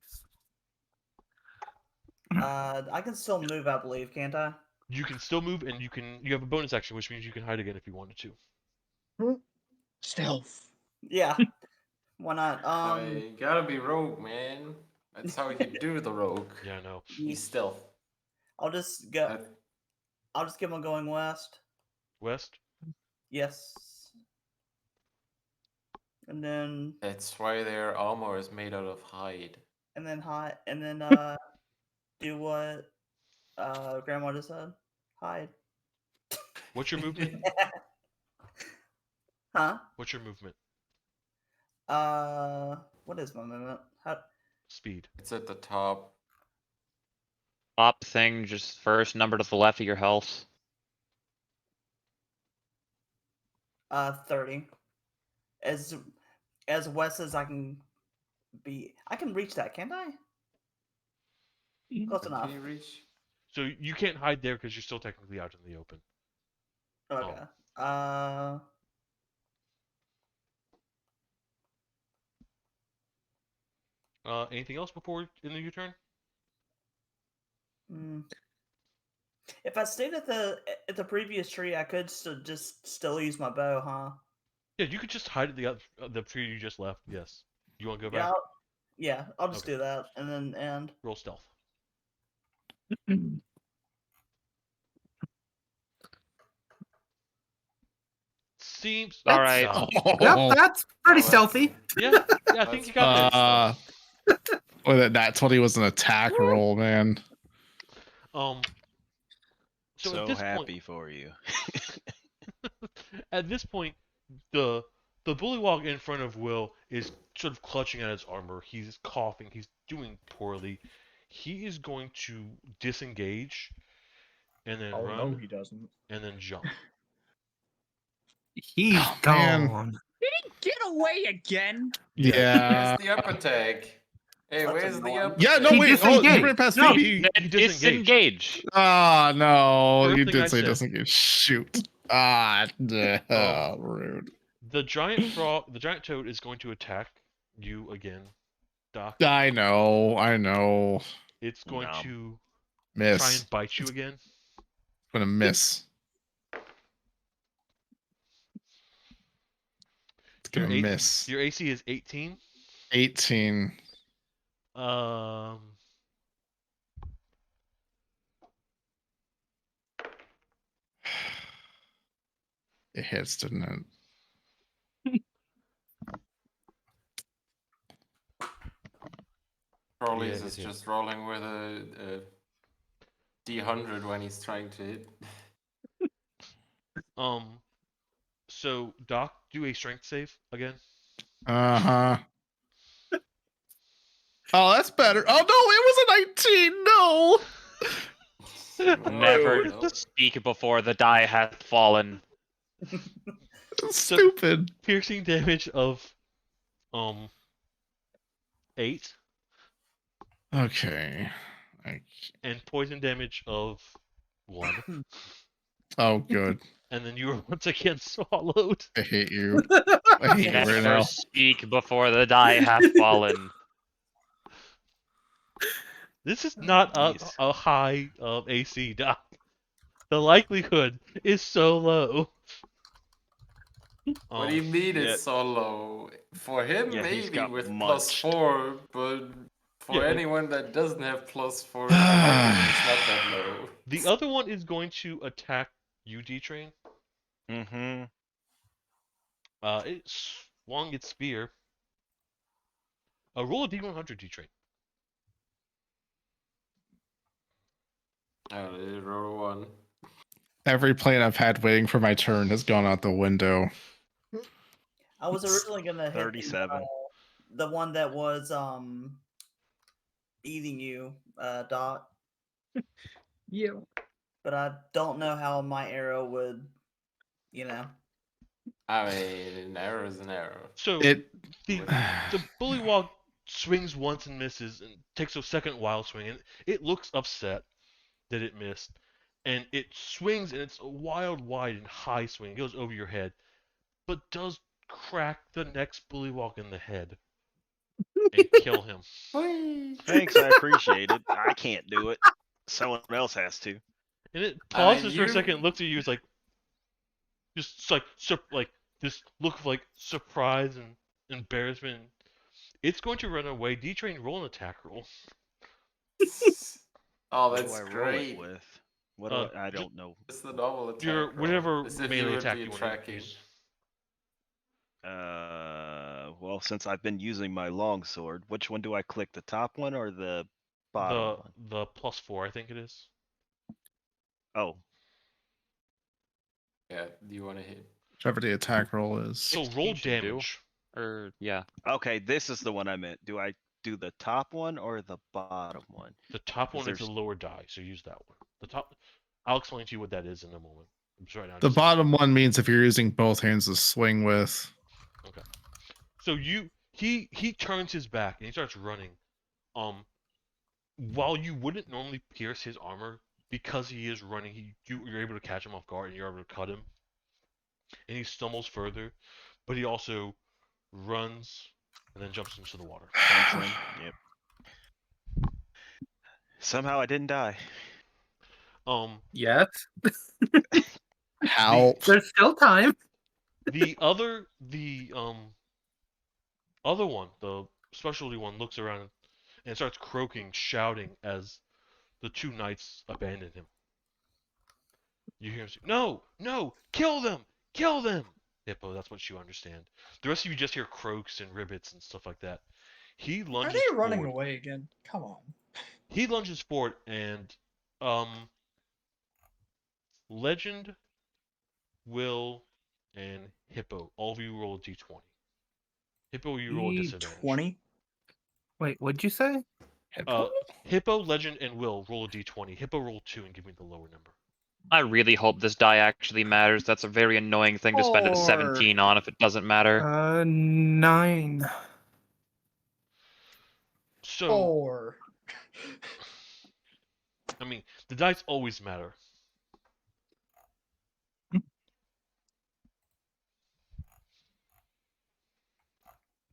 I can still move, I believe, can't I? You can still move, and you have a bonus action, which means you can hide again if you wanted to. Stealth. Yeah. Why not? You gotta be rogue, man. That's how you do the rogue. Yeah, I know. He's stealth. I'll just go. I'll just keep on going west. West. Yes. And then That's why their armor is made out of hide. hide, and then do what Grandma just said. Hide. What's your movement? Huh? What's your movement? What is my movement? How? Speed. It's at the top. Top thing, just first number to the left of your health. 30. As west as I can be. I can reach that, can't I? Close Can enough. you reach? So you can't hide there because you're still technically out in the open. Okay. Anything else before in your turn? If I stayed at the previous tree, I could still use my bow, huh? Yeah, you could just hide at the tree you just left. Yes. You want to go Yeah. back? I'll just Okay. do that and then end. Roll stealth. Seems All right. Yep, that's pretty Oh, stealthy. Yeah, I think you got this. Well, that 20 was an attack roll, man. So So at this happy for you. at this point, the bullywog in front of Will is sort of clutching at his armor. He's coughing. He's doing poorly. He is going to disengage, and then Oh run, no, he doesn't. and then jump. He's man. gone. Get away again. Yeah. Where's the up attack? Hey, That's where's the annoying. up Yeah, no, He wait. Oh, you disengaged. ran past No. me. He disengaged. Disengage. Ah, no. First You thing I did say said. disengage. Shoot. Ah, no. Rude. The giant toad is going to attack you again, Doc. I know. It's going Nom. to Miss. try and bite you again. Gonna miss. It's gonna miss. Your AC is 18. 18. It hits, didn't it? Probably Yeah, is it just rolling with a D100 when he's trying to hit. So Doc, do a strength save again. Uh-huh. Oh, that's better. Oh no, it was a 19. No. Never no. speak before the die hath fallen. Stupid. Piercing damage of 8 Okay. and poison damage of 1. Oh, good. And then you were once again swallowed. I hate you. I hate you right Never now. speak before the die hath fallen. This is not a high AC, Doc. The likelihood is so low. What do you mean yeah. it's so low? For him, Yeah, he's maybe got with munched. +4, but for Yeah. anyone that doesn't have +4, it's not that low. The other one is going to attack you, D-Train. Mm-hmm. It swung its spear. Roll a D100, D-Train. Oh, roll 1. Every plan I've had waiting for my turn has gone out the window. I was originally gonna hit 37. the one that was eating you, Dot, Yeah. but I don't know how my arrow would, you know. I mean, an arrow is an arrow. So It the bullywog swings once and misses, and takes a second wild swing, and it looks upset that it missed, and it swings, and it's a wild, wide, and high swing. It goes over your head, but does crack the next bullywog in the head and kill him. Thanks, I appreciate it. I can't do it. Someone else has to. And it I mean, pauses for a you- second, looks at you, is like, just like this look of like surprise and embarrassment. It's going to run away. D-Train, roll an attack roll. Oh, What do that's I roll great. it with? What do I ju- don't know. It's the normal attack. Your roll, whatever as if melee would attack be you want to attacking. use. Well, since I've been using my longsword, which one do I click? The top one or the bottom one? The +4, I think it is. Oh, Yeah, do you want to hit? whichever the attack roll is. So 16 roll should do. damage. Or yeah. okay. This is the one I meant. Do I do the top one or the bottom one? The top one is There's- the lower die, so use that one. The top. I'll explain to you what that is in a moment. I'm just right now. The just- bottom one means if you're using both hands to swing with. So he turns his back and he starts running. While you wouldn't normally pierce his armor, because he is running, you're able to catch him off guard and you're able to cut him. And he stumbles further, but he also runs and then jumps into the water. Jumps in, Yep. Somehow I didn't die. Yes. How? There's still time. The other one, the specialty one, looks around and starts croaking, shouting as the two knights abandon him. You hear him say, "No, no, kill them, kill them!" Hippo, that's what you understand. The rest of you just hear croaks and ribbits and stuff like that. He Are lunges they running forward. away again? Come on. He lunges forward and Legend, Will, and Hippo, all of you roll a d20. Hippo, you roll a disadvantage. 20. Wait, what'd you say? Hippo, Legend, and Will roll a d20. Hippo roll 2 and give me the lower number. I really hope this die actually matters. That's a very annoying thing to spend a 17 on if it doesn't matter. 9. So, 4. I mean, the dice always matter.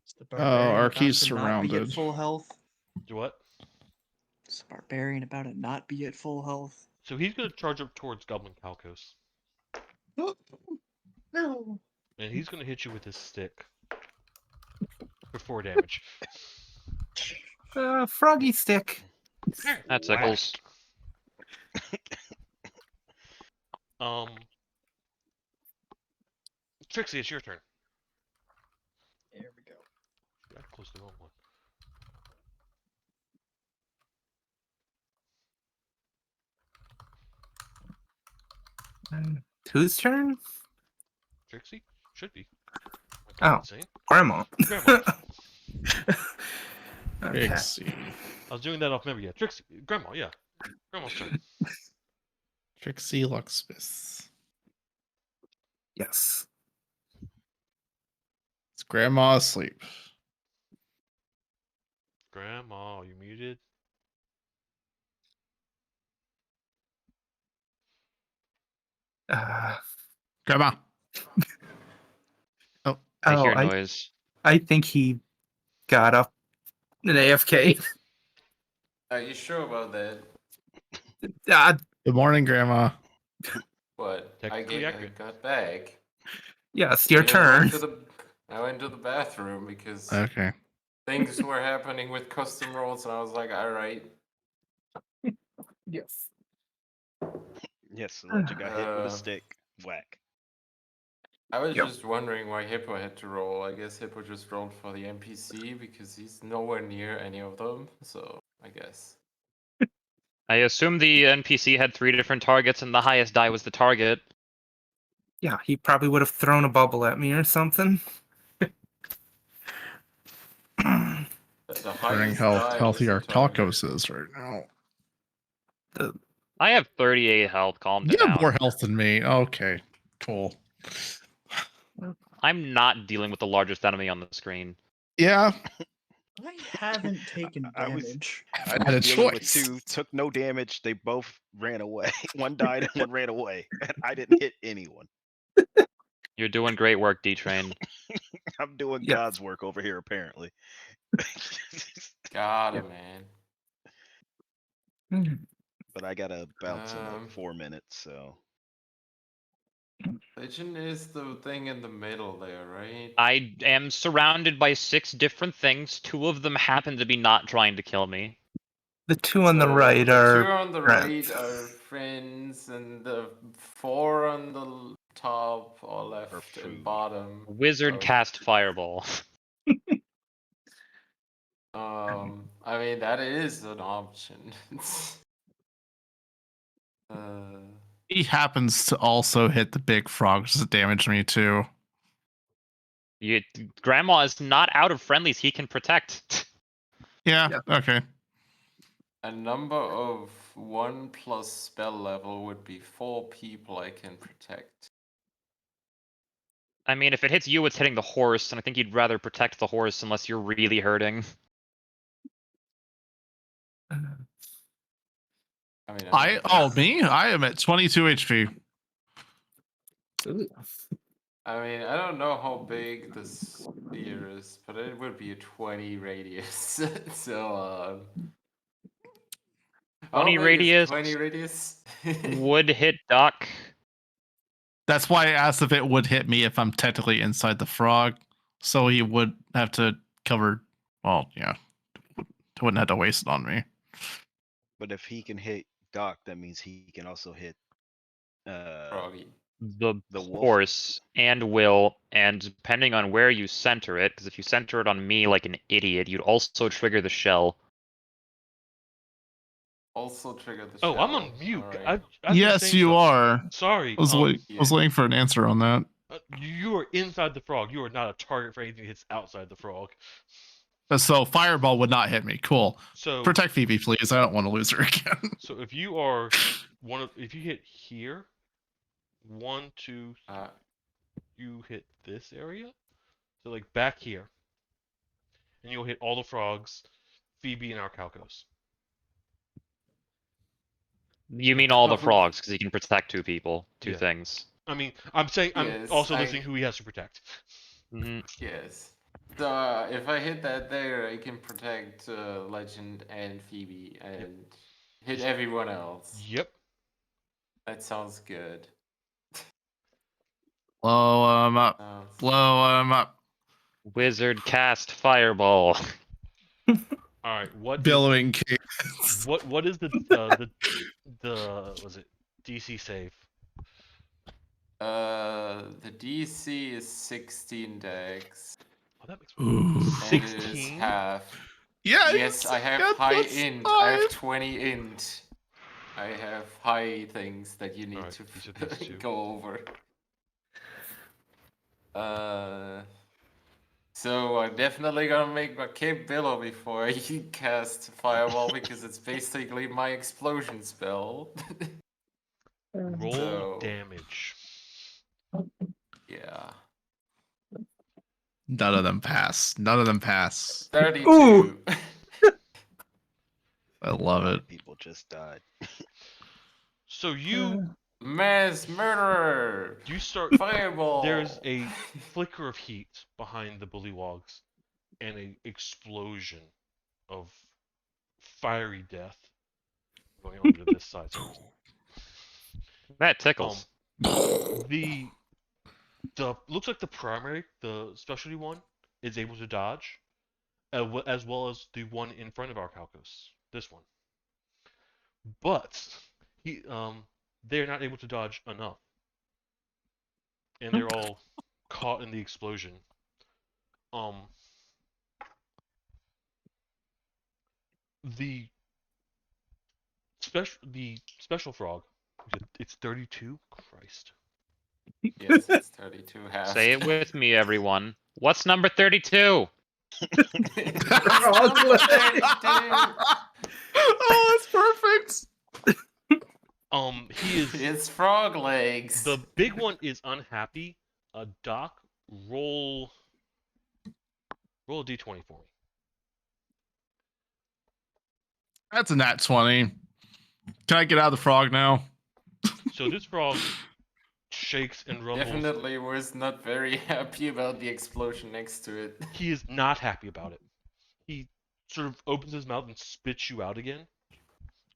Is the barbarian about Arky's to not be surrounded. at full health? Do what? Is the barbarian about to not be at full health? So he's going to charge up towards Goblin Calcos. No. And he's going to hit you with his stick. For 4 damage. Froggy stick. That tickles. Trixie, it's your turn. There we go. I closed the wrong one. Whose turn? Trixie? Should be. Oh. Say it. Grandma. Grandma. Okay. Trixie. I was doing that off memory. Yeah, Trixie. Grandma, yeah. Grandma's turn. Trixie Lucksmith. Yes. Is Grandma asleep? Grandma, are you muted? Grandma. I hear I noise. I think he got up in AFK. Are you sure about that? Good morning, Grandma. What? I Technically I accurate. got back. Yes, your And turn. I went to the bathroom because Okay. things were happening with custom rolls, and I was like, all right. Yes. Yes, the legend got hit with Uh, a stick. Whack. I was Yep. just wondering why Hippo had to roll. I guess Hippo just rolled for the NPC because he's nowhere near any of them. So I guess. I assume the NPC had 3 different targets, and the highest die was the target. Yeah, he probably would have thrown a bubble at me or something. The Wondering highest how die healthy was the our target. tacos is right now. I have 38 health. Calm You have down. more health than me. Okay, cool. I'm not dealing with the largest enemy on the screen. Yeah, I haven't taken I was- damage. I had was a dealing with choice. 2, took no damage. They both ran away. One died and one ran away. And I didn't hit anyone. You're doing great work, D-Train. I'm doing Yeah. God's work over here, apparently. Got it, man. But I gotta bounce in like Um, 4 minutes, so. Legend is the thing in the middle there, right? I am surrounded by 6 different things. 2 of them happen to be not trying to kill me. The 2 on the So right the are 2 on the friends. right are friends, and the 4 on the top or left and food. bottom. Wizard are- cast Fireball. I mean that is an option. he happens to also hit the big frogs that damage me too. Grandma is not out of friendlies he can protect. Yeah, Yeah. okay. A number of 1 plus spell level would be 4 people I can protect. I mean, if it hits you, it's hitting the horse, and I think you'd rather protect the horse unless you're really hurting. I mean, Me? I am at 22 HP. I mean, I don't know how big the sphere is, but it would be a 20 radius. So, 20 how big is radius 20 radius? would hit Doc. That's why I asked if it would hit me if I'm technically inside the frog. So he would have to cover. Well, yeah. Wouldn't have to waste it on me. But if he can hit Doc, that means he can also hit Froggy. The wolf. horse and Will, and depending on where you center it, because if you center it on me like an idiot, you'd also trigger the shell. Also trigger the Oh, I'm on shells, mute. alright. I've been Yes, saying you something. are. Sorry. I was waiting for an answer on that. You are inside the frog. You are not a target for anything that hits outside the frog. So fireball would not hit me. Cool. So Protect Phoebe, please. I don't want to lose her again. So if you are if you hit here, 1, 2, you hit this area. So like back here, and you'll hit all the frogs, Phoebe and our Calcos. You mean all the frogs, because he can protect 2 people, 2 Yeah. things. I mean, I'm saying Yes, I'm also listing who he has to protect. Yes. So if I hit that there, I can protect Legend and Phoebe and hit everyone else. Yep. That sounds good. Blow him up. Blow him up. Wizard cast Fireball. All right. What? Billowing What is the was it DC save? The DC is 16 dex. Oh, that makes Ooh. And it is 16? half. Yeah. Yes, I have got high plus int. I have 5. 20 int. I have high things that you need Alright, to these are these 2. go over. So I'm definitely gonna make my cape billow before I cast fireball because it's basically my explosion spell. Roll So, damage. yeah. None of them pass. None of them pass. 32. Ooh. I love it. People just died. So you Mass murderer! you start. Fireball! There's a flicker of heat behind the bullywogs, and a explosion of fiery death going over to this side. That tickles. The looks like the primary, the specialty one, is able to dodge, as well as the one in front of our Calcos. This one, but they're not able to dodge enough, and they're all caught in the explosion. The special frog. It's 32. Christ. Yes, it's 32 half. Say it with me, everyone. What's number 32? Oh, that's perfect. He is. It's frog legs. The big one is unhappy. Doc, roll a d20 for me. That's a nat 20. Can I get out of the frog now? So this frog shakes and rumbles. Definitely was not very happy about the explosion next to it. He is not happy about it. He sort of opens his mouth and spits you out again.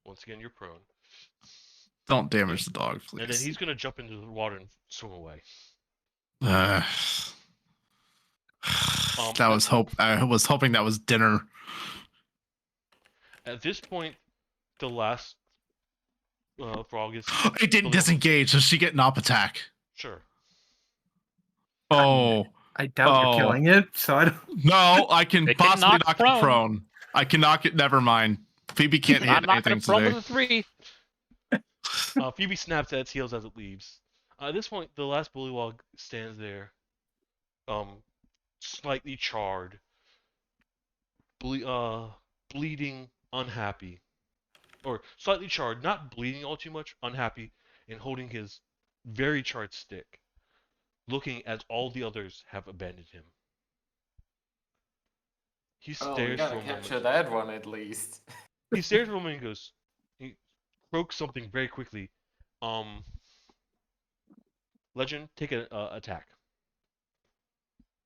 Once again, you're prone. Don't damage the dog, please. And then he's gonna jump into the water and swim away. I was hoping that was dinner. At this point, the last frog is. It didn't disengage. Does she get an op attack? Sure. Oh. I doubt you're killing it, so I don't. No, I can It can possibly knock knock it prone. I can knock it. Never mind. Phoebe can't hit I'm not anything gonna today. throw the 3. Phoebe snaps at its heels as it leaves. At this point, the last bullywog stands there, slightly charred, bleeding, unhappy, or slightly charred, not bleeding all too much, unhappy, and holding his very charred stick, looking as all the others have abandoned him. He Oh, we stares gotta for a moment. capture that one at least. He stares for a moment and goes. He croaks something very quickly. Legend, take an attack.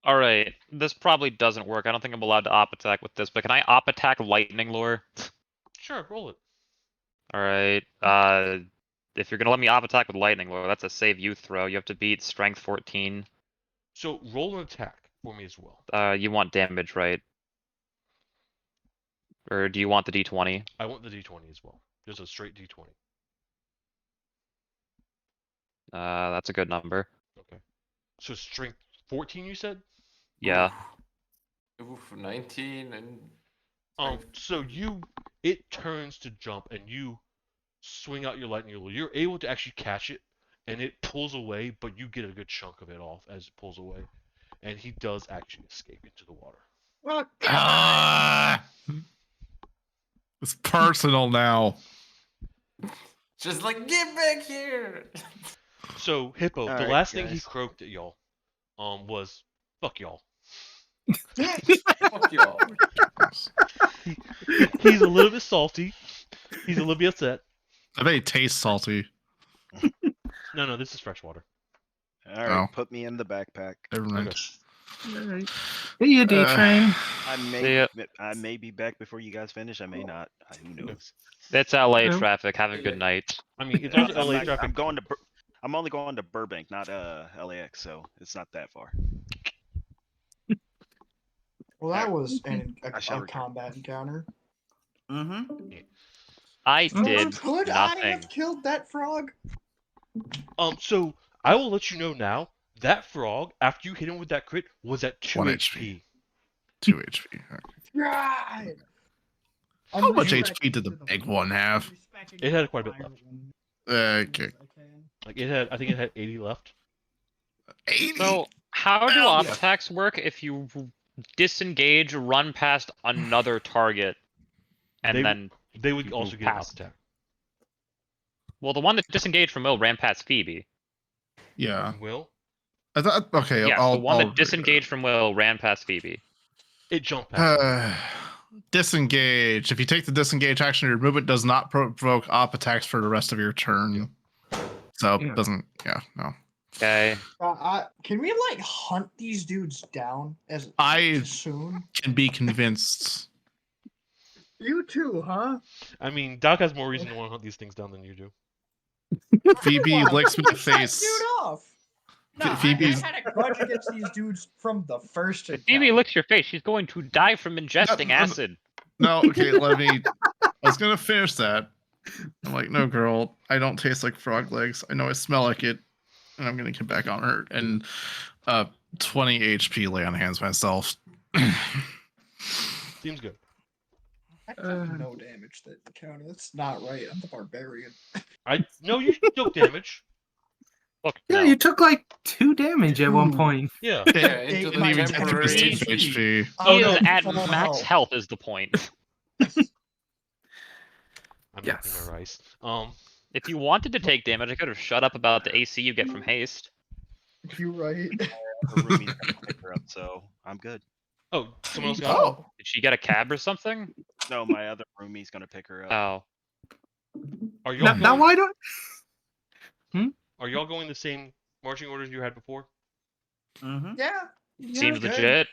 All right, this probably doesn't work. I don't think I'm allowed to op attack with this, but can I op attack lightning lure? Sure, roll it. All right. If you're gonna let me op attack with lightning lure, that's a save you throw. You have to beat strength 14. So roll an attack for me as well. You want damage, right? Or do you want the d20? I want the d20 as well. Just a straight d20. That's a good number. Okay. So strength 14, you said? Yeah. Oof, 19 and. So it turns to jump and you swing out your lightning lure. You're able to actually catch it, and it pulls away, but you get a good chunk of it off as it pulls away, and he does actually escape into the water. Well, It's personal now. Just like, get back here! So Hippo, the Alright, last thing he guys. croaked at y'all, was "fuck y'all." Fuck y'all. He's a little bit salty. He's a little bit upset. I bet it tastes salty. No, this is fresh water. All right, Oh. put me in the backpack. Never mind. Alright. See you, D Train. I may be back before you guys finish. I may not. Who knows? It's LA Yeah. traffic. Have a good night. I mean, it's also LA I'm traffic. going to. I'm only going to Burbank, not LAX, so it's not that far. well, that was I shall a regret. combat encounter. Mm-hmm. I did Could I nothing. have killed that frog? So I will let you know now. That frog, after you hit him with that crit, was at 2 1 HP. 2 HP. Okay. Right. How much HP did the big one have? It had quite a bit left. Okay. Like I think it had 80 left. 80. So, how do Hell op yeah. attacks work if you disengage, run past another target, and They- then They would You also move get an up past. attack. well, the one that disengaged from Will ran past Phoebe. Yeah. Will I thought. Okay. Yeah, I'll, the one I'll that disengaged from Will ran past Phoebe. it jumped past? Disengage. If you take the disengage action, your movement does not provoke op attacks for the rest of your turn. So Yeah. it doesn't. Yeah. No. Okay. Can we like hunt these dudes down as I soon? can be convinced. You too, huh? I mean, Doc has more reason to want to hunt these things down than you do. Phoebe Well, licks me in the finish that face. Dude off. No, Phoebe's- I had a grudge against these dudes from the first. If Phoebe encounter. licks your face, she's going to die from ingesting no. acid. No. Okay. Let me. I was gonna finish that. I'm like, no, girl. I don't taste like frog legs. I know I smell like it, and I'm gonna get back on her. And 20 HP lay on hands myself. Seems good. I took no damage that encounter. That's not right. I'm the barbarian. No, you took damage. Look, Yeah, no. you took like 2 damage at one point. Yeah. Yeah, into It the even get temporary to HP. HP. Oh, He no, is at full max health is the point. I'm Yes. making my rice. If you wanted to take damage, I could have shut up about the AC you get from haste. You're right. Her roomie's gonna pick her up, so I'm good. Oh, someone else got it? Oh, Did she get a cab or something? No, my other roomie's gonna pick her up. Oh. Are y'all Now going, why don't? are y'all going the same marching orders you had before? Mm-hmm. yeah. Seems good. legit.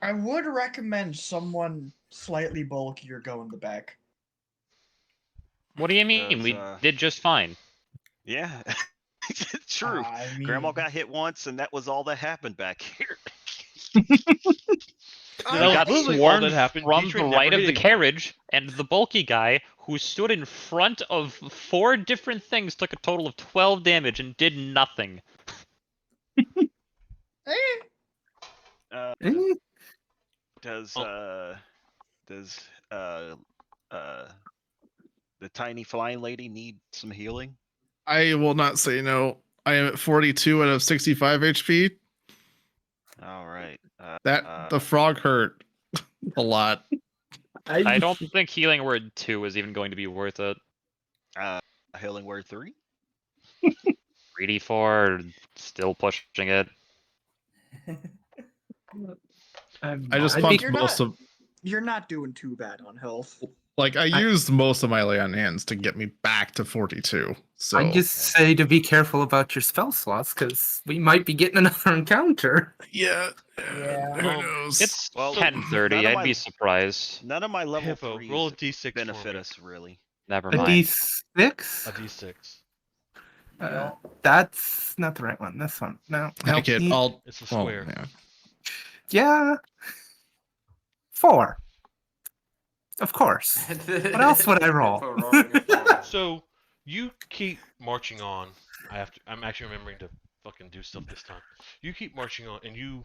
I would recommend someone slightly bulkier go in the back. What do you mean? Because, We did just fine. Yeah, true. I mean, Grandma got hit once, and that was all that happened back here. We was got literally all swarmed that happened. from D-Train the never right of hit the anyone. carriage, and the bulky guy, who stood in front of 4 different things, took a total of 12 damage and did nothing. eh, Eh, Does Oh. the tiny flying lady need some healing? I will not say no. I am at 42 out of 65 HP. All right. That the frog hurt a lot. I don't think healing word 2 is even going to be worth it. Healing word 3. 3d4, still pushing it. I just I'd pumped you're most not- of you're not doing too bad on health. like I used most of my lay on hands to get me back to 42. So I just say to be careful about your spell slots because we might be getting another encounter. yeah, Yeah. who Um, knows? It's Well, 10:30. none of I'd my- be surprised. None of my level Hippo, 3s roll a d6 for benefit me. us really. Never A mind. D6. A d6. That's not the right one. This one. No. no. Heck it, I'll It's a well, square. yeah. Yeah. 4. Of course. What else would I roll? Hippo rolling a four. So you keep marching on. I'm actually remembering to fucking do stuff this time. You keep marching on, and you,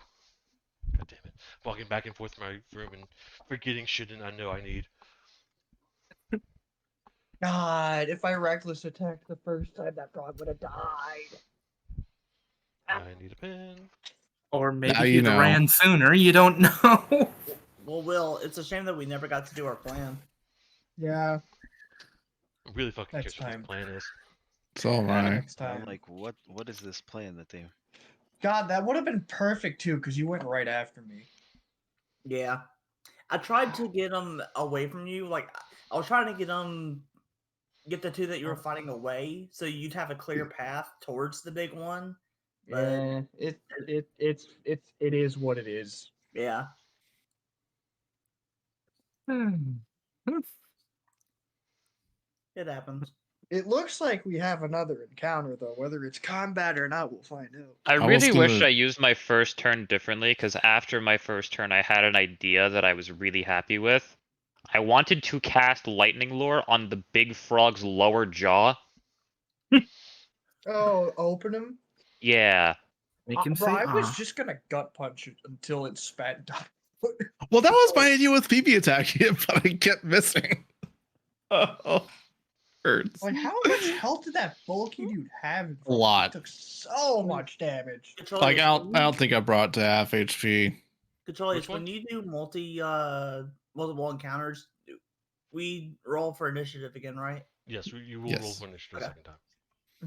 god damn it, walking back and forth in my room and forgetting shit, and I know I need. God, if I reckless attacked the first time, that frog would have died. I need a pen. Or maybe Now you he'd know. ran sooner. You don't know. Well, Will, it's a shame that we never got to do our plan. Yeah, I'm really fucking Next curious what time. the plan is. It's all right. next I'm time. like, what is this plan that they? God, that would have been perfect too, because you went right after me. Yeah. I tried to get them away from you. Like, I was trying to get the 2 that you were fighting away, so you'd have a clear path towards the big one. But Yeah, it is what it is. yeah, it happens. It looks like we have another encounter though. Whether it's combat or not, we'll find out. I was really wish gonna- I used my first turn differently, because after my first turn, I had an idea that I was really happy with. I wanted to cast Lightning Lure on the big frog's lower jaw. Oh, open him. Yeah. Make him Bro, say, I was "Ah." just gonna gut punch it until it spat died. Well, that was my idea with PP attacking it, but I kept missing. Oh, hurts. Like, how much health did that bulky dude have? A lot. He took so much damage. Like I Control, don't think I brought it to half HP. Control, when you do multiple encounters, we roll for initiative again, right? Yes, you will roll Yes. for initiative a Okay. second time.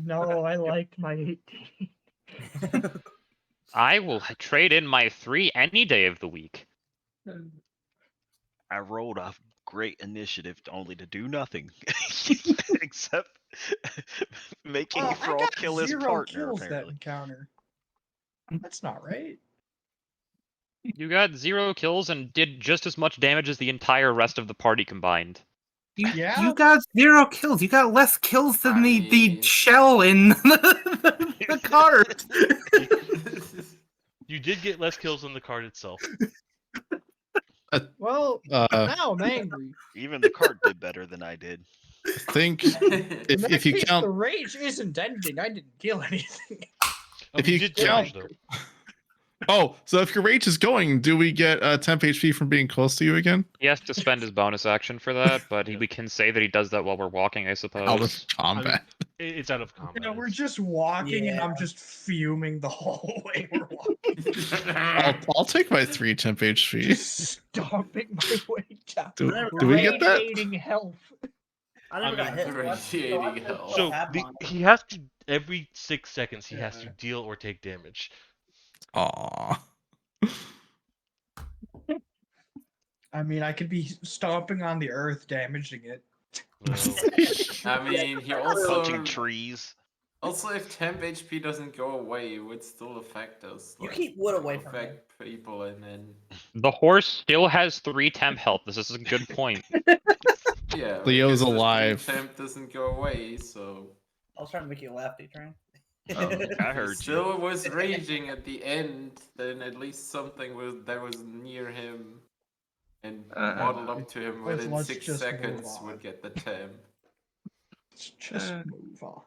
No, I liked my 18. I will trade in my 3 any day of the week. I rolled a great initiative only to do nothing except making Oh, Frog kill his 0 partner. kills that Apparently, encounter. That's not right. You got 0 kills and did just as much damage as the entire rest of the party combined. Yeah. You got 0 kills. You got less kills than I the mean- shell in the card. You did get less kills than the card itself. Well, I now I'm angry. even the cart did better than I did. think In that if you case, count the rage isn't ending. I didn't kill anything. Oh, If you did count- damage, though. Oh, so if your rage is going, do we get temp HP from being close to you again? He has to spend his bonus action for that, but we can say that he does that while we're walking, I Out suppose. of combat. It's out of combat. You know, we're It's- just walking, and I'm Yeah. just fuming the whole way we're walking, I'll take my 3 temp HP. just stomping my way down. Do we get that? Radiating health. I never got hit. so I- so I radiating think hell. I'll So have mine. he has to every 6 seconds he has to Yeah. deal or take damage. Aw. I mean, I could be stomping on the earth, damaging it. I mean, he Punching also trees. also if temp HP doesn't go away, it would still affect us. You like, keep wood away from me. affect people, and then The horse still has 3 temp health. This is a good point. yeah, Leo's because the alive. Temp doesn't go away, so I was trying to make you laugh, D-Train. I he heard you. still was raging at the end. Then at least something that was near him and waddled up to him let's- within let's 6 just move seconds on. would get the temp. Let's just move on.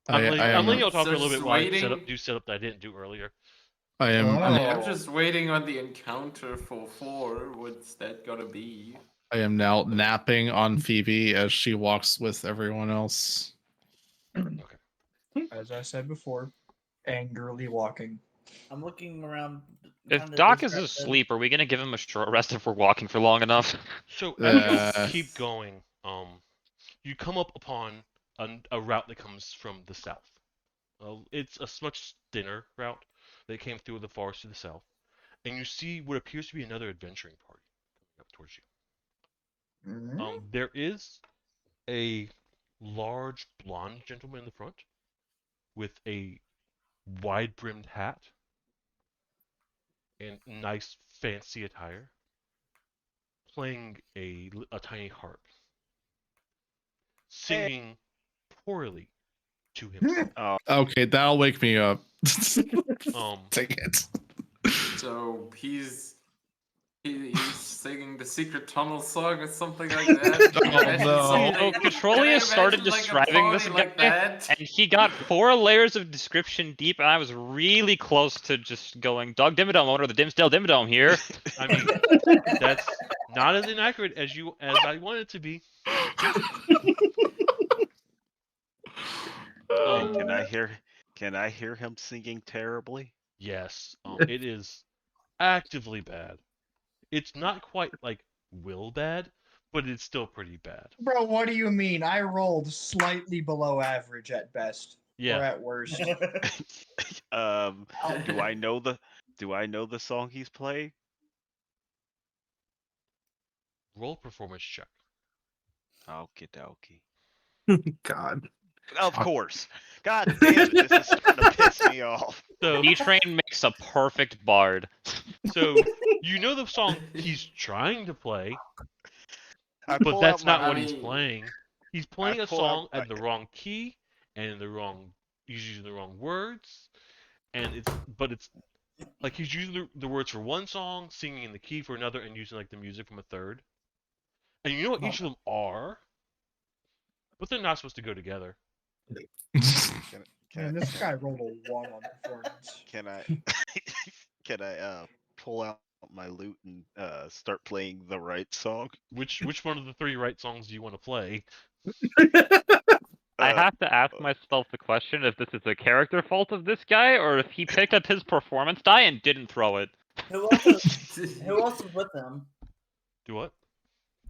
I'm letting y'all So talk for a little just bit while I waiting. set up that I didn't do earlier. I am. Oh. I'm just waiting on the encounter for 4. What's that gonna be? I am now napping on Phoebe as she walks with everyone else. As I said before, angrily walking. I'm looking around. If trying to Doc is distract them. asleep, are we gonna give him a short rest if we're walking for long enough? So as you Uh, keep going, you come up upon a route that comes from the south. It's a much thinner route that came through the forest to the south, and you see what appears to be another adventuring party coming up towards you. Mm-hmm. There is a large blonde gentleman in the front with a wide-brimmed hat and nice fancy attire, playing a tiny harp, singing poorly to himself. Okay, that'll wake me up. Um, Take it. So he's singing the secret tunnel song or something like that. Oh, Imagine no. something- So can I Controlius started imagine, like, a describing this party like guy, that? and he got 4 layers of description deep, and I was really close to just going, Dog Dimmadome, owner of the Dimsdale Dimmadome here. I mean, that's not as inaccurate as I want it to be. Can I hear him singing terribly? Yes, it is actively bad. It's not quite like Will bad, but it's still pretty bad. Bro, what do you mean? I rolled slightly below average at best, or Yeah, at worst. Do I know the song he's playing? roll performance check. Okie dokie. God. Of course. God damn it, this is starting to piss me off. So, D-Train makes a perfect bard. so you know the song he's trying to play, I but pull that's out my- not what I he's mean, playing. He's playing a pull out song my- at the wrong key and in the wrong. He's using the wrong words, and it's like he's using the words for one song, singing in the key for another, and using like the music from a third. And you know what each of them are, but they're not supposed to go together. Man, this guy rolled a 1 on performance. Can I can I pull out my lute and start playing the right song? Which one of the 3 right songs do you want to play? I Uh, have to ask myself the question if this is a character fault of this guy, or if he picked up his performance die and didn't throw it. Who else is with them? Do what?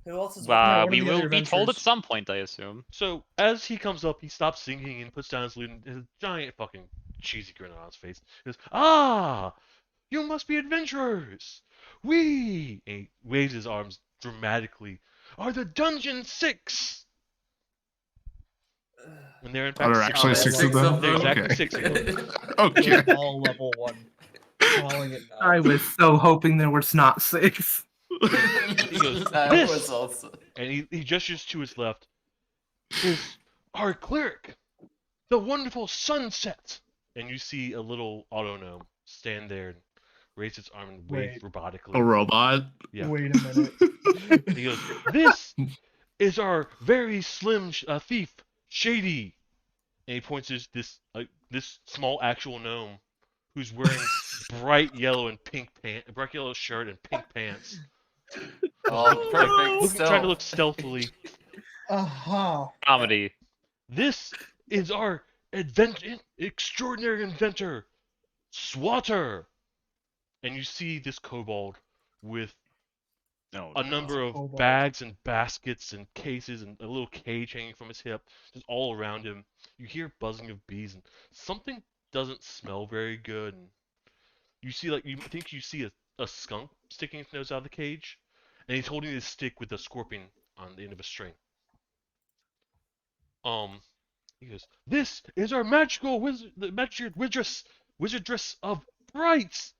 Who else is with one of We the will other be told at adventures. some point, I assume. So as he comes up, he stops singing and puts down his lute and his giant fucking cheesy grin on his face. He goes, "Ah, you must be adventurers. We," and he waves his arms dramatically, "are the Dungeon 6." And they're in fact Are there actually six 6 of them? There's Okay. exactly 6 of them. Okay. They're all level 1. Calling it now. I was so hoping there was not 6. He goes, That "This," was also. and he gestures to his left, "is our cleric, the wonderful Sunset." And you see a little auto gnome stand there and raise its arm and wave Wait. robotically. A robot. Yeah. Wait a minute. He goes, "This is our very slim thief, Shady." And he points to this small actual gnome who's wearing bright yellow shirt and pink pants. Oh, perfect. Trying to look Stealth. stealthily. Uh-huh. Comedy. This is our extraordinary inventor, Swatter. And you see this kobold with No, a number of Kobold. bags and baskets and cases and a little cage hanging from his hip, just all around him. You hear buzzing of bees and something doesn't smell very good. And you see, you see a skunk sticking its nose out of the cage, and he's holding this stick with a scorpion on the end of a string. He goes, "This is our magical wizardress of Brights."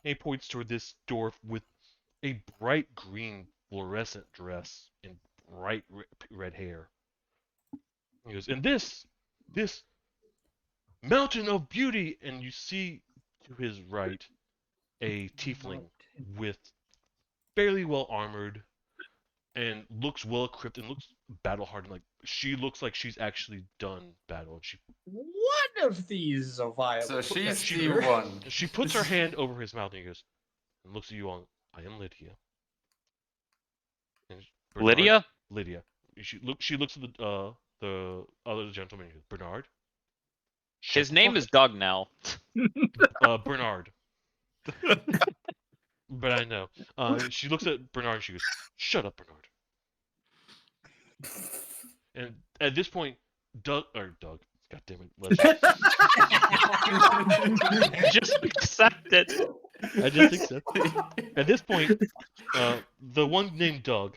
And he points toward this dwarf with a bright green fluorescent dress and bright red hair. He goes, "And this mountain of beauty," and you see to his right a tiefling with fairly well armored and looks well equipped and looks battle hardened. Like she looks like she's actually done battle. And One of these is a viable. So she's picture. the one. she puts her hand over his mouth and he goes and looks at you all. "I am Lydia." And Bernard- Lydia? Lydia. She looks at the other gentleman. He goes, "Bernard." "Shut His the name fuck is Doug now. up." Bernard. But I know. She looks at Bernard and she goes, "Shut up, Bernard." And at this point, Doug, God damn it, Leslie. Just accept it. I just accept it. At this point, the one named Doug,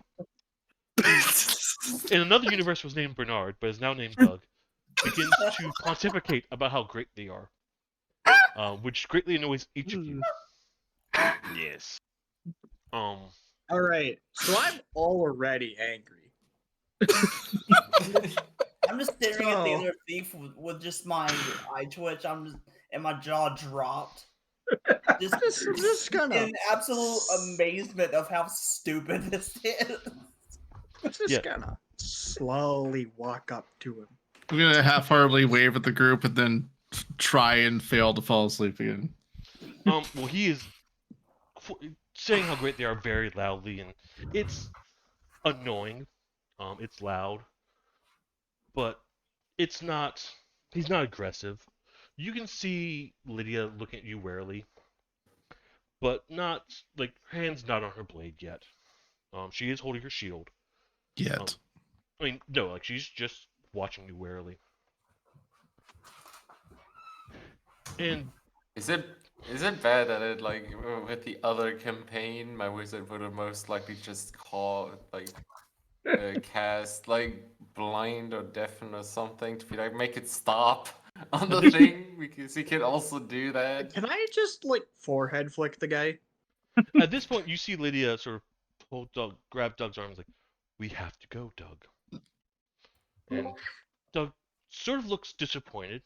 in another universe was named Bernard, but is now named Doug, begins to pontificate about how great they are, which greatly annoys each of you. Yes. All right, so I'm already angry. I'm just staring at the So- other thief with just my eye twitch. And my jaw dropped. Just, I'm just gonna, in absolute amazement of how stupid this is. Yeah. gonna slowly walk up to him. I'm gonna half-heartedly wave at the group and then try and fail to fall asleep again. Well, he is saying how great they are very loudly, and it's annoying. It's loud, but it's not. He's not aggressive. You can see Lydia looking at you warily, but not like her hand's not on her blade yet. She is holding her shield. Yet. I mean, no, like she's just watching you warily. And Is it bad that it like with the other campaign, my wizard would have most likely just cast like blind or deafen or something to be like make it stop on the thing because he can also do that. Can I just like forehead flick the guy? at this point, you see Lydia sort of grab Doug's arms, like, "We have to go, Doug." And Doug sort of looks disappointed,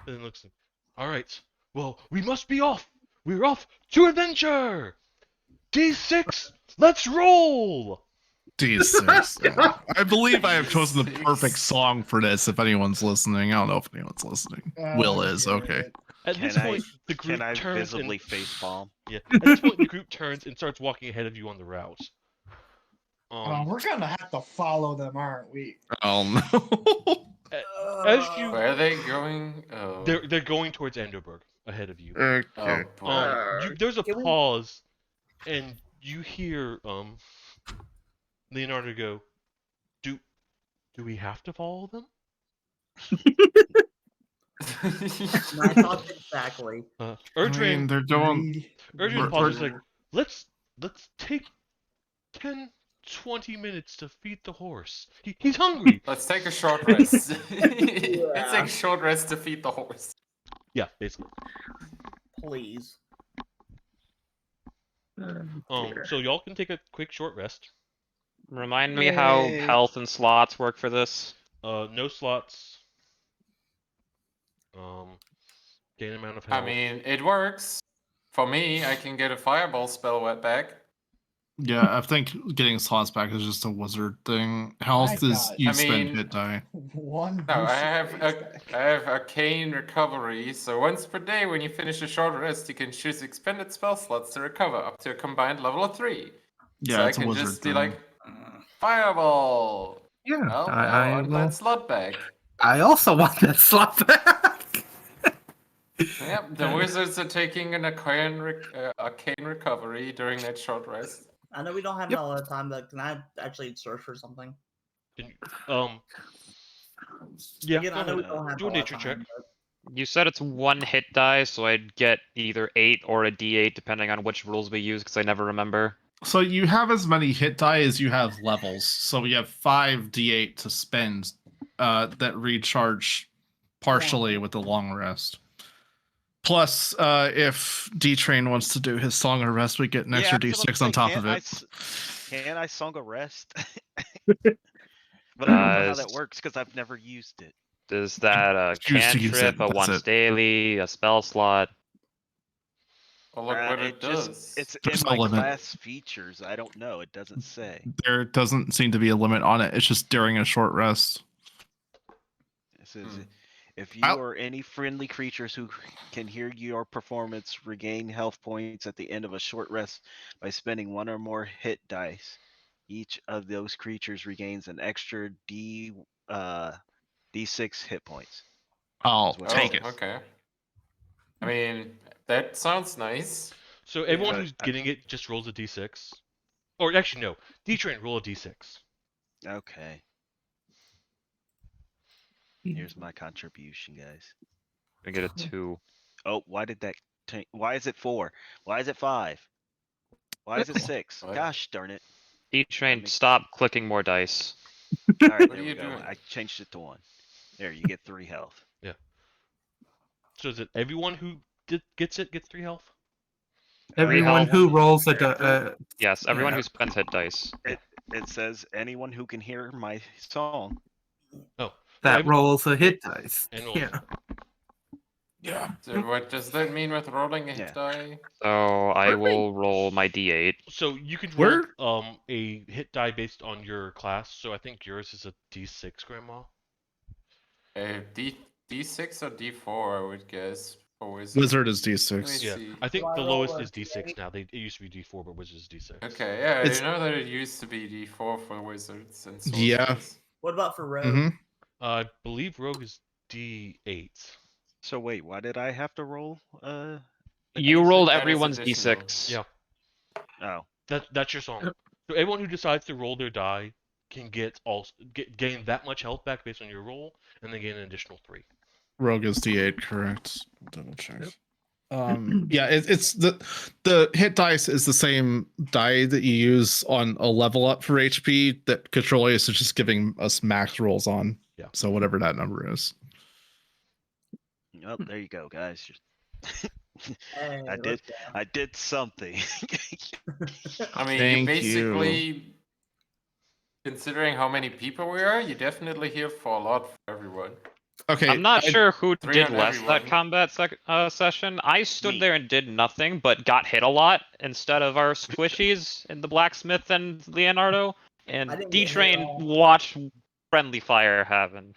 and then looks like, "All right, well, we must be off. We're off to adventure. D6, let's roll." D6. Yeah. I believe I have chosen the perfect song for this. If anyone's listening, I don't know if anyone's listening. Will is okay. At this Can I- point, the group Can I turns visibly and facepalm? yeah. At this point, the group turns and starts walking ahead of you on the route. We're gonna have to follow them, aren't we? Oh no. As you, Where are they going? Oh. they're going towards Enderberg ahead of you. Okay. Oh, boy. There's a Can we- pause, and you hear Leonardo go, "Do we have to follow them?" My thoughts exactly. I Erdran, mean, they're going. Erdran we're- pauses like, let's take 10-20 minutes to feed the horse. He's hungry." Let's take a short rest. Let's take a short rest to feed the horse. Yeah, basically. Please. So y'all can take a quick short rest. Remind me how Yay. health and slots work for this. No slots. Gain amount of health. I mean, it works. For me, I can get a fireball spell back. Yeah, I think getting slots back is just a wizard thing. Health is God. you I spend mean- hit die. One. No, boost I base have arcane recovery. So once per day, when you finish a short rest, you can choose expended spell slots to recover up to a combined level of 3. Yeah, so I it's a can wizard just be thing. like, fireball. Yeah, Well, I I want will. that slot back. I also want that slot back. Yep, the wizards are taking an arcane recovery during that short rest. I know we don't have Yep. a lot of time, but can I actually search for something? Yeah, Again, go I know we ahead. don't have Do a a lot of nature check. time, but You said it's 1 hit die, so I'd get either 8 or a D8 depending on which rules we use, because I never remember. So you have as many hit die as you have levels. So we have 5 d8 to spend that recharge partially with the long rest. Plus, if D Train wants to do his Song of Rest, we get an extra I was about to D6 on say, top can't of I it. Can I Song of Rest? But I don't know how that Does- works because I've never used it. Is that a Choose to use cantrip, it, a that's once it. daily, a spell slot? Oh, look what it just does. it's There's in no my limit. class features. I don't know. It doesn't say. There doesn't seem to be a limit on it. It's just during a short rest. It says Hmm. if you I'll- or any friendly creatures who can hear your performance regain health points at the end of a short rest by spending 1 or more hit dice. Each of those creatures regains an extra D6 hit points. I'll what take it it. Okay. I mean, that sounds nice. So everyone but who's getting it just rolls a d6. Or actually, no. D-Train, roll a d6. Okay. Here's my contribution, guys. I get a 2. Oh, why did that? Why is it 4? Why is it 5? Why is it 6? What? Gosh darn it! D-Train, makes- stop clicking more dice. All right, What there are we you go. doing? I changed it to 1. There, you get 3 health. So is it everyone who gets 3 health? Everyone health. who rolls a Yes, everyone Yeah. who spends hit dice. It says anyone who can hear my song. Oh. that every- rolls a hit dice. And rolls. Yeah. Yeah. So what does that mean with rolling a Yeah. hit die? So I Perfect. will roll my D8. So you can Where- roll a hit die based on your class. So I think yours is a d6, Grandma. D6 or D4, I would guess. For Wizard is Let me D6. Yeah, see. I think Do I the roll lowest a is d6 D8? now. It used to be d4, but Wizard is d6. Okay, yeah, It's- I know that it used to be D4 for wizards and Yeah. sorcerers. what about for Rogue? Mm-hmm. I believe Rogue is d8. So wait, why did I have to roll? A You D6? rolled That is everyone's additional. D6. Yeah. Oh, That's your song. So everyone who decides to roll their die can gain that much health back based on your roll, and then gain an additional 3. Rogue is D8, correct. Double check. Yeah, it's the hit dice is the same die that you use on a level up for HP that Controlius is just giving us max rolls on. Yeah. So whatever that number is. oh, there you go, guys. Hey, I did. let's go. I did something. I mean, Thank you you. basically, considering how many people we are, you definitely heal for a lot for everyone. Okay. I'm not sure who 3 did on less that everyone. combat session. I stood Me. there and did nothing, but got hit a lot instead of our squishies in the blacksmith and Leonardo. I And didn't get hit at D-Train all. watched friendly fire happen.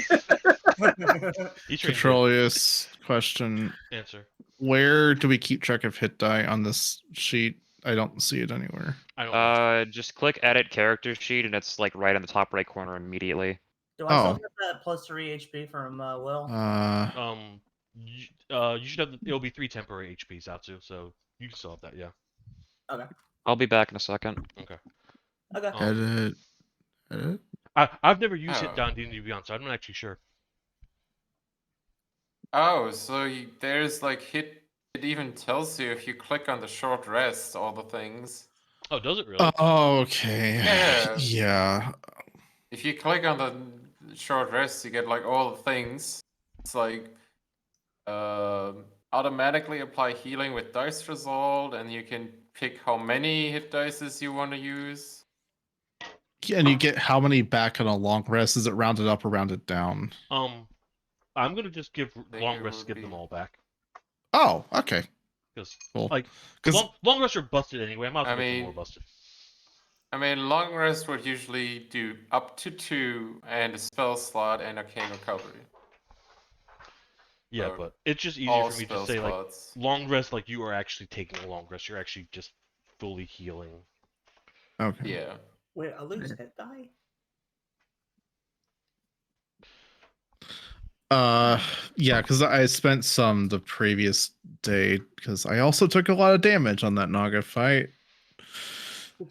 D-Train did. Controlius question. Answer. Where do we keep track of hit die on this sheet? I don't see it anywhere. I don't know. Just click edit character sheet and it's like right in the top right corner immediately. Do I still Oh. get that plus 3 HP from Will? You should have. It'll be 3 temporary HPs out too, so you can still have that. Yeah. I'll be back in a second. Okay. Edit. Edit. I've never used Oh. hit die in D&D Beyond, so I'm not actually sure. Oh, so there's like hit. It even tells you if you click on the short rest, all the things. Oh, does it really? Okay. Yeah. Yeah. If you click on the short rest, you get like all the things. It's like automatically apply healing with dice result, and you can pick how many hit dices you want to use. And you get how many back on a long rest? Is it rounded up or rounded down? I'm gonna just give think long it rests would give be- them all back Oh, okay. because Cool. like 'Cause- long rests are busted anyway. I might as I well make them mean- more busted. I mean, long rest would usually do up to 2 and a spell slot and arcane recovery. Yeah, So, but it's just easier all for me to spell say like slots. long rest, like you are actually taking a long rest. You're actually just fully healing. Okay. Yeah. Wait, I lose hit die? Yeah, because I spent some the previous day because I also took a lot of damage on that Naga fight.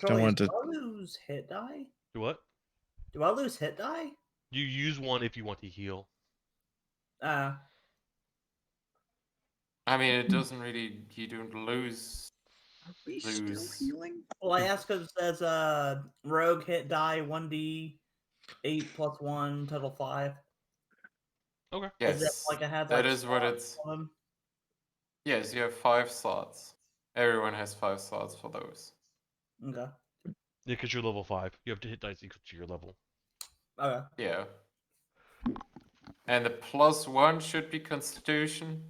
Don't want Do to. I lose hit die? Do what? Do I lose hit die? You use one if you want to heal. Uh, I mean, it doesn't really. You don't lose. Are we still Lose. healing? well, I asked because it says rogue hit die 1d8 plus 1 total 5. Okay. As if, Yes. like I had that like is what slots it's. on 'em. Yes, you have 5 slots. Everyone has 5 slots for those. Okay. Yeah, because you're level 5. You have to hit dice equal to your level. Okay. Yeah. And the +1 should be Constitution.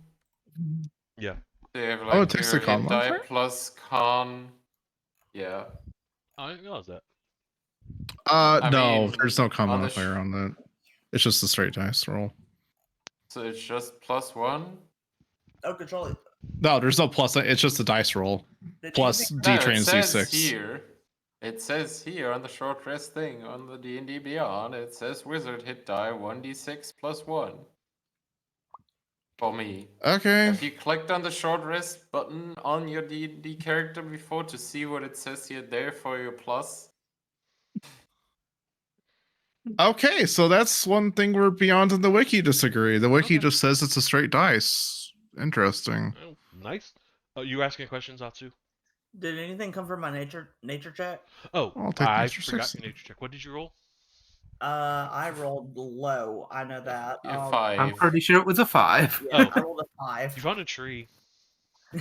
Yeah. So you have Oh, like it takes your the con hit die modifier? plus con. Yeah. I didn't realize that. No, mean, there's no con on the modifier on that. It's just a straight dice roll. So it's just +1. Oh, control it. No, there's no plus. It's just a dice roll Did plus anything- D No, it trains says D6. here. It says here on the short rest thing on the D&D Beyond. It says wizard hit die 1d6 plus 1. For me. Okay. Have you clicked on the short rest button on your D&D character before to see what it says here there for your plus? Okay, so that's one thing where Beyond and the wiki disagree. The wiki Okay. just says it's a straight dice. Interesting. Oh, nice. Oh, you asking questions, Atsu? Did anything come from my nature check? Oh, I'll take I nature forgot 6. your nature check. What did you roll? I rolled low. I know that. Yeah, I'm 5. pretty sure it was a 5. Yeah, Oh. I rolled a 5. You found a tree. I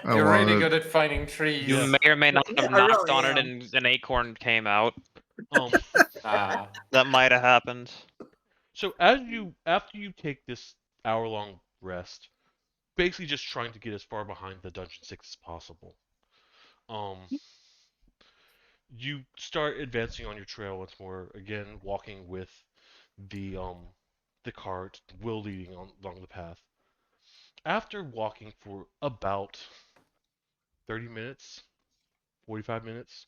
You're love really it. good at finding trees. You Yeah. may or may not Yeah, have I knocked really on it am. and an acorn came out. Ah. That might have happened. So after you take this hour-long rest, basically just trying to get as far behind the Dungeon 6 as possible. You start advancing on your trail once more, again walking with the cart, Will leading along the path. After walking for about 30 minutes, 45 minutes,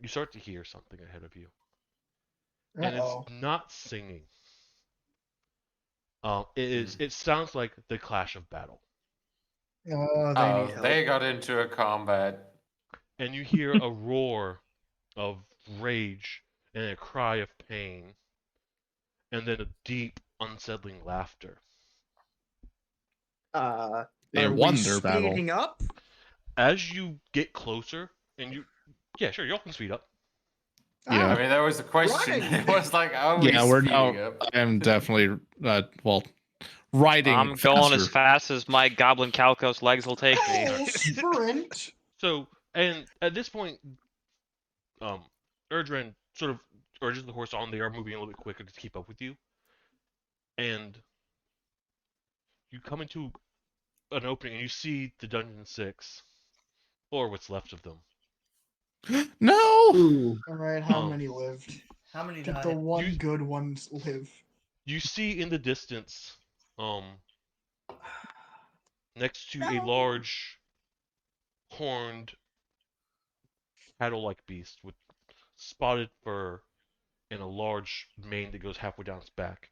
you start to hear something ahead of you. And Uh-oh. it's not singing. It sounds like the clash of battle. Oh, they need Oh, help. they got into a combat. And you hear a roar of rage and a cry of pain, and then a deep, unsettling laughter. They Are won we their battle. speeding up? As you get closer, and yeah, sure, y'all can speed up. Yeah. I mean, that was the question. Running. It was like, are we Yeah, we're speeding now. up? I'm definitely riding. I'm going as faster. fast as my goblin Calcos legs will take me. Oh, sprint. So, and at this point, Erdren sort of urges the horse on. They are moving a little bit quicker to keep up with you. And you come into an opening and you see the Dungeon 6, or what's left of them. No. All right, how Um, many lived? How many Did died? the one You- good ones live? You see in the distance, next to a No. large, horned, cattle-like beast with spotted fur and a large mane that goes halfway down its back.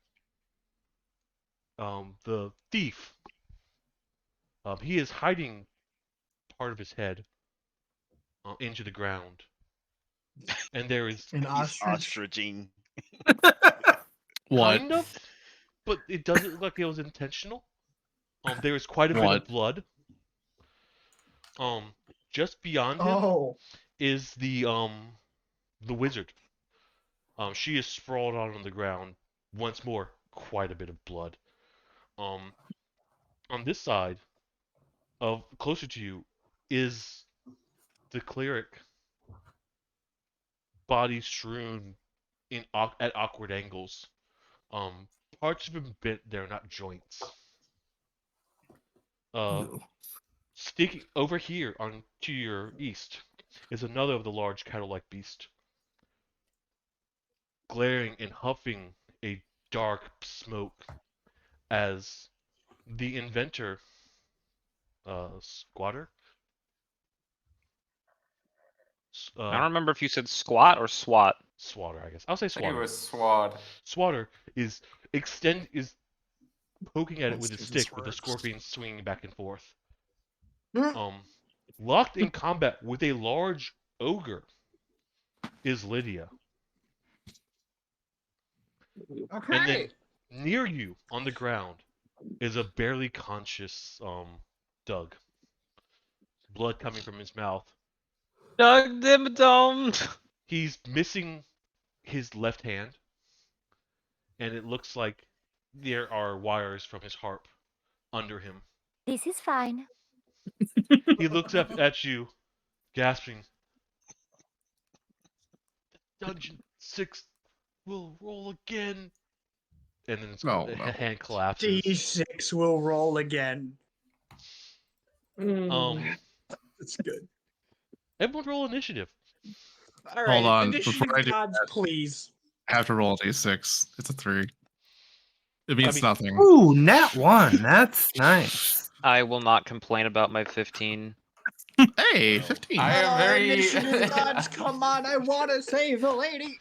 The thief, he is hiding part of his head into the ground, and there is An He's ostrich. ostriging. What? kind of, but it doesn't look like it was intentional. There is quite a bit What? of blood. Just beyond him Oh, is the wizard. She is sprawled out on the ground. Once more, quite a bit of blood. On this side, closer to you, is the cleric. Body strewn at awkward angles. Parts of him bent. They're not joints. Ew. Sticking over here on to your east is another of the large cattle-like beasts, glaring and huffing a dark smoke as the inventor, Squatter? I don't remember if you said squat or SWAT. Swatter, I guess. I'll say I think it Swatter. was SWAT. Swatter is poking at it Let's with a do this stick with the first. scorpion swinging back and forth. Hmm. Locked in combat with a large ogre is Lydia. And then Okay. near you on the ground is a barely conscious Doug. Blood coming from his mouth. Doug Dimmadome! He's missing his left hand, and it looks like there are wires from his harp under him. This is fine. He looks up at you, gasping. Dungeon 6 will roll again. And then Oh, the no. hand collapses. D6 will roll again. That's good. Everyone roll initiative. All right, on, initiative before I do gods, that. please. I have to roll a d6. It's a 3. It means mean- nothing. Ooh, nat 1. That's nice. I will not complain about my 15. Hey, 15. I am very. Initiative gods, come on! I want to save the lady.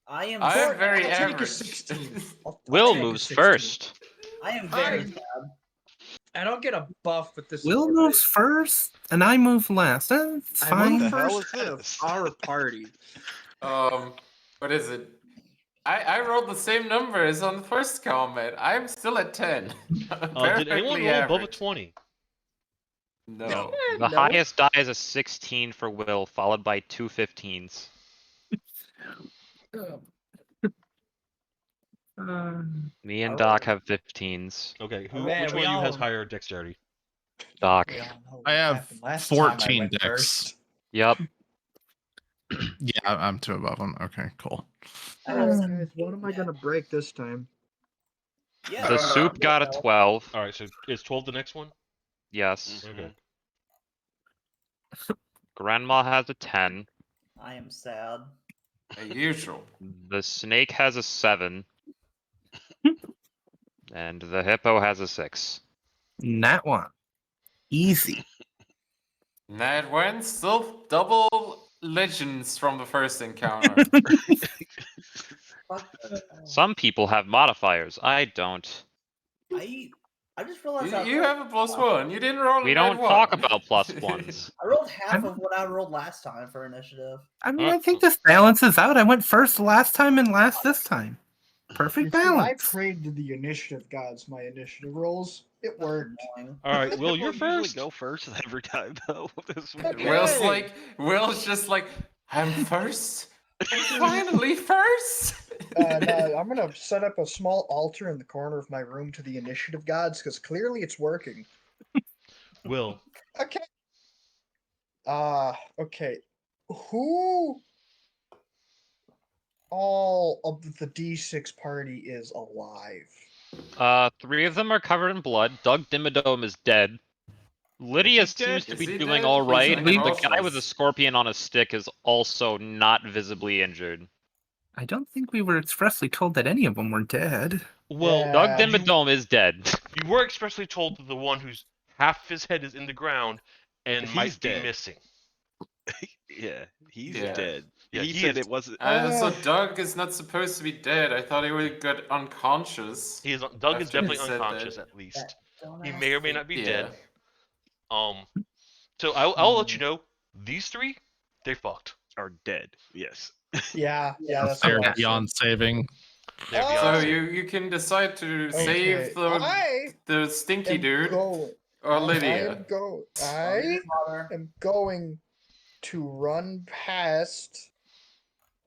I am. I am Fort- very I'll take a average. 16. I'll Will take a moves 16. first. I am very I'm- sad. I don't get a buff with this. Will is moves first, and I move last. That's I fine. moved the hell first is out of this? our party. What is it? I rolled the same number as on the first comment. I'm still at 10. Did anyone roll above a 20? No. The No. highest die is a 16 for Will, followed by 2 15s. Me and Doc have 15s. Okay, Man, which we one of you has all- higher dexterity? Doc. We all know what I have happened last time I 14 went dex. first. Yep. Yeah, I'm 2 above him. Okay, cool. Guys, what am I gonna break this time? Yeah. The soup got a 12. Alright, so is 12 the next one? Yes. Okay. Grandma has a 10. I am sad. As usual. The snake has a 7. And the hippo has a 6. Nat 1. Easy. Nat went still double legends from the first encounter. Some people have modifiers. I don't. I just realized you have a +1. You didn't roll. We a don't nat talk one. about plus ones. I rolled half of what I rolled last time for initiative. I mean, I think this balances out. I went first last time and last this time. Perfect You see, I balance. prayed to the initiative gods. My initiative rolls. It worked. Alright, Will, I you're usually first. go first every time though. This one- Okay. Will's just like, I'm first. I'm finally first. No, I'm gonna set up a small altar in the corner of my room to the initiative gods because clearly it's working. Will, Okay. Okay. Who all of the D6 party is alive? 3 of them are covered in blood. Doug Dimmadome is dead. Lydia Is he dead? seems to Is be he doing dead? all He's right. The unconscious. guy with the scorpion on a stick is also not visibly injured. I don't think we were expressly told that any of them were dead. well, Yeah. Doug Dimmadome is dead. you were expressly told that the one whose half his head is in the ground and He's might be dead. missing. Yeah, he's Yeah. dead. Yeah, he he said is- it wasn't. So Doug is not supposed to be dead. I thought he would get unconscious. He is Doug is After he definitely said that- unconscious at least. Don't He ask may or may me. not be Yeah. dead. So I'll let you know. These 3, they fucked. Are dead. Yes. Yeah, that's They're what I said. beyond saving. They're Oh, beyond. So you can decide to Okay, save I the stinky am dude going. or I Lydia. am going to run past.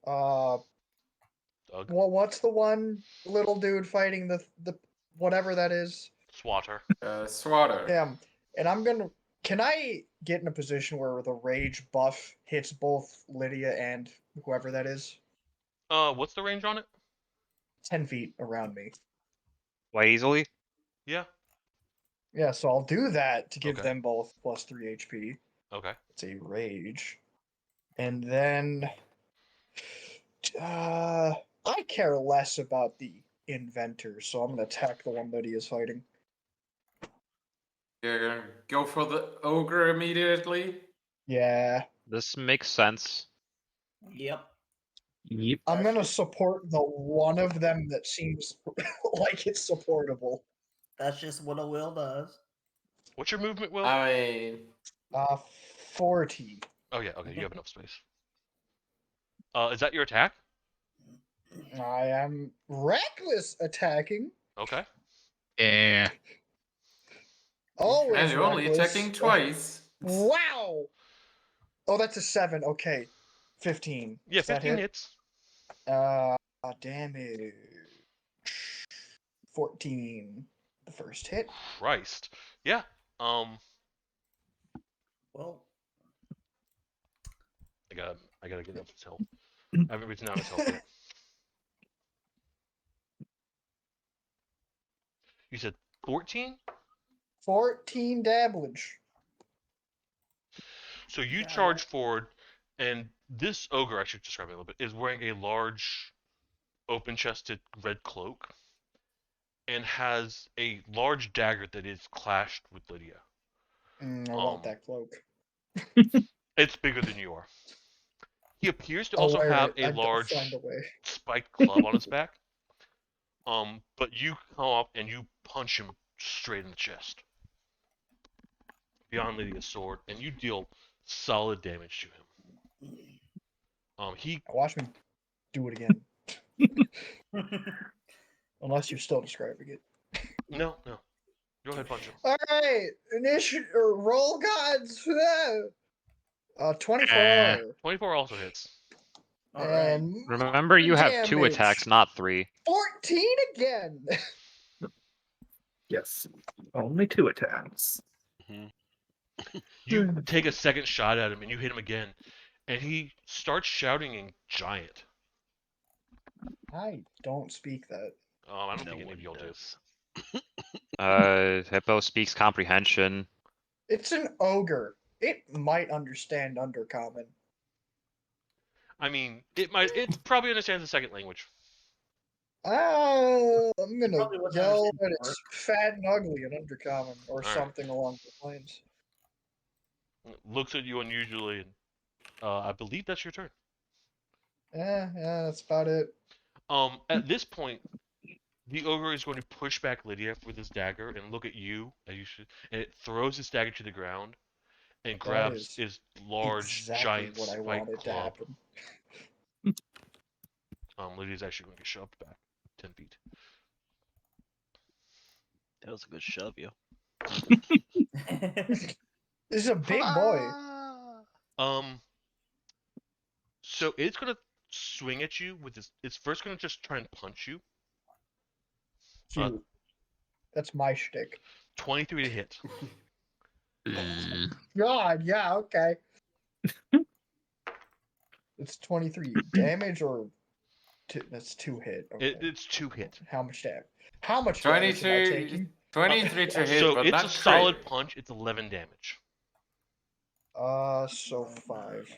Doug. Well, what's the one little dude fighting the whatever that is? Swatter. Swatter. Him. And I'm gonna. Can I get in a position where the rage buff hits both Lydia and whoever that is? What's the range on it? 10 feet around me. Quite easily. Yeah. Yeah, so I'll do that to give Okay. them both +3 HP. Okay. It's a rage. And then I care less about the inventor, so I'm gonna attack the one Lydia's fighting. You're gonna go for the ogre immediately? Yeah. This makes sense. Yep. Yep. I'm gonna support the one of them that seems like it's supportable. That's just what a will does. What's your movement, Will? I mean, 40. Oh yeah, okay, you have enough space. Is that your attack? I am reckless attacking. Okay. Yeah. Always and you're only reckless. attacking twice. Wow. Oh, that's a 7. Okay. 15. Yeah, Does that 15 hit? hits. Damage. 14. The first hit. Christ. Yeah. Well, I gotta get up his health. I haven't written down his health yet. You said 14? 14 damage. So you Got charge forward, and this ogre, I should describe it a little bit, is wearing a large, open-chested red cloak, and has a large dagger that is clashed with Lydia. I want that cloak. It's bigger than you are. He appears to I'll also wear have it. a I'll large find a way. spiked club on his back. But you come up and you punch him straight in the chest. Beyond Lydia's sword, and you deal solid damage to him. He Watch me do it again. Unless you're still describing it. no. Go ahead, punch him. All right, roll gods. 24. 24 also hits. all right. And Remember, you have 2 damage. attacks, not 3. 14 again. Yes. Only 2 attacks. You take a second shot at him and you hit him again, and he starts shouting in giant. I don't speak that. I don't No think any one of y'all do. does. Hippo speaks comprehension. It's an ogre. It might understand Undercommon. I mean, it probably understands the second language. I'm gonna Probably wouldn't yell understand that the it's fat and ugly in Undercommon or Alright. something along those lines. Looks at you unusually, and I believe that's your turn. Yeah, that's about it. At this point, the ogre is going to push back Lydia with his dagger and look at you as you should, and it throws its dagger to the ground and grabs is his large, exactly giant what I spike wanted to club. happen. Lydia's actually going to get shoved back 10 feet. That was a good shove, yo. This is a big boy. So it's gonna swing at you with this. It's first gonna just try and punch you. Cute. That's my shtick. 23 to hit. God, yeah, okay. It's 23 damage or that's 2 hit. Okay. It's 2 hit. How much damage? How much damage am I 22, taking? 23 to hit, So but it's not a solid crit. punch. It's 11 damage. So 5.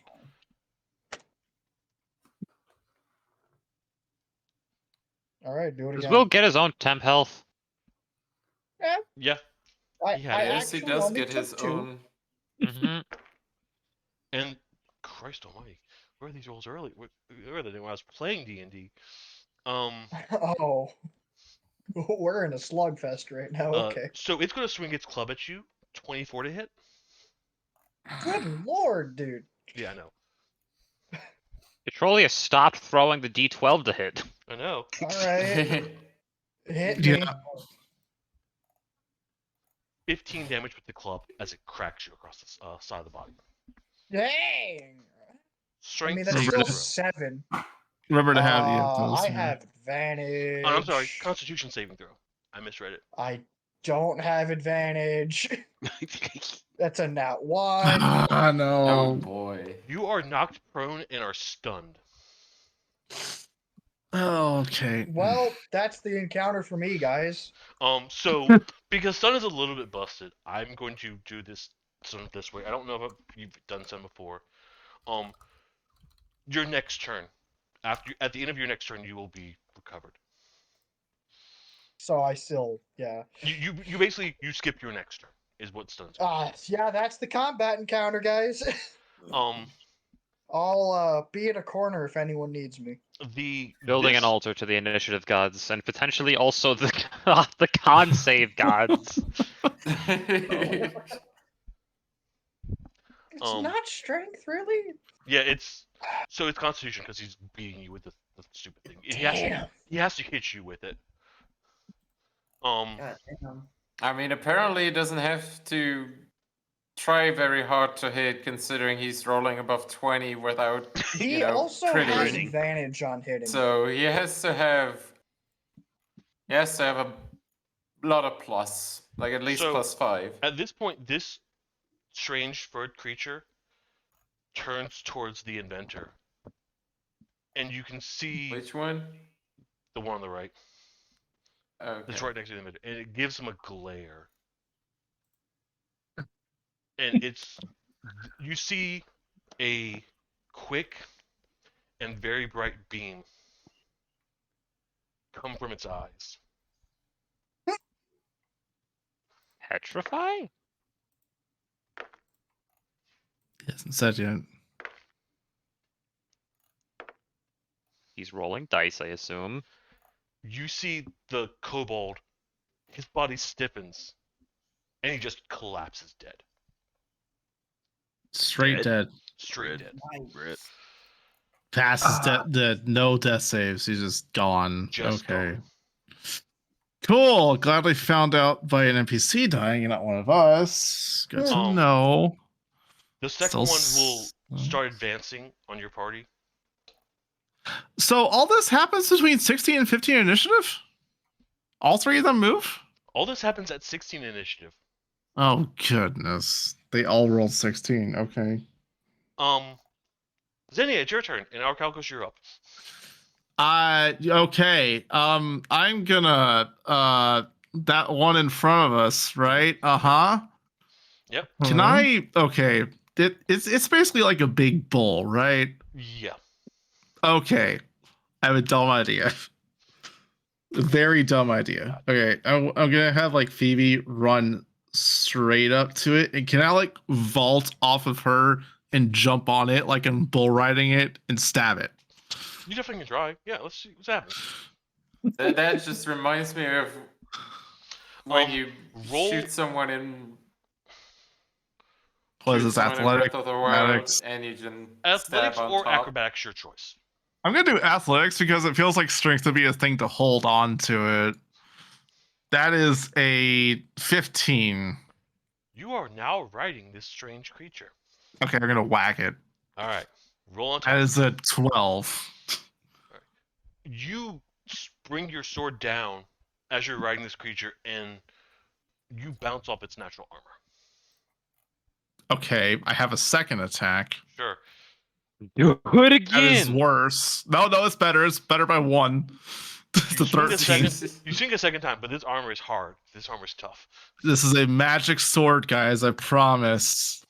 All right, do it Does again. Will get his own temp health? Yeah. I, he had I it. Yes, he actually does only get his took 2. own. Mm-hmm. And Christ Almighty, where are these rolls early? Where are they when I was playing D&D? Oh, we're in a slugfest right now. Okay. So it's gonna swing its club at you. 24 to hit. Good lord, dude. Yeah, I know. Petrolia stopped throwing the D12 to hit. I know. All right, hit Yeah. me. 15 damage with the club as it cracks you across the side of the body. Dang. I Strength mean, that's saving still throw. 7. Remember to have I have advantage. Oh, I'm sorry. Constitution saving throw. I misread it. I don't have advantage. That's a nat 1. I Oh know. boy. You are knocked prone and are stunned. Oh, okay. Well, that's the encounter for me, guys. So because stun is a little bit busted, I'm going to do this stun this way. I don't know if you've done stun before. your next turn. At the end of your next turn, you will be recovered. So I still, yeah. You basically you skip your next turn is what stuns. Yeah, that's the combat encounter, guys. Um, I'll be in a corner if anyone needs me. Building an altar to the initiative gods, and potentially also the the con save gods. It's not strength, really. Yeah, it's Constitution because he's beating you with the stupid thing. Damn. He has to hit you with it. Um, God damn. I mean, apparently it doesn't have to try very hard to hit, considering he's rolling above 20 without, He you know, also has critting. advantage on hitting. So he has to have a lot of plus, like at least So- +5. At this point, this strange furred creature turns towards the inventor, and you can see Which one? the one on the right. Okay. It's right next to the inventor, and it gives him a glare. And you see a quick and very bright beam come from its eyes. Petrify? He hasn't said yet. He's rolling dice, I assume. You see the kobold, his body stiffens, and he just collapses dead. Straight dead. Straight dead. Rip. Passes dead. No death saves. He's just gone. Just okay. gone. Cool. Glad we found out by an NPC dying and not one of us. Good to Um, know. The second Still one will start advancing on your party. So all this happens between 16 and 15 initiative? All three of them move? All this happens at 16 initiative. Oh goodness. They all rolled 16. Okay. Xenia, it's your turn, and our Calcos, you're up. Okay. I'm gonna that one in front of us, right? Uh-huh. Yep. Can I okay. It's basically like a big bull, right? Yeah. Okay. I have a dumb idea. Very dumb idea. Okay. I'm gonna have like Phoebe run straight up to it. And can I like vault off of her and jump on it like I'm bull riding it and stab it? You definitely can try. Yeah, let's see what's happening. That just reminds me of when you roll- shoot someone in. What is shoot this, someone in athletic? Breath of the Wild, Athletics? and you can Athletics stab on or top. acrobatics, your choice. I'm gonna do athletics because it feels like strength would be a thing to hold on to it. That is a 15. You are now riding this strange creature. Okay, I'm gonna whack it. All right. Roll on top. That is a 12. You bring your sword down as you're riding this creature, and you bounce off its natural armor. Okay, I have a second attack. Sure. Do it That is again. worse. No, it's better. It's better by 1. It's a You swing a 13. second- You swing a second time, but this armor is hard. This armor is tough. This is a magic sword, guys. I promise.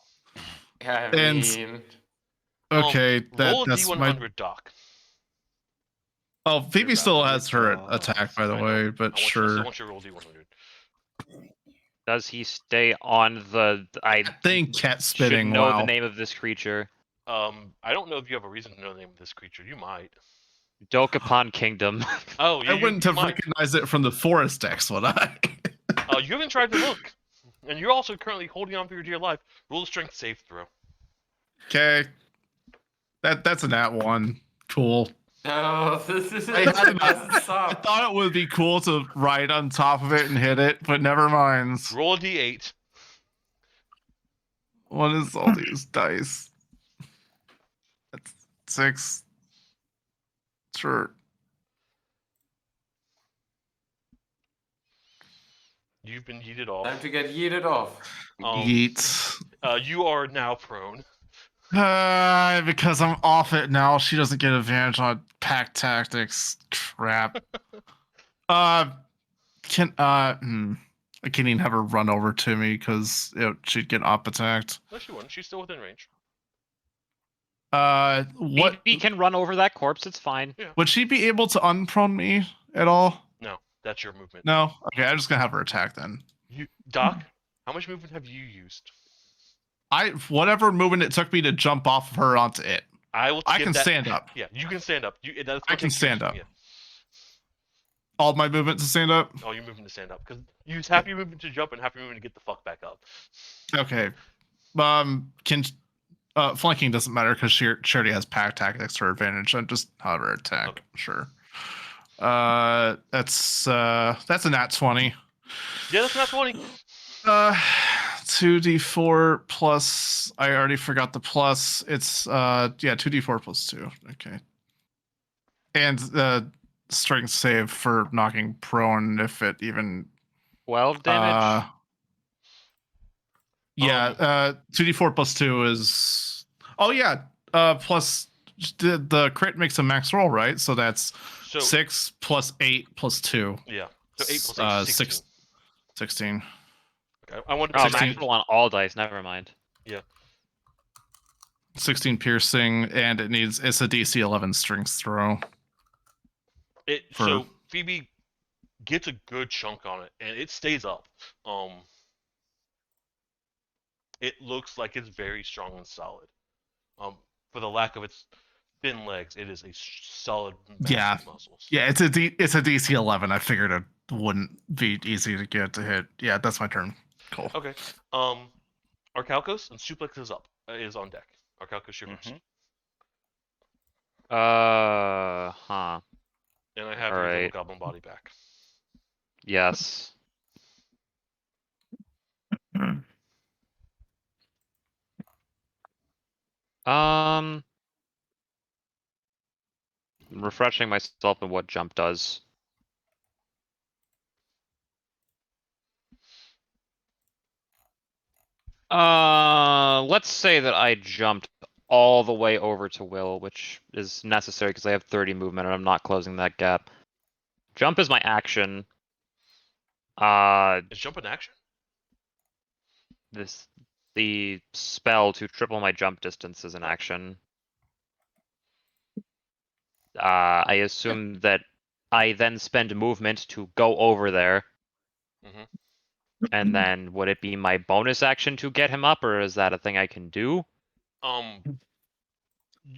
I And- mean, Okay, Roll a that's my. D100, Doc. Oh, Phoebe You're still about to has get her off. attack, by the I know. way. I But want you, I sure. still want you to roll D100. Does he stay on the? I Think cat should spitting. know Wow. the name of this creature. I don't know if you have a reason to know the name of this creature. You might. Dokapon Kingdom. Oh, I wouldn't have might. recognized it from the forest decks, would I? You haven't tried to look, and you're also currently holding on for your dear life. Roll a strength save throw. Okay. That's a nat 1. Cool. no, this is I had doesn't I stop. thought it would be cool to ride on top of it and hit it, but never mind. Roll a D8. What is all these dice? That's 6. Sure. You've been yeeted off. Time to get yeeted off. Yeet. You are now prone. Because I'm off it now, she doesn't get advantage on pack tactics. Crap. I can't even have her run over to me because she'd get up attacked. No, she wouldn't. She's still within range. What He can run over that corpse. It's fine. would she be able to unprone me at all? No, that's your movement. No. Okay, I'm just gonna have her attack then. Doc, how much movement have you used? Whatever movement it took me to jump off of her onto it. I will. I can stand up. Yeah, you can stand up. That's I can stand up. All my movement to stand up. Oh, you're moving to stand up because you use half your movement to jump and half your movement to get the fuck back up. Okay. Can flanking doesn't matter because she already has pack tactics to her advantage. And just have her attack. Okay. Sure. That's a nat 20. Yeah, that's not 20. 2d4 plus. I already forgot the plus. It's 2d4 plus 2. Okay. And the strength save for knocking prone if it even 12 damage. 2d4 plus 2 is plus the crit makes a max roll, right? So that's 6 plus 8 plus 2. Yeah. So 8 plus 8 is 16. Okay. I wanted to max roll on all dice, never mind. Yeah. 16 piercing, and it's a DC 11 strength throw. So Phoebe gets a good chunk on it, and it stays up. It looks like it's very strong and solid. For the lack of its thin legs, it is a solid mass of muscles. Yeah, it's a DC 11. I figured it wouldn't be easy to get to hit. Yeah, that's my turn. Cool. Okay. Arcalcos and Suplex is up. Is on deck. Arcalcos, you're first. And I have your little goblin body back. Yes. I'm refreshing myself on what jump does. Let's say that I jumped all the way over to Will, which is necessary because I have 30 movement and I'm not closing that gap. Jump is my action. Is jump an action? The spell to triple my jump distance is an action. I assume that I then spend movement to go over there. And then would it be my bonus action to get him up, or is that a thing I can do?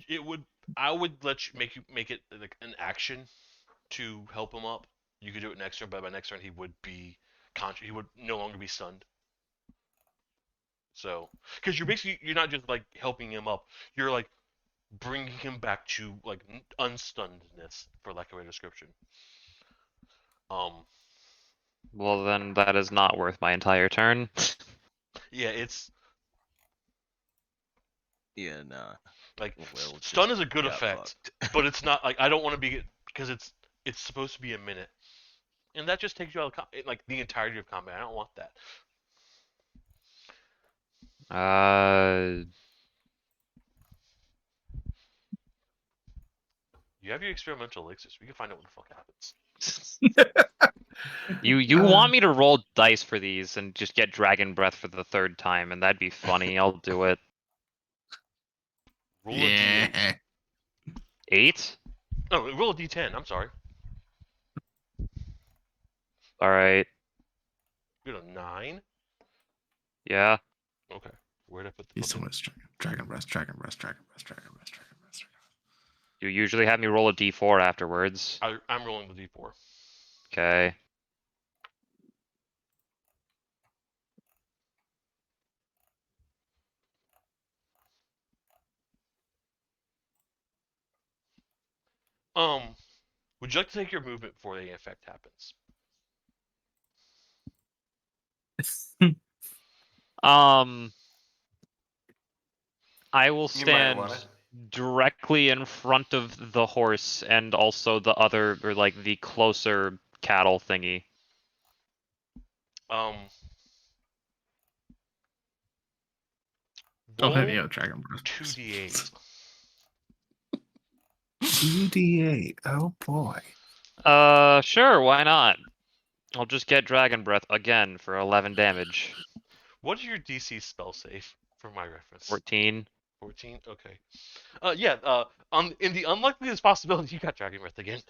It would. I would let you make it like an action to help him up. You could do it next turn, but by next turn he would be he would no longer be stunned. So, because you're not just like helping him up, you're like bringing him back to like unstunnedness, for lack of a description. Well, then that is not worth my entire turn. Yeah, it's. Yeah, nah. Like Will stun just is a good got effect, fucked. but it's not like I don't want to be because it's supposed to be a minute, and that just takes you out of like the entirety of combat. I don't want that. You have your experimental elixirs. We can find out what the fuck happens. You want me to roll dice for these and just get Dragon Breath for the 3rd time, and that'd be funny. I'll do it. Roll a d8. 8? Oh, roll a d10. I'm sorry. All right. You got a 9. Yeah. Okay. Where'd I put the? He's so much Dragon Breath. You usually have me roll a d4 afterwards. I'm rolling the d4. Okay. Would you like to take your movement before the effect happens? I will stand directly in front of the horse and also the other, or like the closer cattle thingy. Don't have you Dragon Breath. 2d8. 2d8. Oh boy. Sure, why not? I'll just get Dragon Breath again for 11 damage. What is your DC spell save, for my reference? 14. 14. Okay. Yeah. In the unlikeliest possibility, you got Dragon Breath again.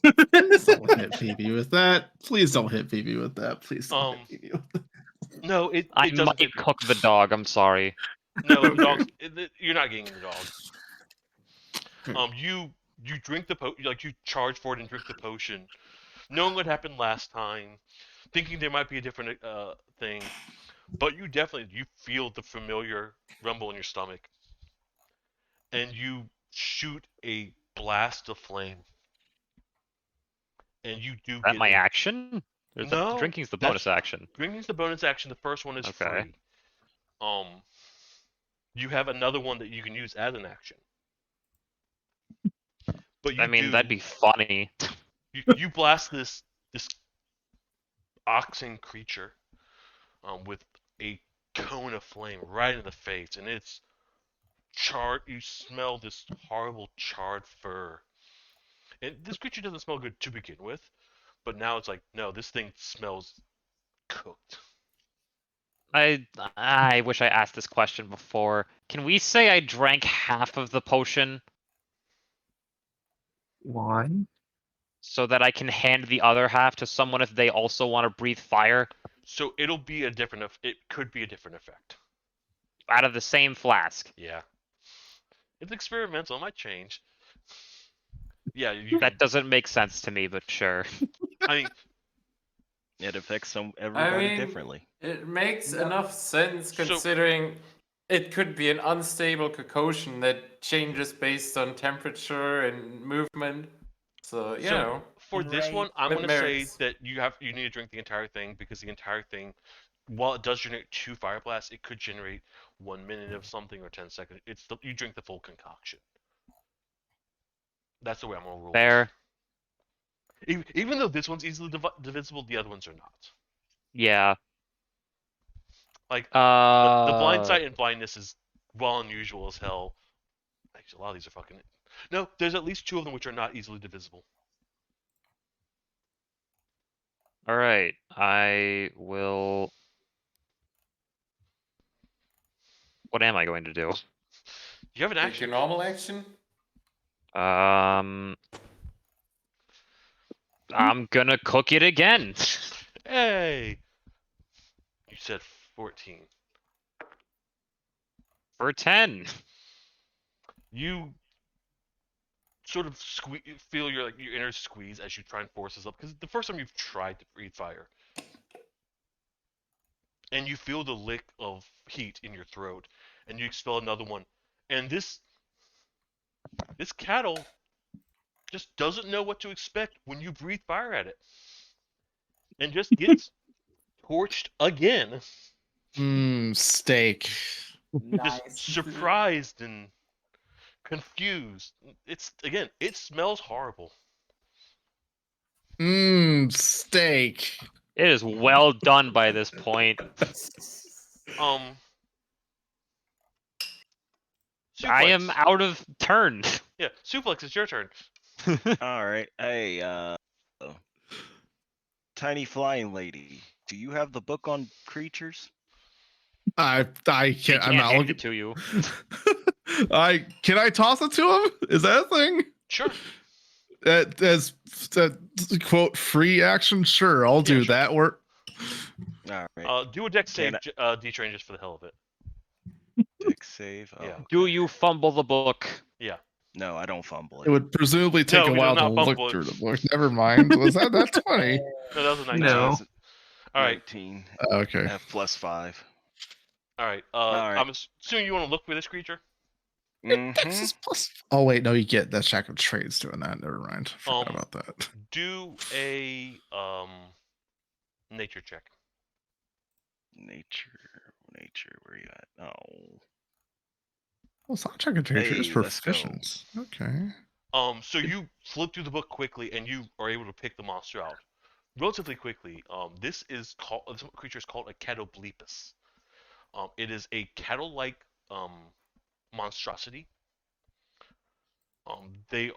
Don't hit Phoebe with that. Please don't hit Phoebe with that. Please don't hit Phoebe with that. No, it I doesn't might take. cook the dog. I'm sorry. No, the Okay. dog's. You're not getting the dog. Hmm. You drink the like you charge for it and drink the potion, knowing what happened last time, thinking there might be a different thing, but you feel the familiar rumble in your stomach, and you shoot a blast of flame, and you do Is that get my a, action? Or is that No, drinking's the that's- bonus action? Drinking's the bonus action. The first one is Okay. free. You have another one that you can use as an action. But you I mean, that'd be funny. you blast this oxen creature with a cone of flame right in the face, and it's charred. You smell this horrible charred fur, and this creature doesn't smell good to begin with, but now it's like, no, this thing smells cooked. I wish I asked this question before. Can we say I drank half of the potion Why? so that I can hand the other half to someone if they also want to breathe fire So it'll be a different. It could be a different effect. out of the same flask? Yeah, it's experimental. It might change. Yeah, That doesn't make sense to me, but sure. I mean, It affects everybody mean, differently. It makes enough sense So- considering it could be an unstable concoction that changes based on temperature and movement. So, you know. for this Right. one, I'm It gonna say merits. that you need to drink the entire thing, because the entire thing, while it does generate 2 fire blasts, it could generate 1 minute of something or 10 seconds. You drink the full concoction. That's the way I'm gonna rule. Fair. Even though this one's easily divisible, the other ones are not. Yeah. Like the blind Uh, sight and blindness is well unusual as hell. Actually, a lot of these are fucking. No, there's at least 2 of them which are not easily divisible. all right. I will. What am I going to do? You have an Take action. your normal action. I'm gonna cook it again. Hey! You said 14. For 10. You sort of feel your inner squeeze as you try and force this up, because the first time you've tried to breathe fire, and you feel the lick of heat in your throat, and you expel another one, and this cattle just doesn't know what to expect when you breathe fire at it, and just gets torched again. Steak. Nice. Surprised and confused. It smells horrible. Steak. It is well done by this point. Um, I am Suplex. out of turn. Yeah, Suplex, it's your turn. All right. Hey, tiny flying lady, do you have the book on creatures? I He can't. I'm can't not hand looking. it to you. Can I toss it to him? Is that a thing? Sure. As quote free action? Sure, I'll do sure. that. Work. All right. Do a dex save, Can D-Train, just for the hell of it. Dex save. Oh, Yeah. Do okay. you fumble the book? No, I don't fumble It it. would presumably take No, a he does while to not look fumble it. through the book. Never mind. Was that 20? No, that was a 19. No. it's All right. 19. Okay. F plus 5. All right. right. I'm assuming you want to look for this creature. Mhm. Dex is plus. Oh wait, no, you get that Shack of Trades doing that. Never mind. Forgot Um, about that. Do a nature check. Nature, where you at? Oh, Well, it's not Shack of Trades. It's Hey, let's go. proficiency. Okay. So you flip through the book quickly, and you are able to pick the monster out relatively quickly. This creature is called a Catoblepus. It is a cattle-like monstrosity. They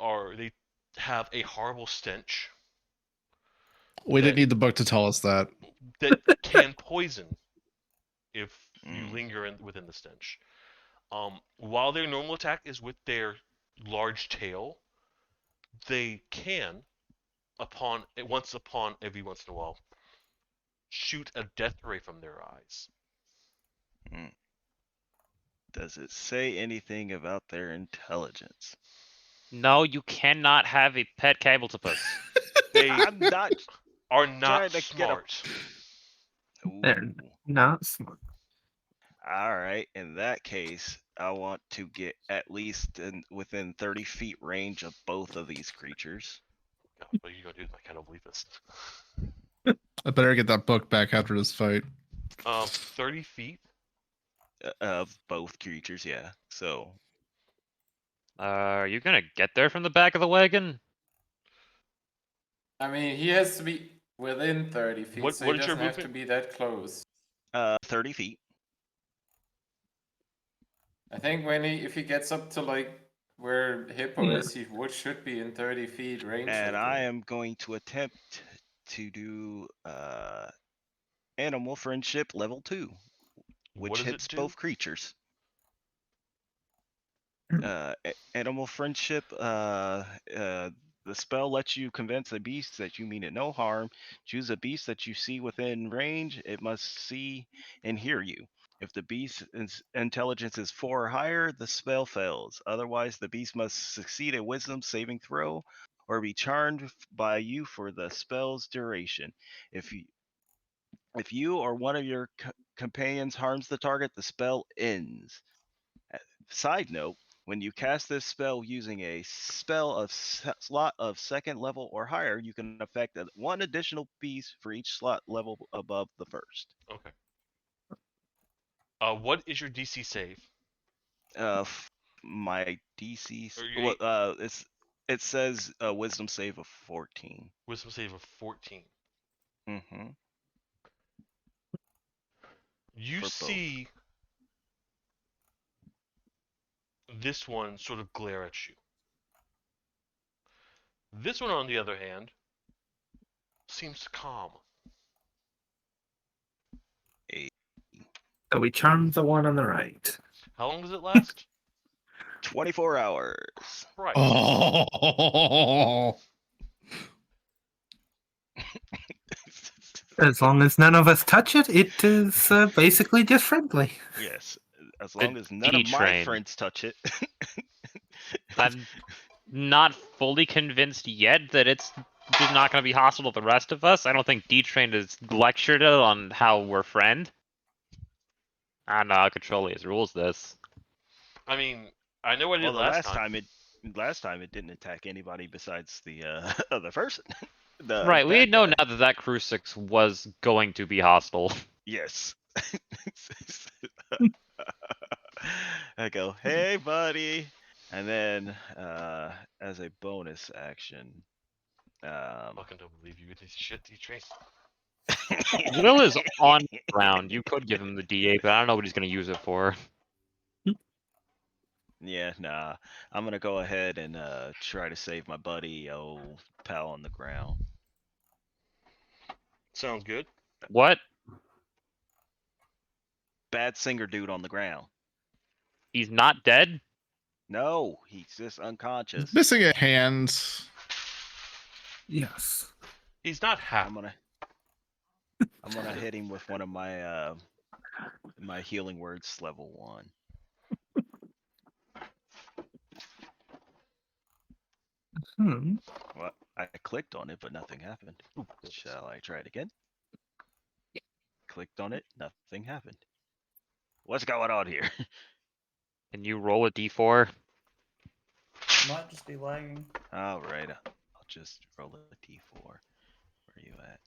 have a horrible stench We that- didn't need the book to tell us that. that can poison if you Mm. linger within the stench. While their normal attack is with their large tail, they can, once every once in a while, shoot a death ray from their eyes. Does it say anything about their intelligence? No, you cannot have a pet cabaltopus. They I'm not. are not trying to get a- smart. They're Ooh. not smart. All right. In that case, I want to get at least within 30 feet range of both of these creatures. God, what are you gonna do? I kind of believe this. I better get that book back after this fight. 30 feet. Of both creatures, yeah. So Are you gonna get there from the back of the wagon? I mean, he has to be within 30 feet, What- so what he is your doesn't have to movement? be that close. 30 feet. I think if he gets up to like where Hippo Yeah. is, he should be in 30 feet range. And I I think. am going to attempt to do animal friendship level 2, What which does it hits do? both creatures. Animal friendship, the spell lets you convince a beast that you mean it no harm. Choose a beast that you see within range. It must see and hear you. If the beast's intelligence is 4 or higher, the spell fails. Otherwise, the beast must succeed a wisdom saving throw or be charmed by you for the spell's duration. If you or one of your companions harms the target, the spell ends. Side note, when you cast this spell using a spell of slot of 2nd level or higher, you can affect 1 additional beast for each slot level above the first. Okay. What is your DC save? My DC, Or your it says a wisdom save of 14. Wisdom save of 14. Mm-hmm. You For both. see this one sort of glare at you. This one, on the other hand, seems calm. So we charmed the one on the right. How long does it last? 24 hours. Right. Oh, As long as none of us touch it, it is basically just friendly. Yes, as Good long as none of my D-train. friends touch it. I'm not fully convinced yet that it's just not going to be hostile to the rest of us. I don't think D-Train has lectured it on how we're friend. I don't know how Controlius rules this. I mean, I know what I Well, did the last time it didn't attack anybody besides the other person. Right, we bad know guy. now that Crucix was going to be hostile. Yes. I go, hey, buddy, and then as a bonus action, I fucking don't believe you with this shit, D-Train. Will is on the ground. You could give him the D8, but I don't know what he's going to use it for. yeah, nah, I'm gonna go ahead and try to save my buddy, old pal on the ground. Sounds good. What? Bad singer dude on the ground. He's not dead? No, he's just unconscious. missing a hand. Yes. He's not happy. I'm gonna hit him with one of my my healing words level 1. Well, I clicked on it, but nothing happened. Shall I try it again? Clicked on it, nothing happened. What's going on here? Can you roll a D4? Might just be lagging. All right, I'll just roll a d4. Where are you at?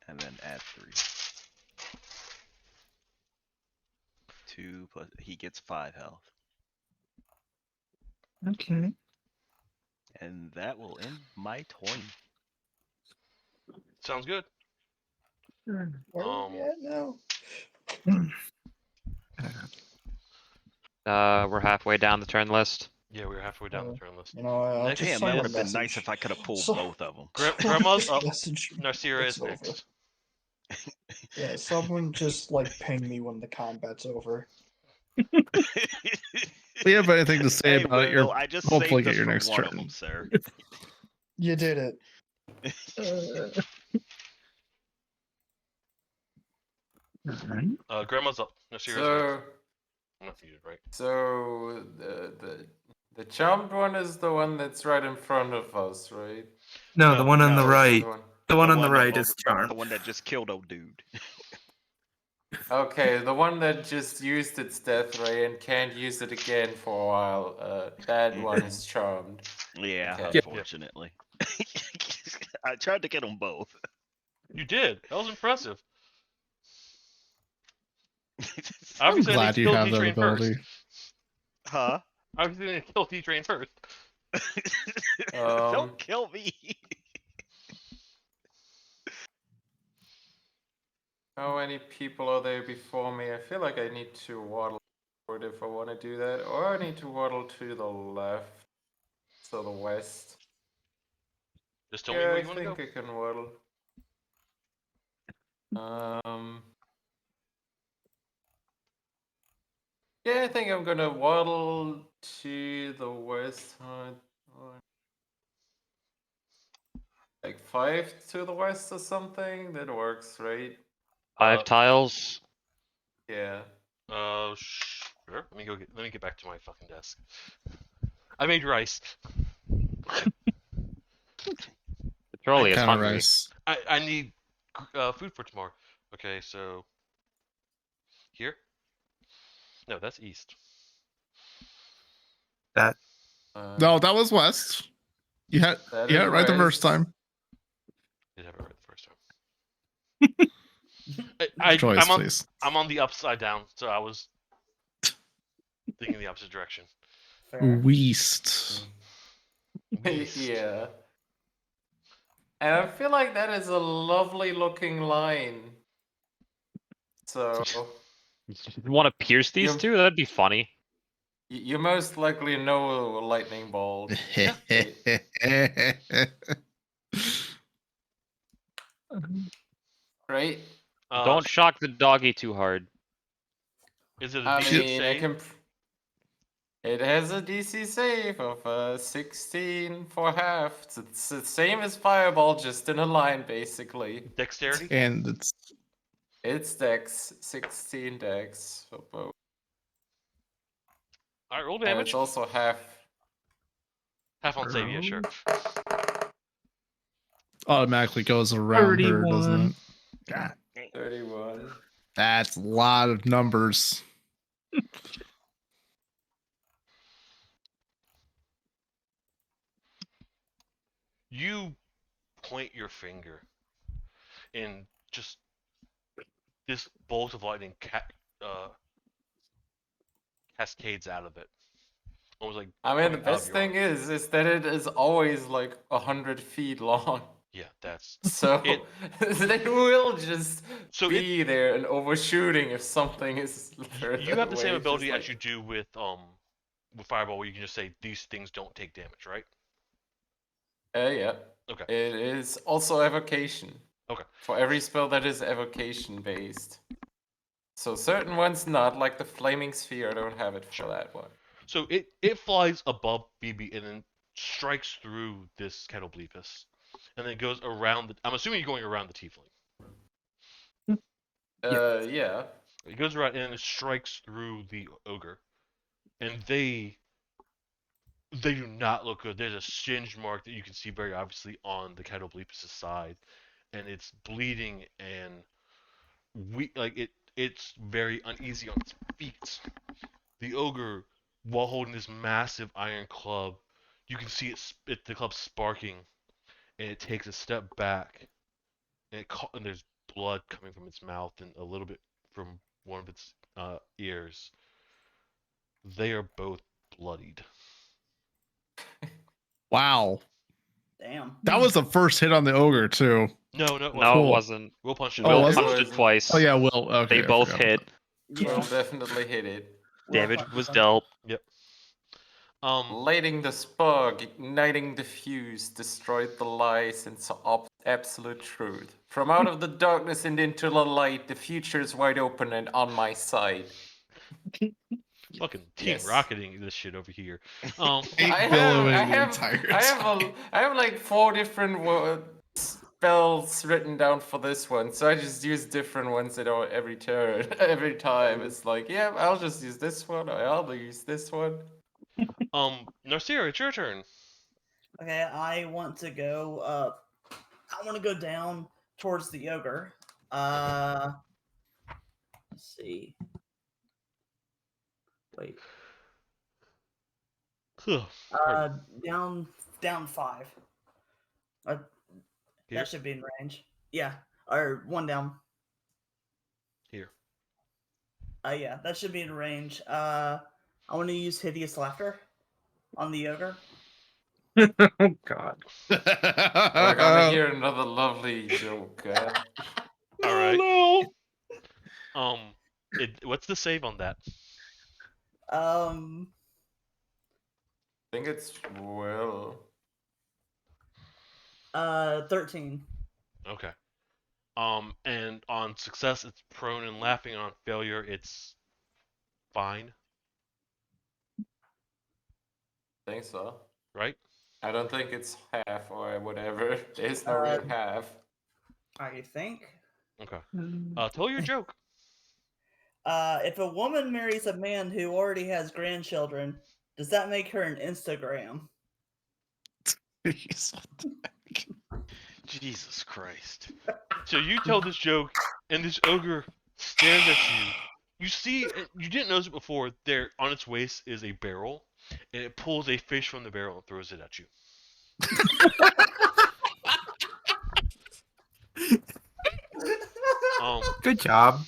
And then add 3. 2 plus he gets 5 health, Okay. and that will end my turn. Sounds good. Where are we at now? We're halfway down the turn list. Yeah, we were halfway down the turn list. You know, I'll Next- just Damn, send that a would have been nice message. if I could have pulled So- both of them. Grandma's up. Message. Narcera It's is over. next. Yeah, someone just like ping me when the combat's over. If you have anything to say Hey, about it, you're Will, I just hopefully saved get us your from next one of turn. them, sir. You did it. Grandma's up. No, seriously. So, Not muted, right? so the charmed one is the one that's right in front of us, right? No, No, the one on the no, right. One. The one The on the one right over- is charmed. The one that just killed old dude. Okay, the one that just used its death ray and can't use it again for a while. That one is charmed. Yeah, Okay. unfortunately. I tried to get them both. You did. That was impressive. I'm Obviously, I need glad to you kill have that D-Train ability. first. Huh? Obviously, I need to kill D-Train first. Don't kill me. How many people are there before me? I feel like I need to waddle forward if I want to do that, or I need to waddle to the left, so the west. Just tell me Yeah, where I you want to think go. I can waddle. Yeah, I think I'm gonna waddle to the west side. Like 5 to the west or something. That works, right? 5 tiles. Yeah. Sure. Let me get back to my fucking desk. I made rice. Charlie is Kind of hungry. rice. I need food for tomorrow. Okay, so here. No, that's east. No, that was west. You had That it is right the west. first time. Did have it right the first time. Choice, please. I'm on the upside down, so I was thinking the opposite direction. Fair. West. East. Yeah. And I feel like that is a lovely looking line. So You want to pierce these two? That'd be funny. you most likely know a lightning bolt. Right? Don't shock the doggy too hard. Is it a I DC mean, I save? can. It has a DC save of 16 for half. It's the same as Fireball, just in a line, basically. Dexterity? And It's Dex, 16 Dex for both. Alright, roll And damage. it's also half. Half on save, yeah, sure. automatically goes around her, doesn't it? God, 31. that's a lot of numbers. You point your finger, and just this bolt of lightning cascades out of it. Almost like I mean, the coming out of best your thing arm. is that it is always like 100 feet long. Yeah, that's So it. they will just So be there and overshooting if something is further You have the same away, ability just as you do with Fireball, where you can just say these things don't take damage, right? Yeah. Okay. It is also evocation. Okay. For every spell that is evocation based. So certain ones not, like the Flaming Sphere, I don't have it for that one. So it flies above BB and then strikes through this Kettlebleepus, and then goes around the. I'm assuming you're going around the Tiefling. Yeah. It goes around and it strikes through the ogre, and they do not look good. There's a singed mark that you can see very obviously on the Kettlebleepus' side, and it's bleeding and it's very uneasy on its feet. The ogre, while holding this massive iron club, you can see the club sparking, and it takes a step back, and there's blood coming from its mouth and a little bit from one of its ears. They are both bloodied. Wow. Damn. That was the first hit on the ogre, too. No, it wasn't. No, it wasn't. Will punched it. Oh, Will was it? punched it twice. Oh, yeah, Will. Okay, They I both forgot hit. about Yeah. Will definitely hit it. Damage was dealt. Yep. Lighting the spark, igniting the fuse, destroyed the lies into absolute truth. From out of the darkness and into the light, the future is wide open and on my side. Fucking Team Yes. Rocketing this shit over here. Hate billowing the entire time. I have like 4 different spells written down for this one, so I just use different ones every turn, every time. It's like, yeah, I'll just use this one, or I'll use this one. Narcera, it's your turn. Okay, I want to go. I want to go down towards the ogre. Let's see. Wait. Down 5. Here? That should be in range. Yeah, or 1 down. Here. Yeah, that should be in range. I want to use Hideous Laughter on the ogre. Oh God. We're gonna hear another lovely joke. All right. No. What's the save on that? I think it's 13. Okay. And on success, it's prone and laughing. On failure, it's fine. I think so. Right? I don't think it's half or whatever. There's no real half. I think. Okay. Tell your joke. If a woman marries a man who already has grandchildren, does that make her an Instagram? Jesus Christ. So you tell this joke, and this ogre stares at you. You see, you didn't notice it before. There, on its waist, is a barrel, and it pulls a fish from the barrel and throws it at you. Good job.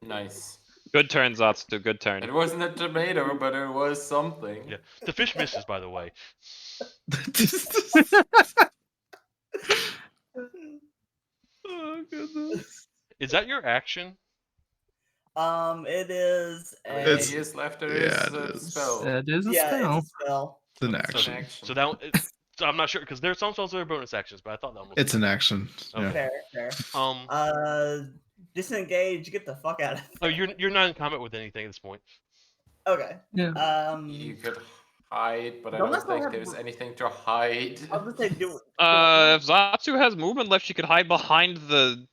Nice. Good turn, Zatsu. Good turn. It wasn't a tomato, but it was something. Yeah, the fish misses, by the way. Oh goodness. Is that your action? It is I mean, a Hideous Laughter yeah, is it a is. spell. It is a yeah, spell. it's a spell. It's an It's action. an action. So so I'm not sure because there's some spells that are bonus actions, but I thought that one was. It's an action. Yeah. Fair, fair. Disengage. Get the fuck out of Oh, there. you're not in combat with anything at this point. Okay. Yeah. You could hide, but I Don't don't let them think have- there's anything to hide. I was gonna say do. If Zatsu has movement left, she could hide behind the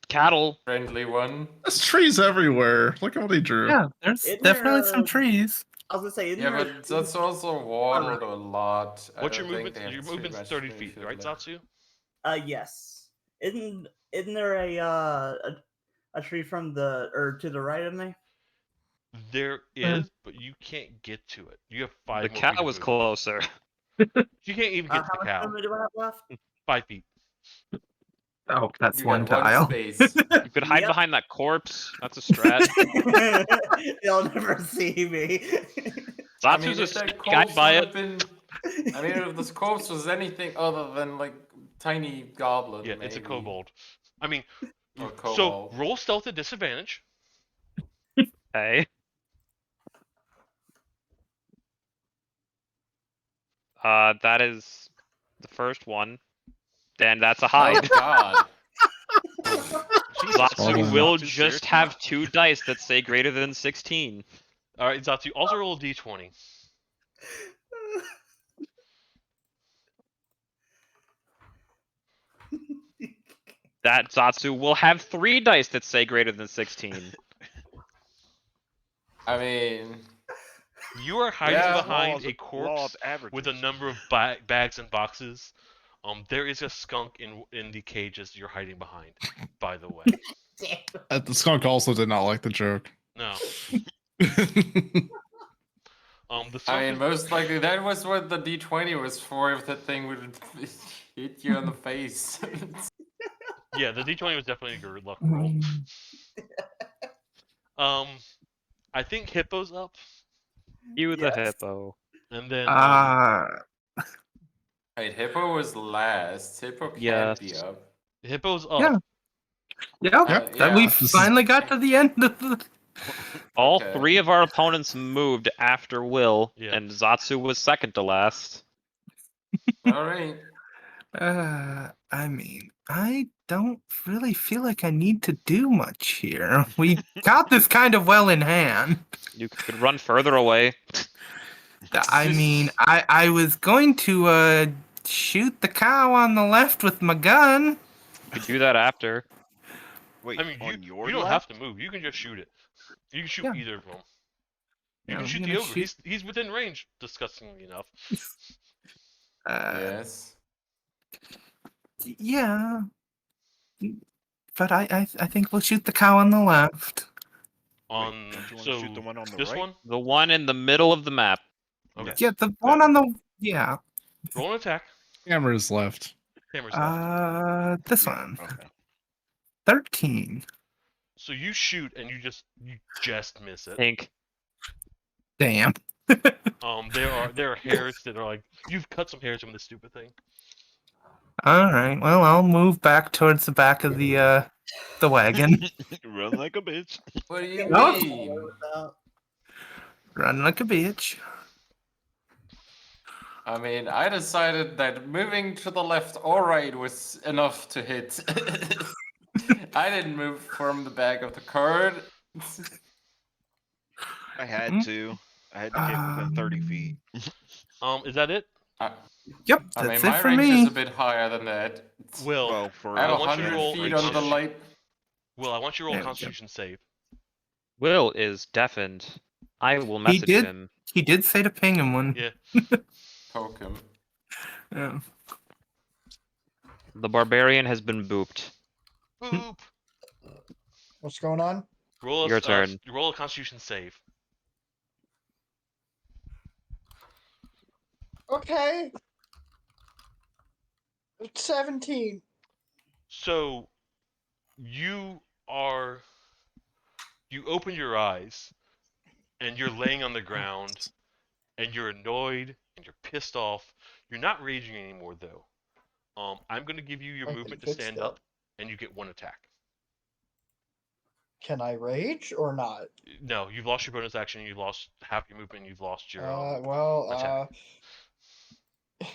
cattle. Friendly one. There's trees everywhere. Look at what he drew. Yeah, there's Isn't definitely there some a- trees. I was gonna say. Isn't Yeah, there but that's also watered a lot. I What's your don't think movement? they have Your too movement's much 30 green feet, field right, left. Zatsu? Yes. Isn't there a tree from to the right of me? There is, but you can't get to it. You have 5 The more feet cow of was movement. closer. You can't even How get to the much cow. movement do I have left? 5 feet. Oh, that's You one got tile. space. You could hide Yep. behind that corpse. That's a strat. You'll never see me. I mean, Zatsu's if a that sneak guy corpse by would it. have been, I mean, if this corpse was anything other than like tiny goblin, Yeah, it's a maybe. kobold. I mean, Or so kobold. roll stealth at disadvantage. Hey. That is the first one. Then that's a Oh hide. God! Zatsu Hold will on. just have 2 dice that say greater than 16. All right, Zatsu, also roll a d20. That Zatsu will have 3 dice that say greater than 16. I mean, You are hiding Yeah. behind Laws a of corpse averages. with a number of bags and boxes. There is a skunk in the cages you're hiding behind. By the way, The skunk also did not like the joke. no. The skunk I mean, is- most likely that was what the D20 was for. If that thing would hit you in the face. yeah, the d20 was definitely a good luck roll. I think Hippo's up, You the Yes. hippo. and then Wait, Hippo was last. Hippo can't be Yes. up. Hippo's up. Yeah. Yeah, Yep. that we Yeah. finally got to the end of the. All Okay. 3 of our opponents moved after Will, Yeah. and Zatsu was second to last. All right. I mean, I don't really feel like I need to do much here. We got this kind of well in hand. You could run further away. I mean, I was going to shoot the cow on the left with my gun. You could do that after. Wait, I mean, on your you don't left? have to move. You can just shoot it. You can shoot Yeah. either of them. You Yeah, can I'm shoot the gonna ogre. He's within range, disgustingly enough. Yes. Yeah. But I think we'll shoot the cow on the left. On don't you wanna so shoot the one on the this right? one. The one in the middle of the map. Okay. Yeah, the one on the yeah. Roll an attack. Cameras left. Hammer's left. This one. Okay. 13. So you shoot and you just miss it. Pink. Damn. There are hairs that are like you've cut some hairs from this stupid thing. All right. Well, I'll move back towards the back of the wagon. Run like a bitch. What do you No. mean? Run like a bitch. I mean, I decided that moving to the left or right was enough to hit. I didn't move from the back of the card. I had to. I had to get within 30 feet. Is that it? Yep, I mean, that's my it for range me. is a bit higher than that. Will, Well, for I have I want you to 100 roll feet a on the light. Will, I want you to roll a Yeah. Constitution save. Will is deafened. I will message did. him. He did say to ping him one. Yeah. Poke him. Yeah. The barbarian has been booped. Boop. What's going on? Roll a, Your turn. Roll a Constitution save. Okay. 17. So you open your eyes and you're laying on the ground and you're annoyed and you're pissed off. You're not raging anymore though. I'm going to give you your I can movement to fix stand that. up and you get one attack. Can I rage or not? No, you've lost your bonus action, you've lost half your movement, you've lost your Well,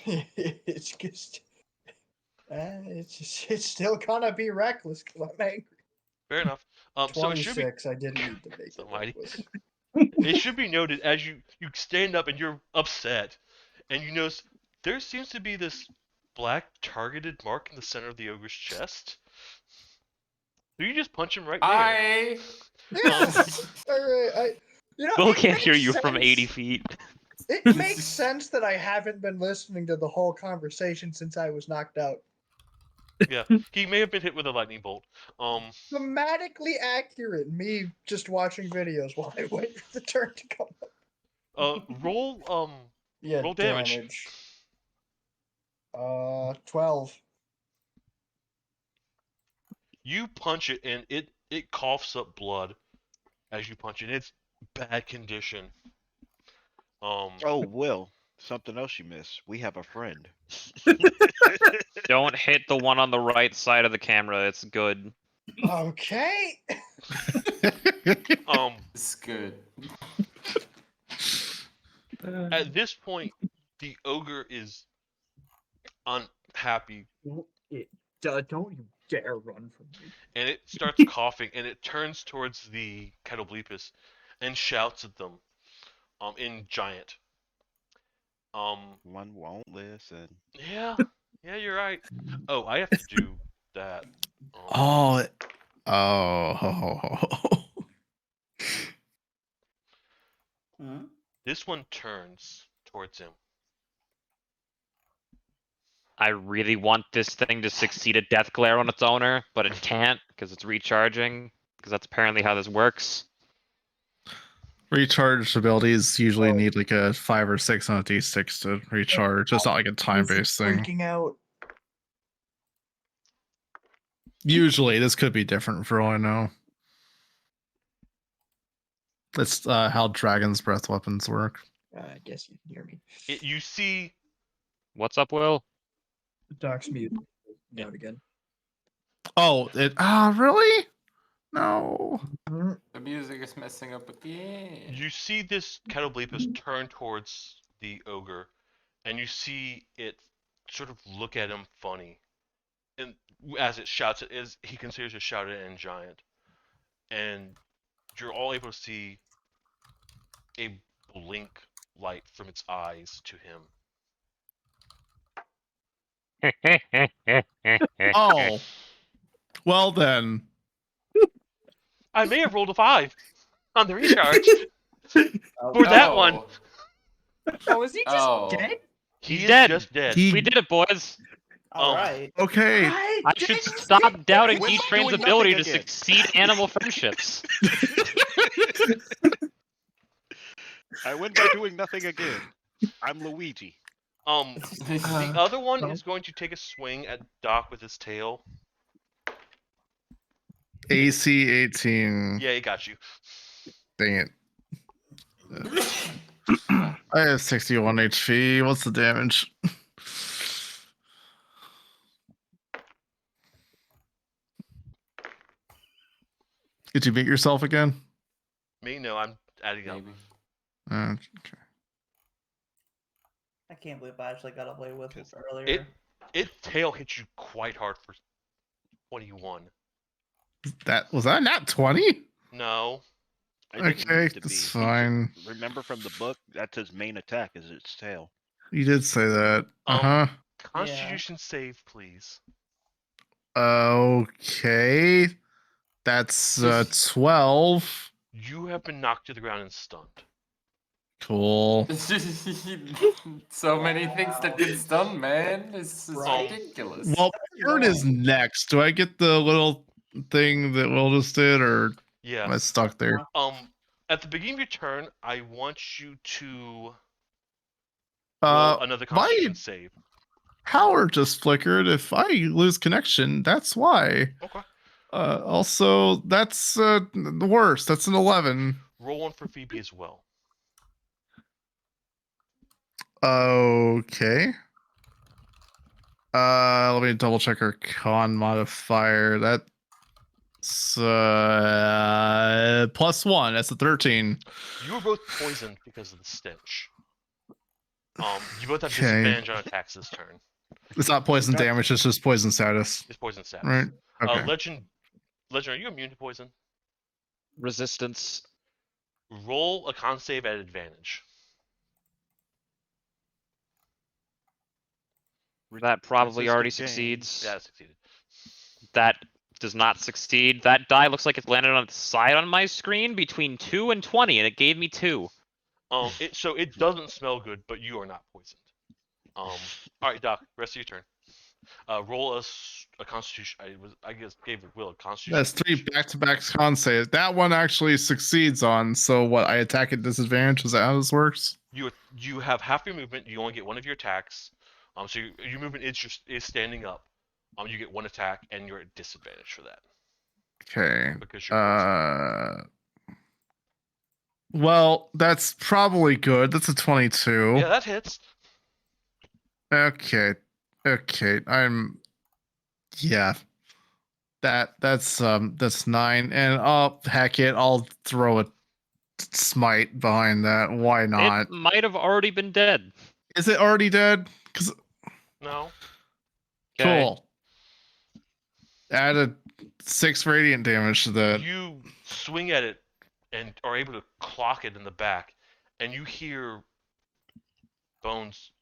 it's just, it's still gonna be reckless because I'm angry. Fair enough. So it should be 26. I didn't need to make So it mighty. reckless. it should be noted as you stand up and you're upset and you notice there seems to be this black targeted mark in the center of the ogre's chest. So you just punch him right there. Yes. All right. Will it can't hear makes you from sense. 80 feet. It makes sense that I haven't been listening to the whole conversation since I was knocked out. Yeah, he may have been hit with a lightning bolt. Thematically accurate. Me just watching videos while I wait for the turn to come up. Roll Yeah, roll damage. 12. You punch it and it coughs up blood as you punch it. It's bad condition. Oh, Will, something else you missed. We have a friend. Don't hit the one on the right side of the camera. It's good. Okay. It's good. At this point, the ogre is unhappy Don't you dare run from me. and it starts coughing and it turns towards the Catoblepus and shouts at them in giant. One won't listen. Yeah, you're right. Oh, I have to do that. This one turns towards him. I really want this thing to succeed at Death Glare on its owner, but it can't because it's recharging. Because that's apparently how this works. Recharge abilities usually need like a 5 or 6 on a D6 to recharge. It's not like a time-based thing. Freaking out. Usually, this could be different for all I know. That's how Dragon's Breath weapons work. I guess you can hear me. You see, What's up, Will? Doc's mute. Out again. Oh, really? No. The music is messing up again. you see this Catoblepus turn towards the ogre, and you see it sort of look at him funny, and as it shouts, as he considers to shout at an giant, and you're all able to see a blink light from its eyes to him. Oh, well then. I may have rolled a 5 on the recharge for that one. Oh, is he just Oh. dead? He He's is dead. just dead. He- We did it, boys. All right. Okay. I should stop doubting We're D-Train's doing ability to nothing again. succeed animal friendships. I win by doing nothing again. I'm Luigi. The other one is going to take a swing at Doc with his tail. AC 18. Yeah, he got you. Dang it. I have 61 HP. What's the damage? Did you beat yourself again? Me? No, I'm adding up. Maybe. Okay. I can't believe I actually got away with it It earlier. its tail hit you quite hard for 21. That was that not 20? No. I didn't Okay, need to that's be. fine. Remember from the book, that's his main attack is its tail. You did say that. Uh-huh. Constitution save, please. Okay. That's 12. You have been knocked to the ground and stunned. Cool. So many things that get done, man. This is Right. ridiculous. Well, Bird is next. Do I get the little thing that Will just did, or Yeah. am I stuck there? At the beginning of your turn, I want you to Uh, roll another my Constitution save. power just flickered. If I lose connection, that's why. Okay. Also, that's the worst. That's an 11. Roll one for Phoebe as well. Okay. Let me double check our con modifier. That's +1. That's a 13. You were both poisoned because of the stench. You both have Okay. disadvantage on attacks this turn. It's not poison damage. It's just poison status. It's poison status. Right. Okay. Legend, are you immune to poison? Resistance. Roll a con save at advantage. That probably already Resistant succeeds. Yeah, it succeeded. That does not succeed. That die looks like it's landed on its side on my screen between 2 and 20, and it gave me 2. So it doesn't smell good, but you are not poisoned. All right, Doc. Rest of your turn. Roll a Constitution. I guess gave Will a Constitution. That's 3 back-to-back con saves. That one actually succeeds on. So what? I attack at disadvantage. Is that how this works? You have half your movement. You only get one of your attacks. So your movement is standing up. You get one attack, and you're at disadvantage for that Okay. because you're poisoned. Well, that's probably good. That's a 22. Yeah, that hits. Okay. Yeah. That's 9. And heck it, I'll throw a smite behind that. Why not? It might have already been dead. Is it already dead? Cuz No. Okay. cool. Add a 6 radiant damage to that. You swing at it and are able to clock it in the back, and you hear bones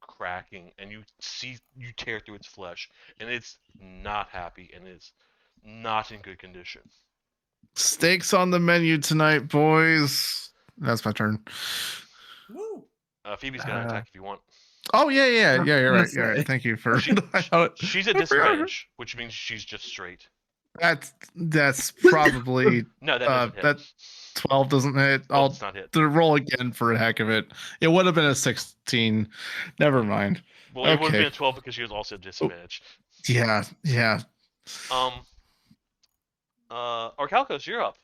cracking, and you tear through its flesh, and it's not happy, and it's not in good condition. Steaks on the menu tonight, boys. That's my turn. Woo. Phoebe's got an attack if you want. Oh yeah, you're right. Let's You're say. right. Thank you for She's at disadvantage, which means she's just straight. That's probably No, that doesn't hit. that 12 doesn't hit. Well, I'll it's not hit. roll again for a heck of it. It would have been a 16. Never mind. Well, it would have okay. been a 12 because she was also at disadvantage. Yeah. Orcalcos, you're up.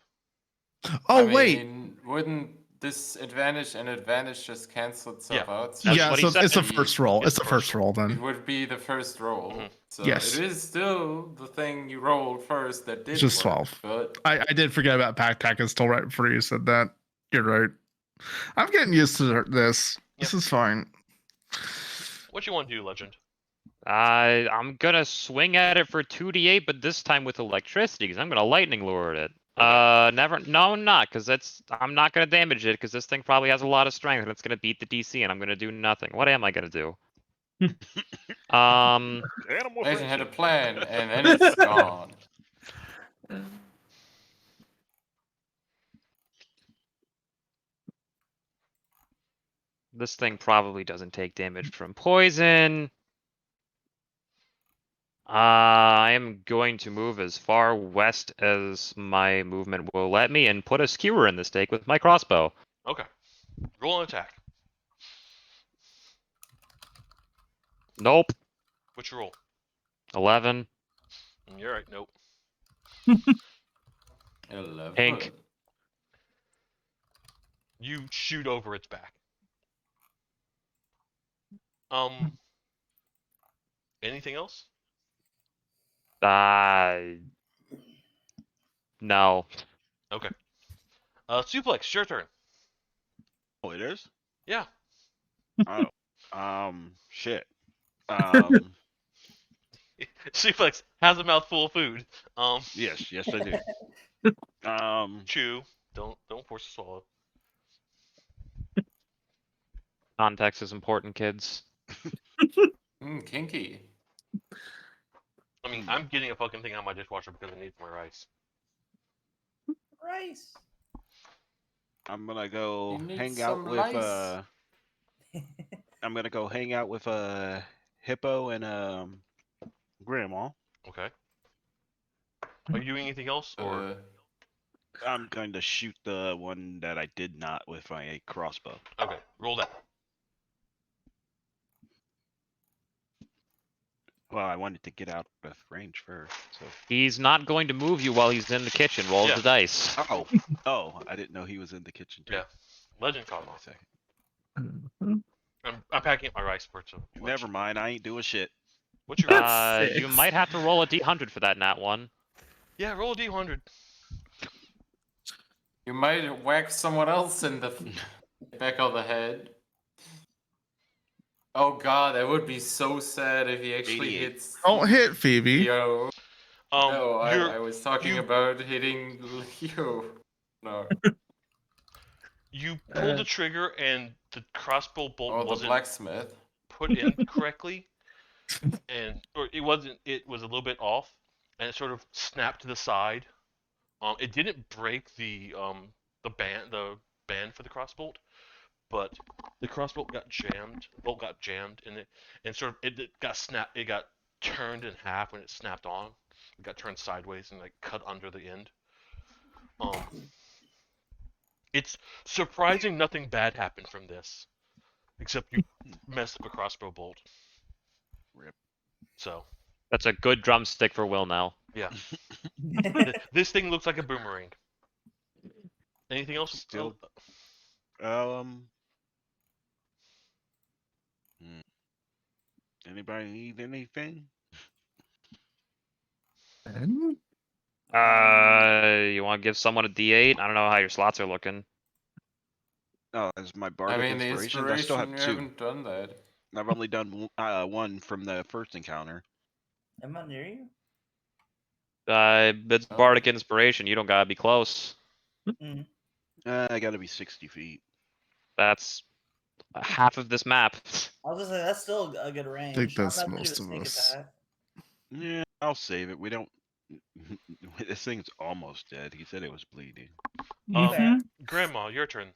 Oh I wait. mean, wouldn't this advantage and advantage just cancel itself Yeah. out? That's Yeah, what he so said. it's the first roll. It's It's the the first first roll It then. would be the first roll. Mhm. So Yes. it is still the thing you rolled first that did Just work, 12. But I did forget about pack until right before you said that. You're right. I'm getting used to this. This is fine. What you want to do, Legend? I'm gonna swing at it for 2d8, but this time with electricity, because I'm gonna lightning lure it. No, I'm not, because I'm not gonna damage it, because this thing probably has a lot of strength, and it's gonna beat the DC, and I'm gonna do nothing. What am I gonna do? Animal Legend had a friendship. plan, and then it's gone. This thing probably doesn't take damage from poison. I am going to move as far west as my movement will let me and put a skewer in the stake with my crossbow. Okay. Roll an attack. Nope. What's your roll? 11. You're right. Nope. 11. Pink. You shoot over its back. Anything else? No. Okay. Suplex, your turn. Oh, it is? Yeah. Oh. Shit. Suplex has a mouthful of food. Yes, I do. Chew. Don't force to swallow. Context is important, kids. Kinky. I mean, I'm getting a fucking thing out of my dishwasher because I need my rice. Rice. I'm gonna go You need hang out some with lice. I'm gonna go hang out with Hippo and Grandma. Okay. Are you doing anything else, or? I'm going to shoot the one that I did not with my crossbow. Okay, roll that. Well, I wanted to get out of range first. So. He's not going to move you while he's in the kitchen. Roll the dice. Oh, I didn't know he was in the kitchen too. Yeah. Legend caught him. Mhm. I'm packing up my rice for lunch. Never mind, I ain't doing shit. What's your roll? You might have to roll a d100 for that nat one. Yeah, roll a d100. You might whack someone else in the back of the head. Oh god, that would be so sad if he actually 88. hits. Don't hit Phoebe. Leo. No, You're- I was talking about hitting Leo. No. You pulled the trigger and the crossbow bolt Or the wasn't blacksmith. put in correctly, or it wasn't. It was a little bit off, and it sort of snapped to the side. It didn't break the band for the crossbolt, but the crossbolt got jammed. The bolt got jammed, and sort of it got snapped. It got turned in half when it snapped on. It got turned sideways and like cut under the end. It's surprising nothing bad happened from this, except you messed up a crossbow bolt. Rip. So. That's a good drumstick for Will now. Yeah. This thing looks like a boomerang. Anything else? Still. Anybody need anything? You want to give someone a d8? I don't know how your slots are looking. Oh, that's my I bardic mean, the inspirations. I still have inspiration, you 2. haven't done that. I've only done one from the first encounter. Am I near you? It's bardic inspiration. You don't gotta be close. I gotta be 60 feet. That's half of this map. I was gonna say that's still a good range. I think that's I'm about to most do a of sneak us. attack. Yeah, I'll save it. We don't. This thing's almost dead. He said it was bleeding. Fair. Grandma, your turn.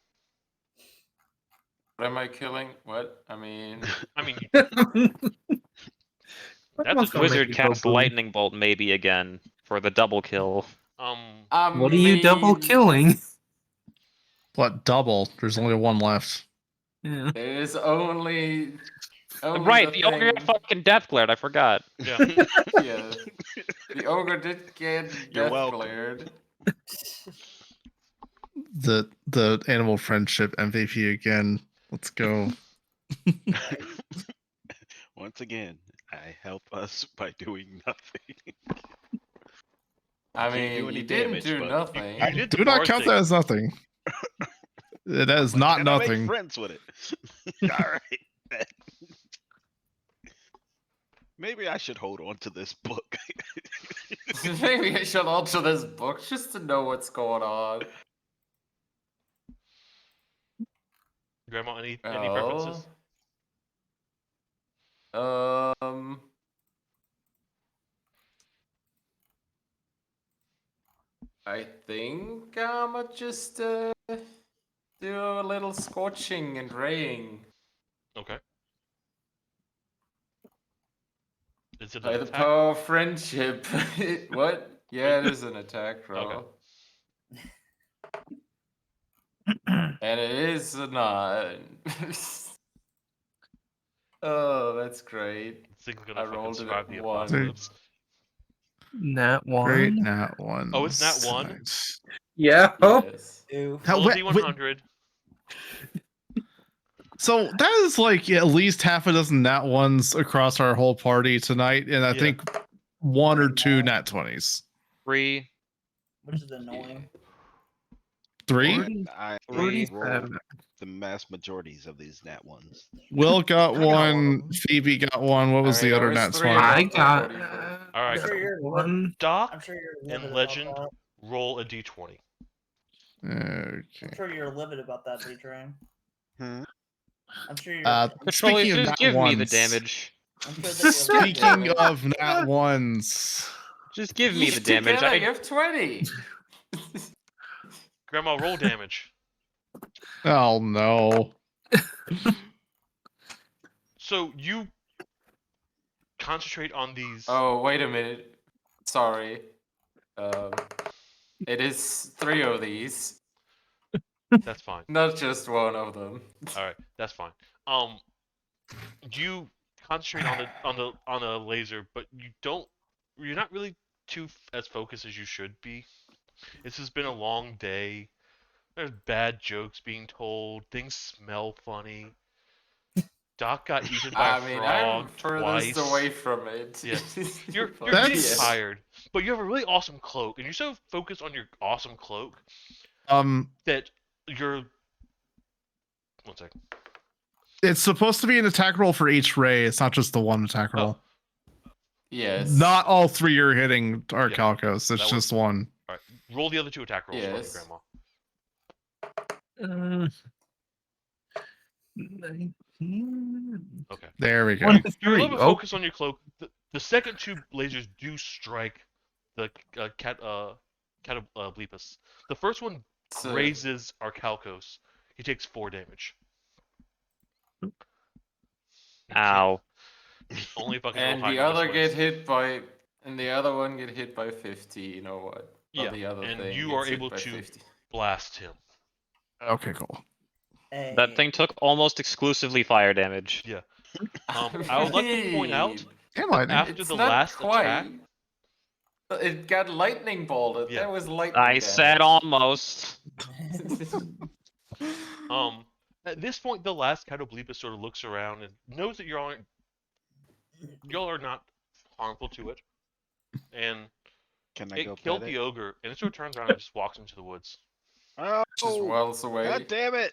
What am I killing? What? I mean, That's a Wizard cast lightning bolt maybe again for the double kill. What are you double killing? What double? There's only one left. Yeah. There's only Right, the ogre got thing- fucking death glared. I forgot. Yeah. Yeah. The ogre did get You're death welcome. glared. The animal friendship MVP again. Let's go. Once again, I help us by doing nothing. I Can't mean, do any you didn't damage, do but- nothing. You did the Do not bard count thing. that as nothing. It is not And I make nothing. friends with it. All right. maybe I should hold on to this book. Maybe I should alter this book just to know what's going on. Grandma, any preferences? I think I'ma just do a little scorching and raying. Okay. Is it By an the attack? power of friendship. What? Yeah, it is an attack roll. Okay. And it is a 9. Oh, that's great. This thing's I gonna fucking rolled it survive at the 1. apocalypse. Nat Great 1. nat one. Oh, it's nat 1? Nice. Yeah. Oh. Yes. Ew. Now, Roll wait, D100. So that is like at least half a dozen nat ones across our whole party tonight, and I Yeah. think 1 or 2 nat 20s. 3. Which is annoying. 3? I Three. rolled the mass majorities of these nat ones. Will got I got one of one. them. Phoebe got one. What was I mean, the other there nat was 3 20? I of us, got. 44. All right. I'm sure you're one. Doc I'm sure you're and livid Legend, about roll a D20. that. Okay. I'm sure you're livid about that, D-Train. Hmm? I'm sure you're. Controller, Speaking of just nat give me the ones. damage. I'm sure that you're Speaking livid. of nat ones, Just give me the Together damage. you have 20. Grandma, roll damage. oh no. So you concentrate on these. Oh, wait a minute. Sorry. It is 3 of these, That's fine. not just one of them. All right, that's fine. You concentrate on a laser, but you're not really as focused as you should be. This has been a long day. There's bad jokes being told. Things smell funny. Doc got eaten by a I mean, frog I'm furthest twice. away from it. Yeah. You're That's- getting tired, but you have a really awesome cloak, and you're so focused on your awesome cloak that you're. One second. It's supposed to be an attack roll for each ray. It's not just the one attack roll. Yes. Not all 3 are hitting our Yeah, Calcos. It's that just one. All right, roll the other 2 attack rolls for me, Yes. Grandma. 19. Okay. There we go. You're a 23. little bit Oh, focused on your cloak. The second 2 lasers do strike the Catoblepus. The first one So- grazes Arcalcos. He takes 4 damage. Ow. Only if I can And roll high the numbers other wins. get hit by, and the other one get hit by 50. You know what? Or Yeah, the other and thing you gets are hit able by to 50. blast him. Okay, cool. Hey. That thing took almost exclusively fire damage. I would like to point out Am I? after It's the not last quite. attack. It got lightning bolted. Yeah. That was lightning. I said damage. almost. At this point, the last Catoblepus sort of looks around and knows that y'all are not harmful to it, and Can I go it killed pet the it? ogre, and it sort of turns around and just walks into the woods. Oh, Just wells away. God damn it!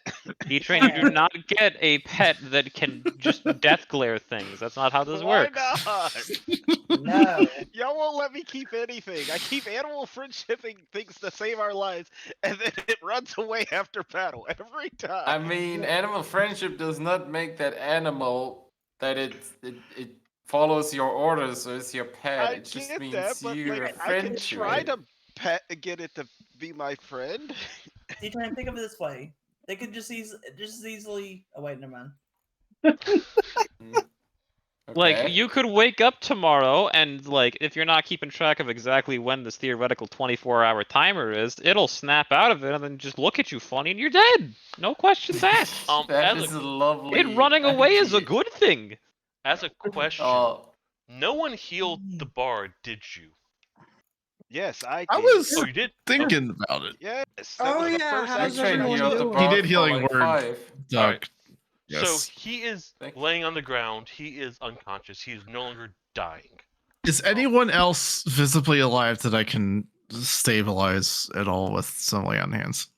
E-Train, you do not get a pet that can just death glare things. That's not how this Why works. not? No. Y'all won't let me keep anything. I keep animal friendshipping things to save our lives, and then it runs away after battle every time. I mean, animal friendship does not make that animal that it follows your orders or is your pet. I It just get means that, but you're like, a I friend can to try it. to pet get it to be my friend. D-Train, think of it this way. They could just easily. Oh wait, never mind. Like, Okay. you could wake up tomorrow and, like, if you're not keeping track of exactly when this theoretical 24-hour timer is, it'll snap out of it and then just look at you funny and you're dead. No questions asked. That As is a, a lovely. It running away is a idea. good thing. as a question, Oh, no one healed the bard, did you? Yes, I did. I was Oh, you did? thinking about it. Yes. Oh, was the yeah, first how's action I trained everyone you up the doing? He bar did for healing like word. 5. Duck. So Yes. he is Thank you. laying on the ground. He is unconscious. He is no longer dying. Is anyone else visibly alive that I can stabilize at all with some lay on hands?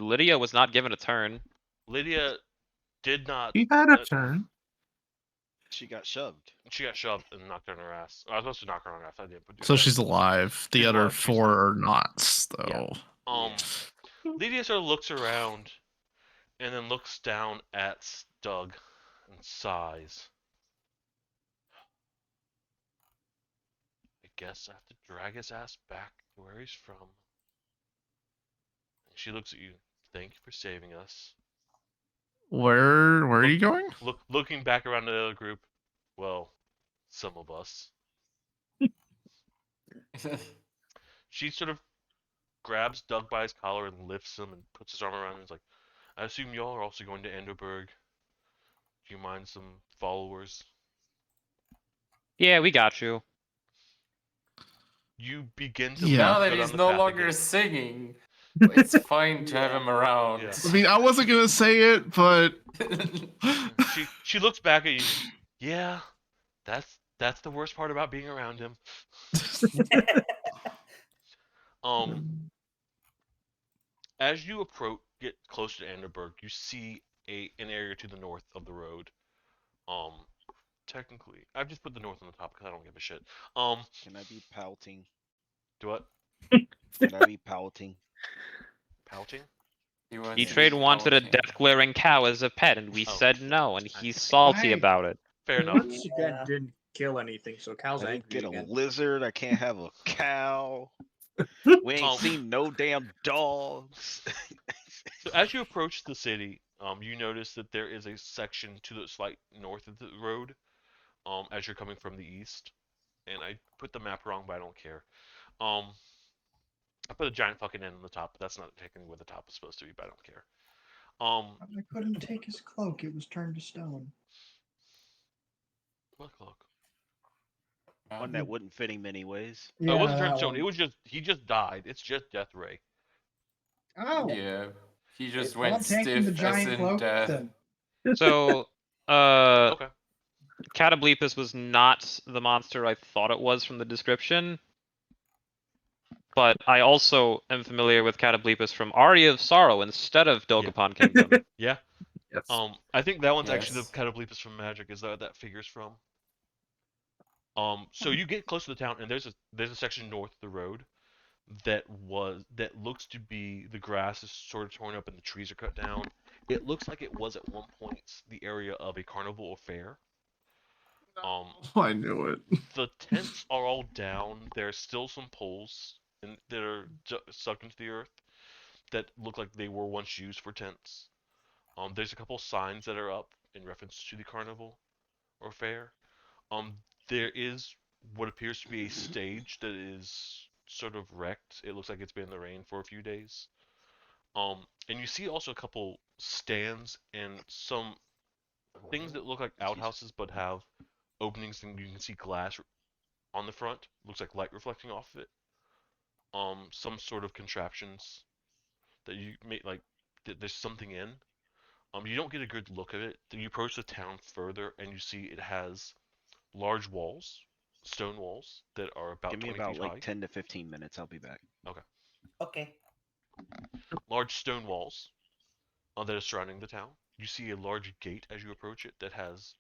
Lydia was not given a turn. Lydia did not. he had a turn. She got shoved. She got shoved and knocked on her ass. I was supposed to knock her on her ass. I didn't. But do So that. she's alive. The She's other alive, she's 4 alive. are not, though. Lydia sort of looks around and then looks down at Doug and sighs. I guess I have to drag his ass back to where he's from. And she looks at you. Thank you for saving us. Where are you going? Looking back around the other group. Well, some of us. She sort of grabs Doug by his collar and lifts him and puts his arm around him. He's like, I assume y'all are also going to Enderburg. Do you mind some followers? Yeah, we got you. You begin to Yeah. Now go that down he's the no path longer again. singing, it's fine to have him around. Yeah. I mean, I wasn't gonna say it, but She looks back at you. Yeah, that's the worst part about being around him. As you get closer to Enderburg, you see an area to the north of the road. Technically, I've just put the north on the top because I don't give a shit. Can I be pouting? Do what? Can I be pouting? Pouting? E-Trade wanted a death-glaring cow as a pet, and we said no, and he's salty about it. Fair enough. Once again, didn't kill anything, so Cal's I angry didn't get again. a lizard. I can't have a cow. We ain't seen no damn dogs. So as you approach the city, you notice that there is a section to the slight north of the road, as you're coming from the east. And I put the map wrong, but I don't care. I put a giant fucking N on the top, but that's not technically where the top is supposed to be, but I don't care. I couldn't take his cloak; it was turned to stone. What cloak? One that wouldn't fit him anyways. Oh, it wasn't turned that to stone. one. It was just he just died. It's just Death Ray. Oh, Yeah, he just well, I'm went taking stiff the as giant in cloak death. then. So, Okay. Catoblepus was not the monster I thought it was from the description. But I also am familiar with Catoblepus from Aria of Sorrow instead of Dokapon Kingdom. Yeah. Yes. I think that one's actually Yes. the Catoblepus from Magic. Is that that figures from? So you get close to the town, and there's a section north of the road that looks to be the grass is sort of torn up and the trees are cut down. It looks like it was at one point the area of a carnival or fair. I knew it. The tents are all down. There's still some poles that are sunk into the earth that look like they were once used for tents. There's a couple signs that are up in reference to the carnival or fair. There is what appears to be a stage that is sort of wrecked. It looks like it's been in the rain for a few days. And you see also a couple stands and some things that look like outhouses but have openings and you can see glass on the front. Looks like light reflecting off of it. Some sort of contraptions that you make like there's something in. You don't get a good look at it. Then you approach the town further and you see it has large walls, stone walls that are about Give me 20 about feet like high. 10 to 15 minutes. I'll be back. Okay. Large stone walls that are surrounding the town. You see a large gate as you approach it that has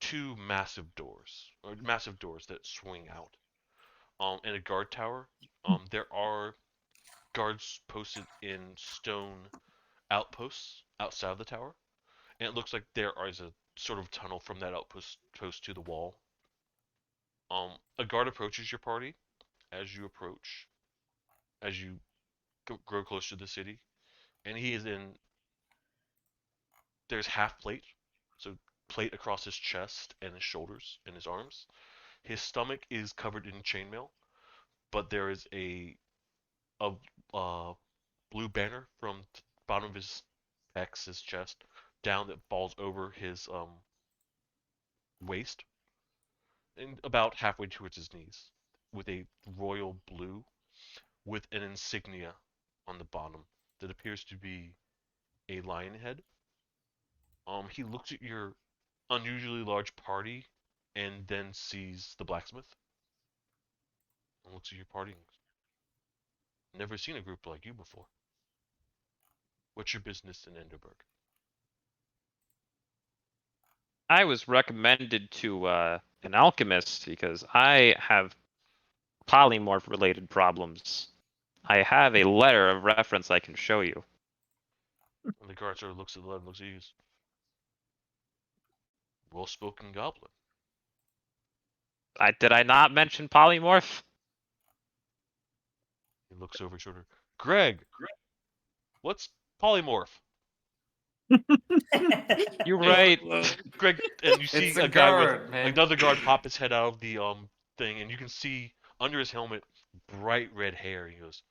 two massive doors that swing out. And a guard tower. There are guards posted in stone outposts outside of the tower, and it looks like there is a sort of tunnel from that outpost to the wall. A guard approaches your party as you grow close to the city, and he is in. There's half plate, so plate across his chest and his shoulders and his arms. His stomach is covered in chainmail, but there is a blue banner from the bottom of his pecs, his chest, down that falls over his waist, and about halfway towards his knees, with a royal blue with an insignia on the bottom that appears to be a lion head. He looks at your unusually large party and then sees the blacksmith and looks at your party and never seen a group like you before. What's your business in Enderburg? I was recommended to an alchemist because I have polymorph related problems. I have a letter of reference I can show you. And the guard sort of looks at the letter and looks at you. Well-spoken goblin. Did I not mention polymorph? He looks over his shoulder. Greg, what's polymorph? You're right. Greg, and you see It's a a guy guard, with man. another guard pop his head out of the thing, and you can see under his helmet bright red hair. He goes,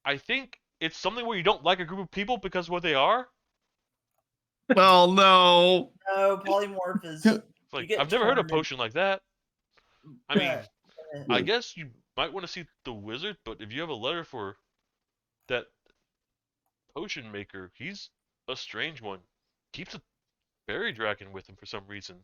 "I think it's something where you don't like a group of people because of what they are." Well, no. No, polymorph is. It's like, get I've never heard of a turned in- potion like that. I mean, Yeah. I guess you might want to see the wizard, but if you have a letter for that potion maker, he's a strange one. Keeps a fairy dragon with him for some reason.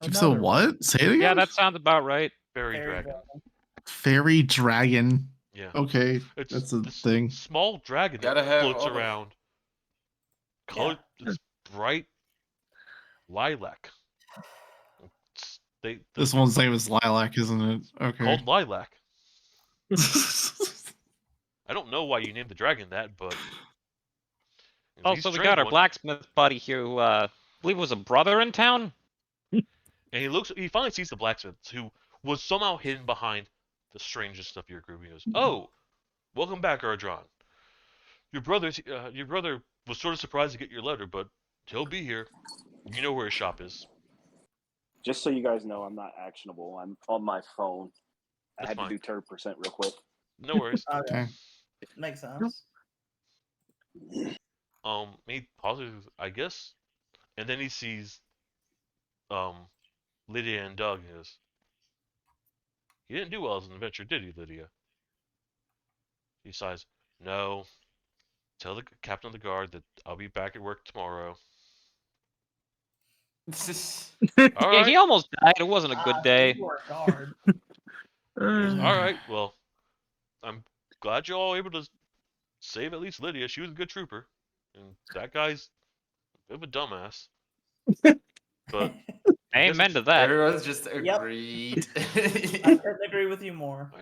So Another what? Say it again. Yeah, that sounds about right. Fairy fairy dragon. dragon. Fairy dragon. Yeah. Okay, It's that's a this thing. small dragon Gotta that have floats all the- around. Color it's bright lilac. This one's name is Lilac, isn't it? Okay. Called lilac. I don't know why you named the dragon that, but he's a Also, we strange got our one. blacksmith buddy here who I believe was a brother in town. And he finally sees the blacksmith who was somehow hidden behind the strangest stuff of your group. He goes, "Oh, welcome back, Ardron. Your brother was sort of surprised to get your letter, but he'll be here. You know where his shop is." Just so you guys know, I'm not actionable. I'm on my phone. I That's had fine. to do turd percent real quick. No worries. Okay. Makes sense. He pauses, I guess, and then he sees Lydia and Doug. And he goes, "You didn't do well as an adventurer, did you, Lydia?" He sighs. "No. Tell the captain of the guard that I'll be back at work tomorrow." All Yeah, right. he almost died. It wasn't a good day. You worked hard. He goes, "All right. Well, I'm glad you're all able to save at least Lydia. She was a good trooper, and that guy's a bit of a dumbass." But Amen to that. Everyone's just Yep. agreed. I couldn't agree with you more.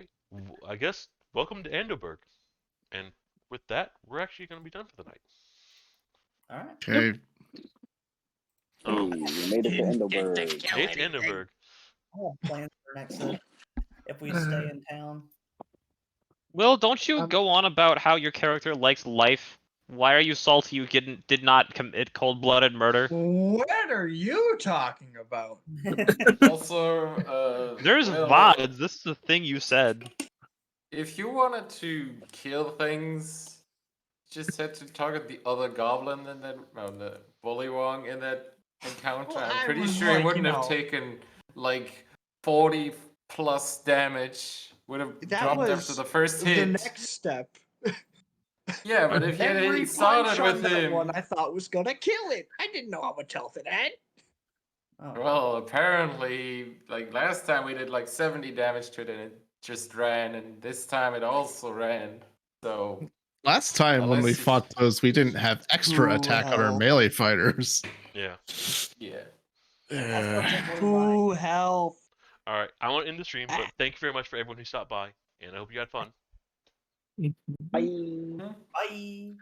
I guess welcome to Andoberg. And with that, we're actually going to be done for the night. All right. Okay. Ooh, we made it to Endelberg. It's Andoberg. I have plans for next set if we stay in town. Will, don't you go on about how your character likes life? Why are you salty you did not commit cold-blooded murder? What are you talking about? Also, There's well, VODs. This is the thing you said. if you wanted to kill things, just had to target the other goblin in that, the Bullywong in that encounter. Well, I'm I pretty was sure he like, wouldn't you have know- taken like 40 plus damage. Would have That dropped was after the first The hit. next step. Yeah, but if you Every had started punch on with that him, one I thought was gonna kill it. I didn't know how much health it had. Oh. well, apparently, like last time we did like 70 damage to it and it just ran, and this time it also ran. So Last time when we Unless you- fought those, we didn't have extra Ooh, attack on our hell. melee fighters. Yeah. yeah. Ooh, health. All right. I want to end the stream, but thank you very much for everyone who stopped by, and I hope you had fun. Bye. Bye.